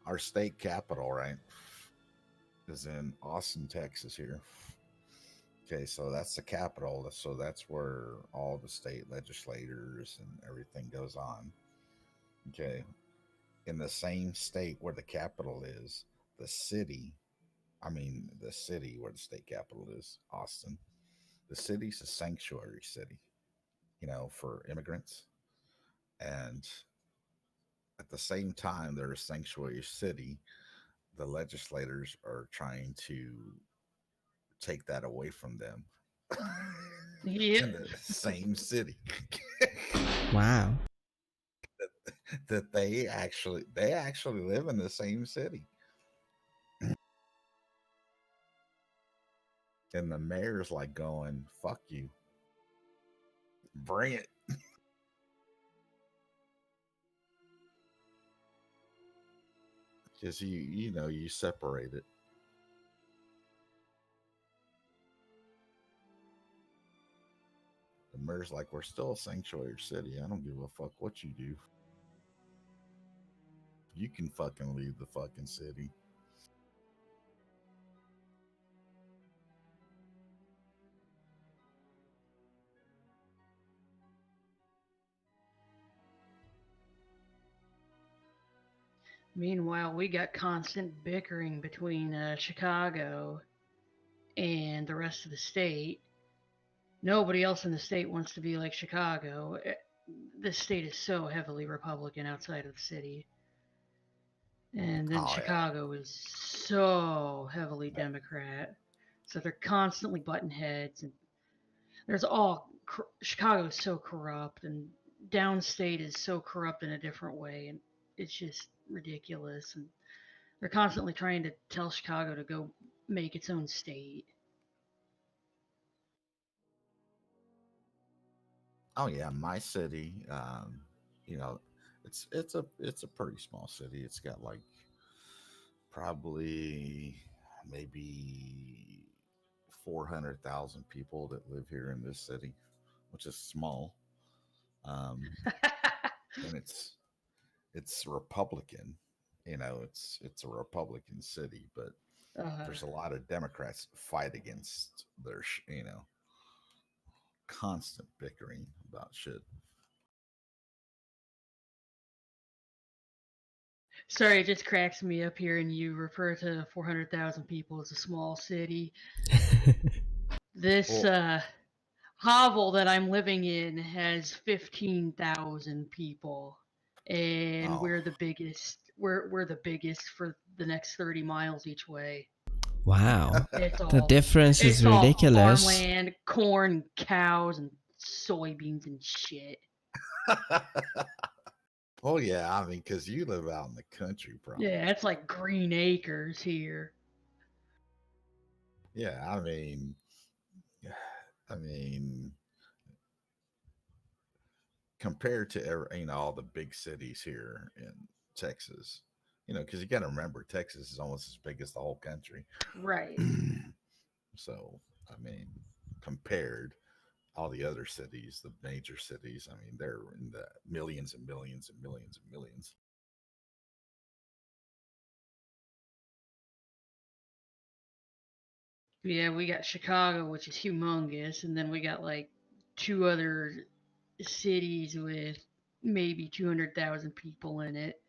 Our state capital, right, is in Austin, Texas here. Okay, so that's the capital. So that's where all the state legislators and everything goes on. Okay. In the same state where the capital is, the city, the city where the state capital is, Austin, the city's a sanctuary city, for immigrants. And at the same time, they're a sanctuary city. The legislators are trying to take that away from them. Yep. In the same city. Wow. That they actually live in the same city. And the mayor's like going, fuck you. Bring it. Because you separate it. The mayor's like, we're still a sanctuary city. I don't give a fuck what you do. You can fucking leave the fucking city. Meanwhile, we got constant bickering between Chicago and the rest of the state. Nobody else in the state wants to be like Chicago. This state is so heavily Republican outside of the city. And then Chicago is so heavily Democrat. So they're constantly butting heads. And Chicago is so corrupt, and downstate is so corrupt in a different way. And it's just ridiculous. And they're constantly trying to tell Chicago to go make its own state. Oh yeah, my city. It's a pretty small city. It's got like probably maybe 400,000 people that live here in this city, which is small. And it's Republican. It's a Republican city, but there's a lot of Democrats fight against their constant bickering about shit. Sorry, it just cracks me up here, and you refer to 400,000 people as a small city. This hovel that I'm living in has 15,000 people, and we're the biggest. We're the biggest for the next 30 miles each way. Wow. It's The difference is all ridiculous. farmland, corn, cows, and soybeans and shit. Oh yeah, because you live out in the country, probably. Yeah, it's like green acres here. Yeah, I mean, compared to all the big cities here in Texas, because you got to remember Texas is almost as big as the whole country, right? So, compared all the other cities, the major cities, they're in the millions and millions and millions and millions. Yeah, we got Chicago, which is humongous, and then we got like two other cities with maybe 200,000 people in it.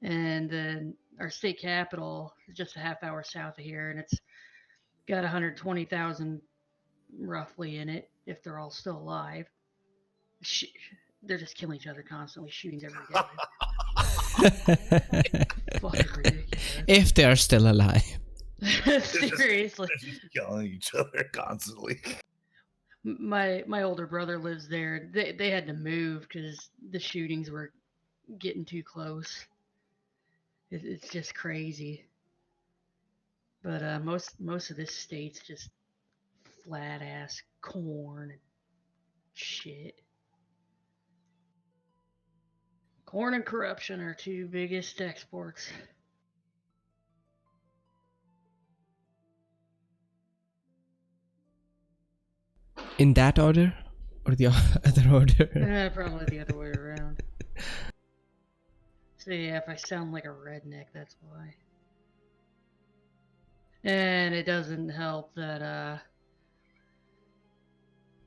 And then our state capital is just a half hour south of here, and it's got 120,000 roughly in it if they're all still alive. they're just killing each other constantly, shootings every day. Fucking ridiculous. If they are still alive. Seriously. They're just killing each other constantly. My older brother lives there. They had to move because the shootings were getting too close. It's just crazy. But most of this state's just flat ass corn and shit. Corn and corruption are two biggest exports. In that order? Or the other order? Probably the other way around. So yeah, if I sound like a redneck, that's why. And it doesn't help that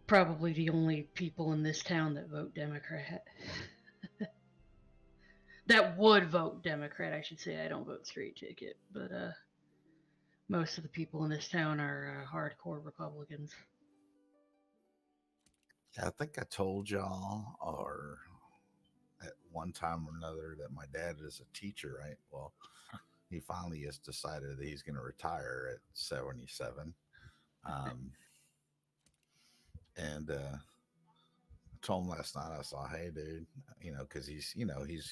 probably the only people in this town that vote Democrat. That would vote Democrat, I should say. I don't vote straight ticket, but most of the people in this town are hardcore Republicans. I think I told y'all, or at one time or another, that my dad is a teacher, right? Well, he finally has decided that he's going to retire at 77. And I told him last night, I saw, hey, dude, because he's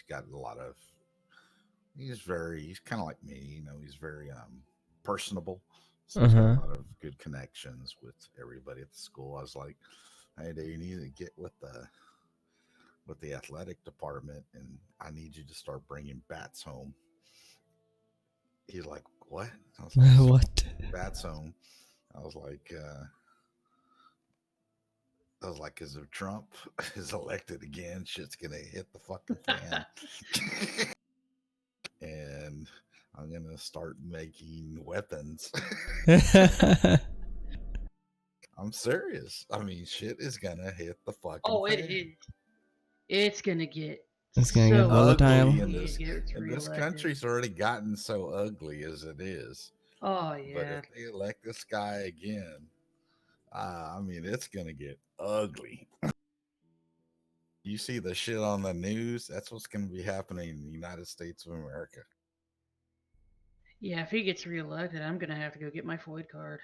got a lot of, he's kind of like me, he's very personable. So he's got a lot of good connections with everybody at the school. I was like, hey, dude, you need to get with the athletic department, and I need you to start bringing bats home. He's like, what? I was like, what? Bats home. I was like, because if Trump is elected again, shit's gonna hit the fucking fan. And I'm gonna start making weapons. I'm serious. I mean, shit is gonna hit the fucking fan. It is. It's gonna get volatile. And this country's already gotten so ugly as it is. Oh yeah. But if they elect this guy again, I mean, it's gonna get ugly. You see the shit on the news, that's what's gonna be happening in the United States of America. Yeah, if he gets reelected, I'm gonna have to go get my FOID card.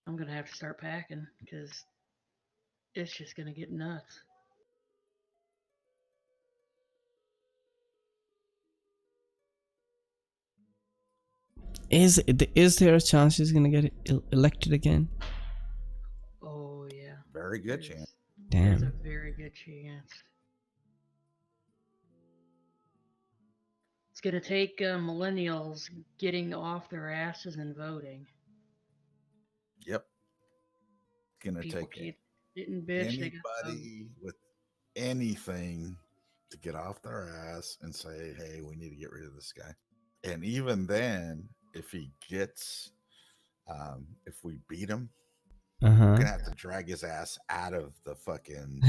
I'm gonna have to start packing because it's just gonna get nuts. Is there a chance he's gonna get elected again? Oh yeah. Very good chance. Damn. There's a very good chance. It's gonna take millennials getting off their asses and voting. Yep. It's gonna People take anybody with anything to get off their ass and say, hey, we need to get rid of this guy. And even then, if he gets, if we beat him, we're gonna have to drag his ass out of the fucking.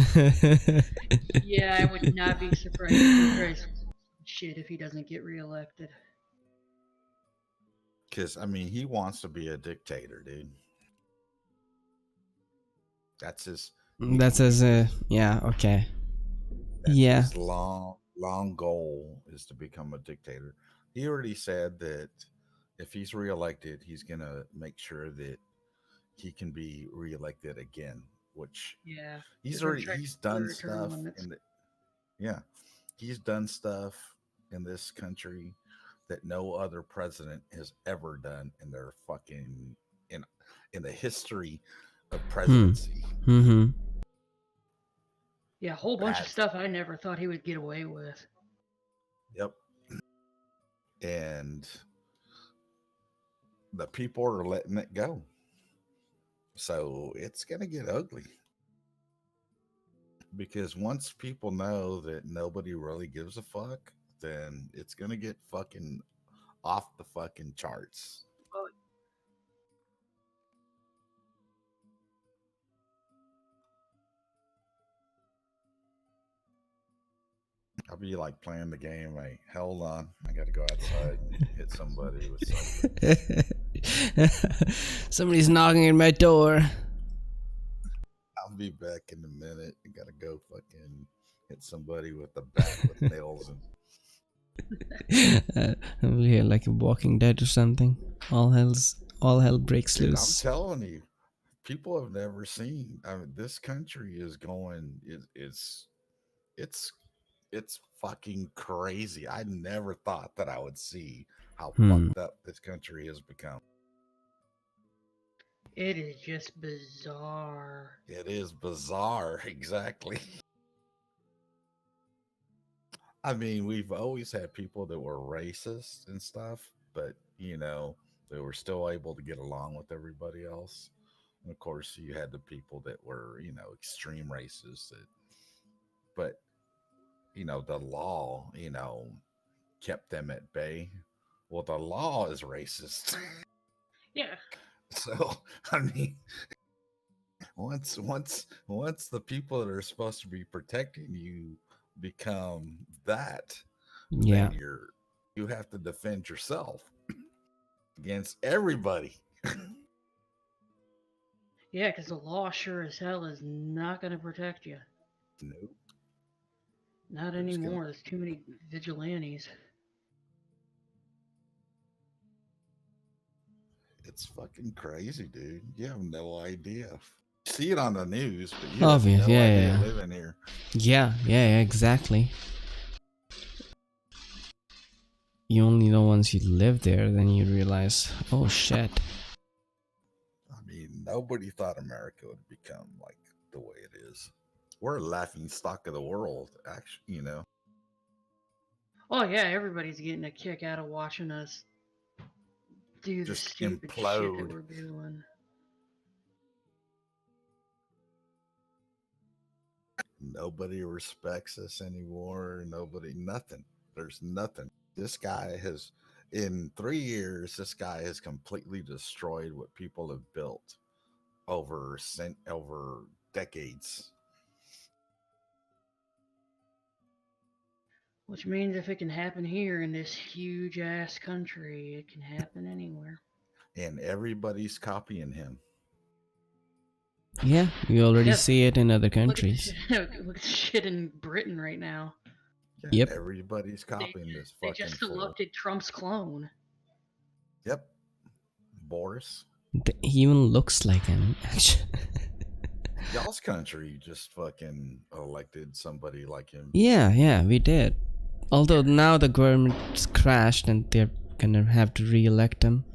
Yeah, I would not be surprised. Shit, if he doesn't get reelected. Because I mean, he wants to be a dictator, dude. That's his. That's his. Yeah. Okay. His long goal is to become a dictator. He already said that if he's reelected, he's gonna make sure that he can be reelected again. Which he's done stuff he's done stuff in this country that no other president has ever done in their fucking in the history of presidency. Yeah, a whole bunch of stuff I never thought he would get away with. Yep. And the people are letting it go. So it's going to get ugly. Because once people know that nobody really gives a fuck, then it's going to get fucking off the fucking charts. I'll be like playing the game. Like, hold on, I got to go outside and hit somebody with something. Somebody's knocking at my door. be back in a minute. I gotta go fucking hit somebody with the bat with nails and. We'll hear like a Walking Dead or something. All hell breaks Dude, I'm loose. telling you, people have never seen. I mean, this country is going. It's fucking crazy. I never thought that I would see how fucked up this country has become. It is just bizarre. It is bizarre, exactly. I mean, we've always had people that were racist and stuff, but they were still able to get along with everybody else. And of course, you had the people that were, extreme racists but the law, kept them at bay. Well, the law is racist. Yeah. So, I mean, once the people that are supposed to be protecting you become that, Yeah. then you have to defend yourself against everybody. Yeah, because the law sure as hell is not going to protect you. Nope. Not anymore. There's too many vigilantes. It's fucking crazy, dude. You have no idea. You see it on the news, but you Obvious, have no yeah, idea yeah. living here. Yeah, exactly. You only know once you live there, then you realize, oh shit. I mean, nobody thought America would become like the way it is. We're a laughing stock of the world, actually, Oh, yeah, everybody's getting a kick out of watching us do the just stupid shit implode. that we're doing. Nobody respects us anymore. Nothing. There's nothing. This guy has, in 3 years, this guy has completely destroyed what people have built over decades. Which means if it can happen here in this huge ass country, it can happen anywhere. And everybody's copying him. Yeah, you already see it in other countries. Look at the shit in Britain right now. Yeah, yep. Everybody's copying this They fucking just fool. elected Trump's clone. Yep. Boris. He even looks like him, actually. Y'all's country just fucking elected somebody like him. Yeah, we did. Although now the government's crashed and they're gonna have to re-elect him.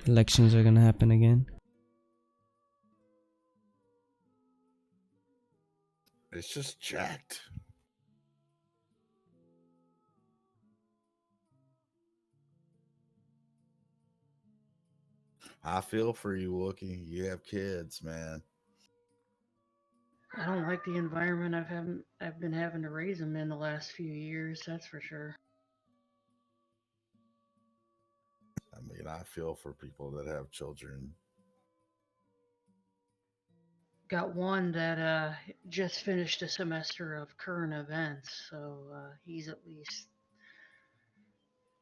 Elections are gonna happen again. It's just jacked. I feel for you, Wookie. You have kids, man. I don't like the environment I've been having to raise them in the last few years, that's for sure. I mean, I feel for people that have children. Got one that just finished a semester of current events, so he's at least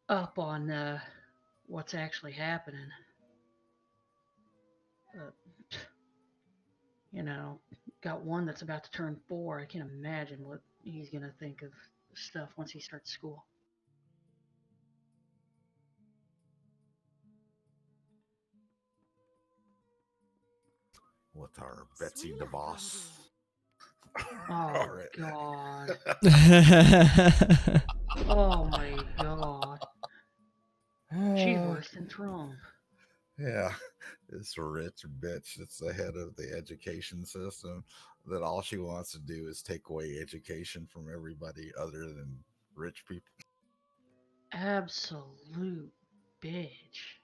up on what's actually happening. Got one that's about to turn 4. I can't imagine what he's gonna think of stuff once he starts school. With our Betsy DeVos. Oh God. Oh my God. She's worse than Trump. Yeah, this rich bitch that's the head of the education system that all she wants to do is take away education from everybody other than rich people. Absolute bitch.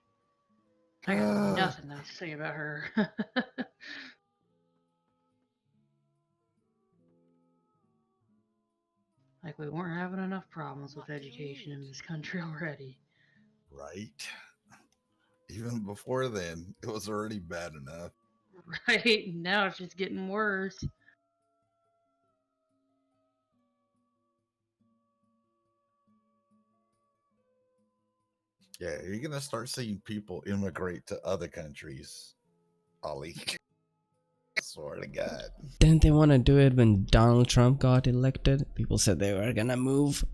I got nothing nice to say about her. Like we weren't having enough problems with education in this country already. Right. Even before then, it was already bad enough. Right? Now it's just getting worse. Yeah, you're going to start seeing people immigrate to other countries, Ollie. swear to God. Didn't they want to do it when Donald Trump got elected? People said they were gonna move.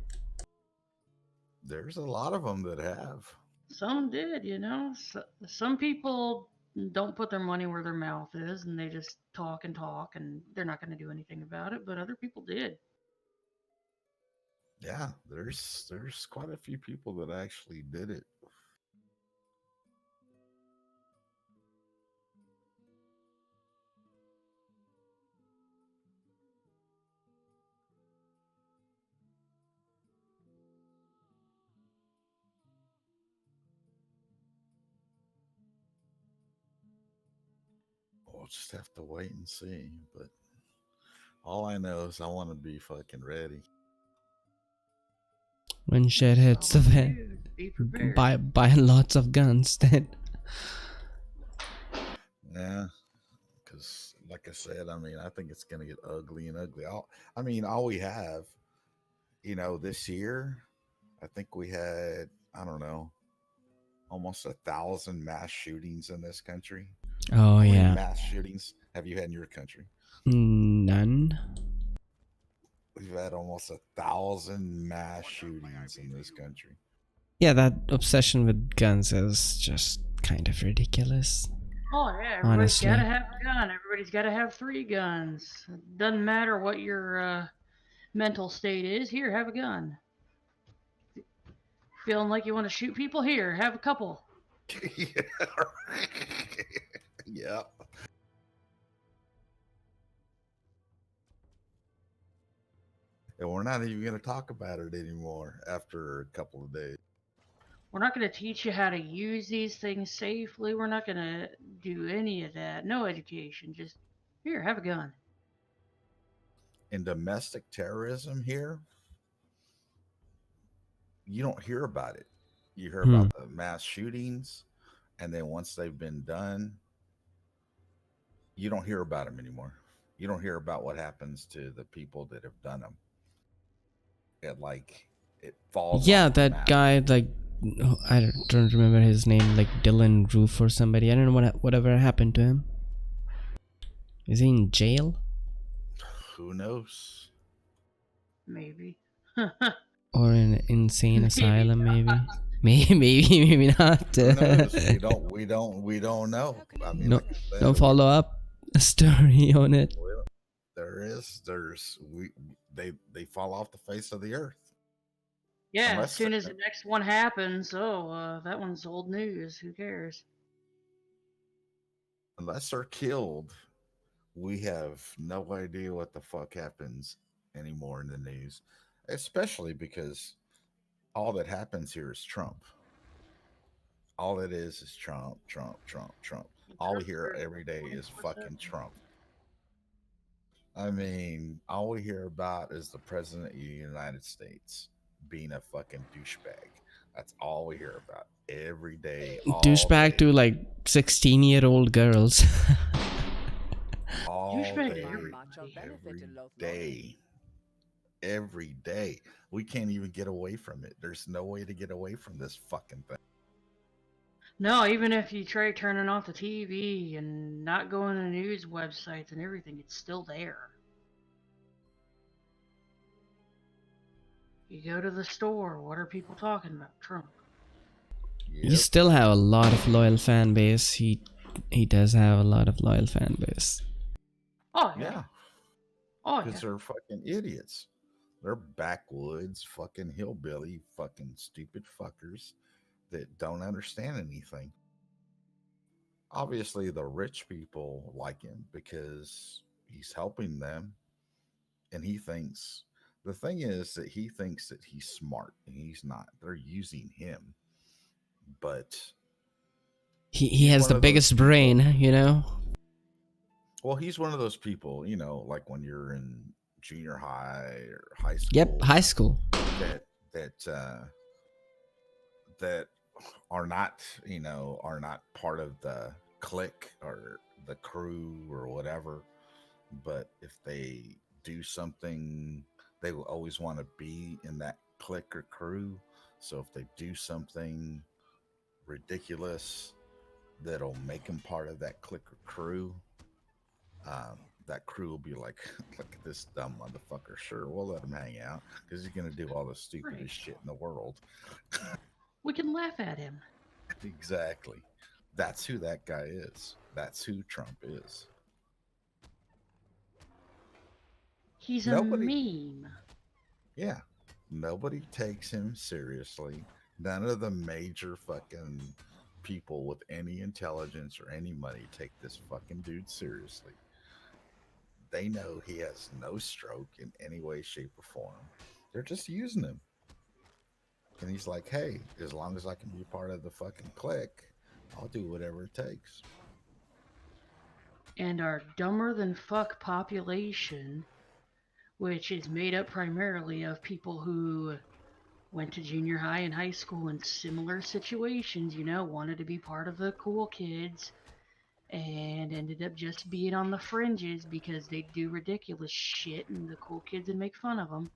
There's a lot of them that have. Some did, you know. Some people don't put their money where their mouth is, and they just talk and talk, and they're not going to do anything about it. But other people did. Yeah, there's quite a few people that actually did it. We'll just have to wait and see. But all I know is I want to be fucking ready. When shit hits the fan, Be prepared. buy lots of guns then. Yeah, because like I said, I mean, I think it's gonna get ugly and ugly. All we have, this year, I think we had, I don't know, almost 1,000 mass shootings in this country. Oh, How many yeah. mass shootings have you had in your country? None. We've had almost 1,000 mass shootings in this country. Yeah, that obsession with guns is just kind of ridiculous. Oh yeah, everybody's Honestly. got to have a gun. Everybody's got to have 3 guns. It doesn't matter what your mental state is. Here, have a gun. Feeling like you want to shoot people? Here, have a couple. Yeah. And we're not even going to talk about it anymore after a couple of days. We're not going to teach you how to use these things safely. We're not going to do any of that. No education. Just, here, have a gun. In domestic terrorism here, you don't hear about it. You hear about the mass shootings, and then once they've been done, you don't hear about them anymore. You don't hear about what happens to the people that have done them. It falls. Yeah, off the that map. guy, like, I don't remember his name, like Dylan Roof or somebody. I don't know whatever happened to him. Is he in jail? Who knows? Maybe. Or in an insane Maybe asylum, maybe? not. Maybe not. Who knows? We don't know. I mean, No, like I said, no follow up story on it. They fall off the face of the earth. Yeah, Unless as soon as the next one happens, that one's old news. Who cares? Unless they're killed, we have no idea what the fuck happens anymore in the news, especially because all that happens here is Trump. All it is Trump, Trump, Trump, Trump. All we hear every day is fucking Trump. I mean, all we hear about is the president of the United States being a fucking douchebag. That's all we hear about every day. Douchebag to like 16-year-old girls. All Douchebag day, every every day. We can't even get away from it. There's no way to get away from this fucking thing. No, even if you try turning off the TV and not going to news websites and everything, it's still there. You go to the store, what are people talking about? Trump. You still have a lot of loyal fan base. He does have a lot of loyal fan base. Oh Yeah. Oh Because yeah. they're fucking idiots. They're backwoods, fucking hillbilly, fucking stupid fuckers that don't understand anything. Obviously, the rich people like him because he's helping them. And he thinks, the thing is that he thinks that he's smart and he's not. They're using him. But he has the biggest brain, you know? well, he's one of those people, like when you're in junior high or high school. Yep, high school. That are not, are not part of the clique or the crew or whatever. But if they do something, they will always want to be in that clique or crew. So if they do something ridiculous that'll make them part of that clique or crew, that crew will be like, look at this dumb motherfucker. Sure, we'll let him hang out because he's gonna do all the stupidest Right. shit in the world. We can laugh at him. Exactly. That's who that guy is. That's who Trump is. He's a Nobody, meme. yeah, nobody takes him seriously. None of the major fucking people with any intelligence or any money take this fucking dude seriously. They know he has no stroke in any way, shape, or form. They're just using him. And he's like, hey, as long as I can be part of the fucking clique, I'll do whatever it takes. And our dumber than fuck population, which is made up primarily of people who went to junior high and high school in similar situations, you know, wanted to be part of the cool kids, and ended up just being on the fringes because they do ridiculous shit and the cool kids would make fun of them.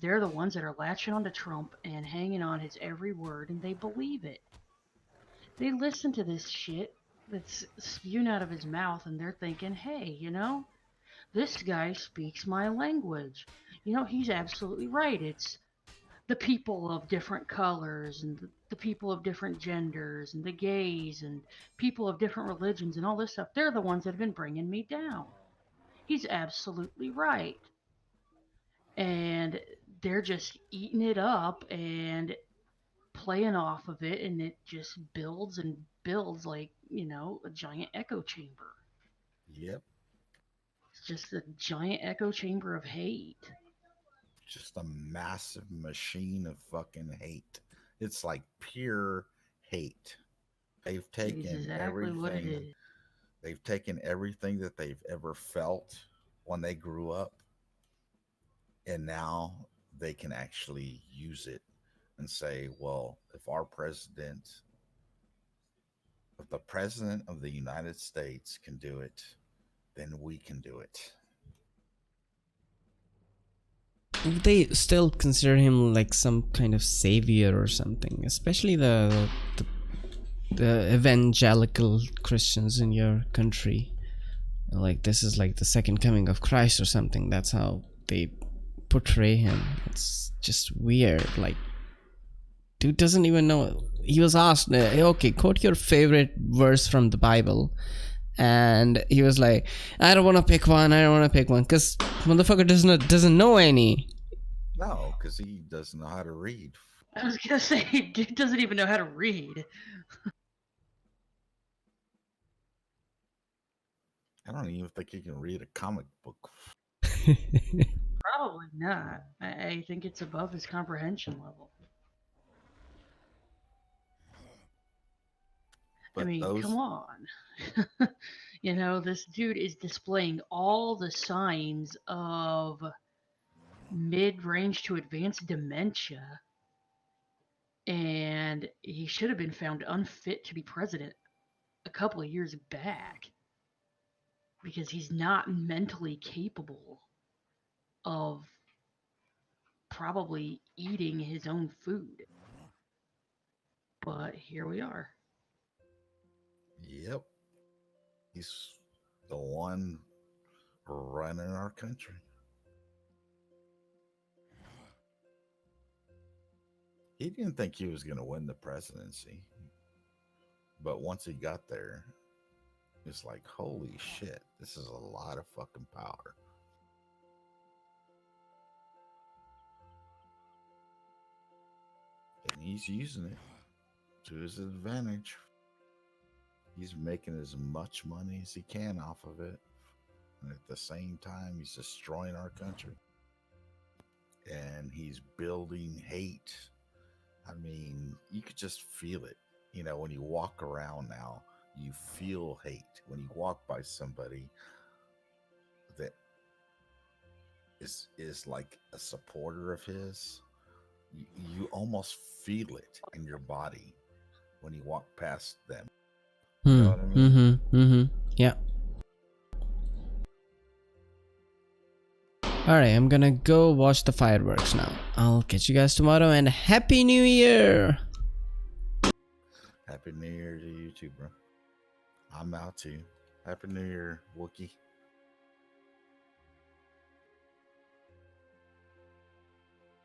They're the ones that are latching onto Trump and hanging on his every word, and they believe it. They listen to this shit that's spewing out of his mouth, and they're thinking, hey, you know, this guy speaks my language. You know, he's absolutely right. It's the people of different colors and the people of different genders and the gays and people of different religions and all this stuff. They're the ones that have been bringing me down. He's absolutely right. And they're just eating it up and playing off of it, and it just builds and builds like, you know, a giant echo chamber. Yep. It's just a giant echo chamber of hate. Just a massive machine of fucking hate. It's like pure hate. They've It is taken exactly what it everything. is. They've taken everything that they've ever felt when they grew up, and now they can actually use it and say, well, if the president of the United States can do it, then we can do it. They still consider him like some kind of savior or something, especially the evangelical Christians in your country. Like this is like the second coming of Christ or something. That's how they portray him. It's just weird. Like, dude doesn't even know. He was asked, okay, quote your favorite verse from the Bible. And he was like, I don't want to pick one. Because motherfucker doesn't know any. No, because he doesn't know how to read. I was gonna say, dude doesn't even know how to read. I don't even think he can read a comic book. Probably not. I think it's above his comprehension level. But I mean, come on. You know, this dude is displaying all the signs of mid-range to advanced dementia, and he should have been found unfit to be president a couple of years back because he's not mentally capable of probably eating his own food. But here we are. Yep. He's the one running our country. He didn't think he was going to win the presidency. But once he got there, it's like, holy shit, this is a lot of fucking power. And he's using it to his advantage. He's making as much money as he can off of it. And at the same time, he's destroying our country. And he's building hate. I mean, you could just feel it. You know, when you walk around now, you feel hate. When you walk by somebody that is like a supporter of his, you almost feel it in your body when you walk past them. You know what I mean? Yeah. Alright, I'm gonna go watch the fireworks now. I'll catch you guys tomorrow, and Happy New Year! Happy New Year to you too, bro. I'm out too. Happy New Year, Wookie.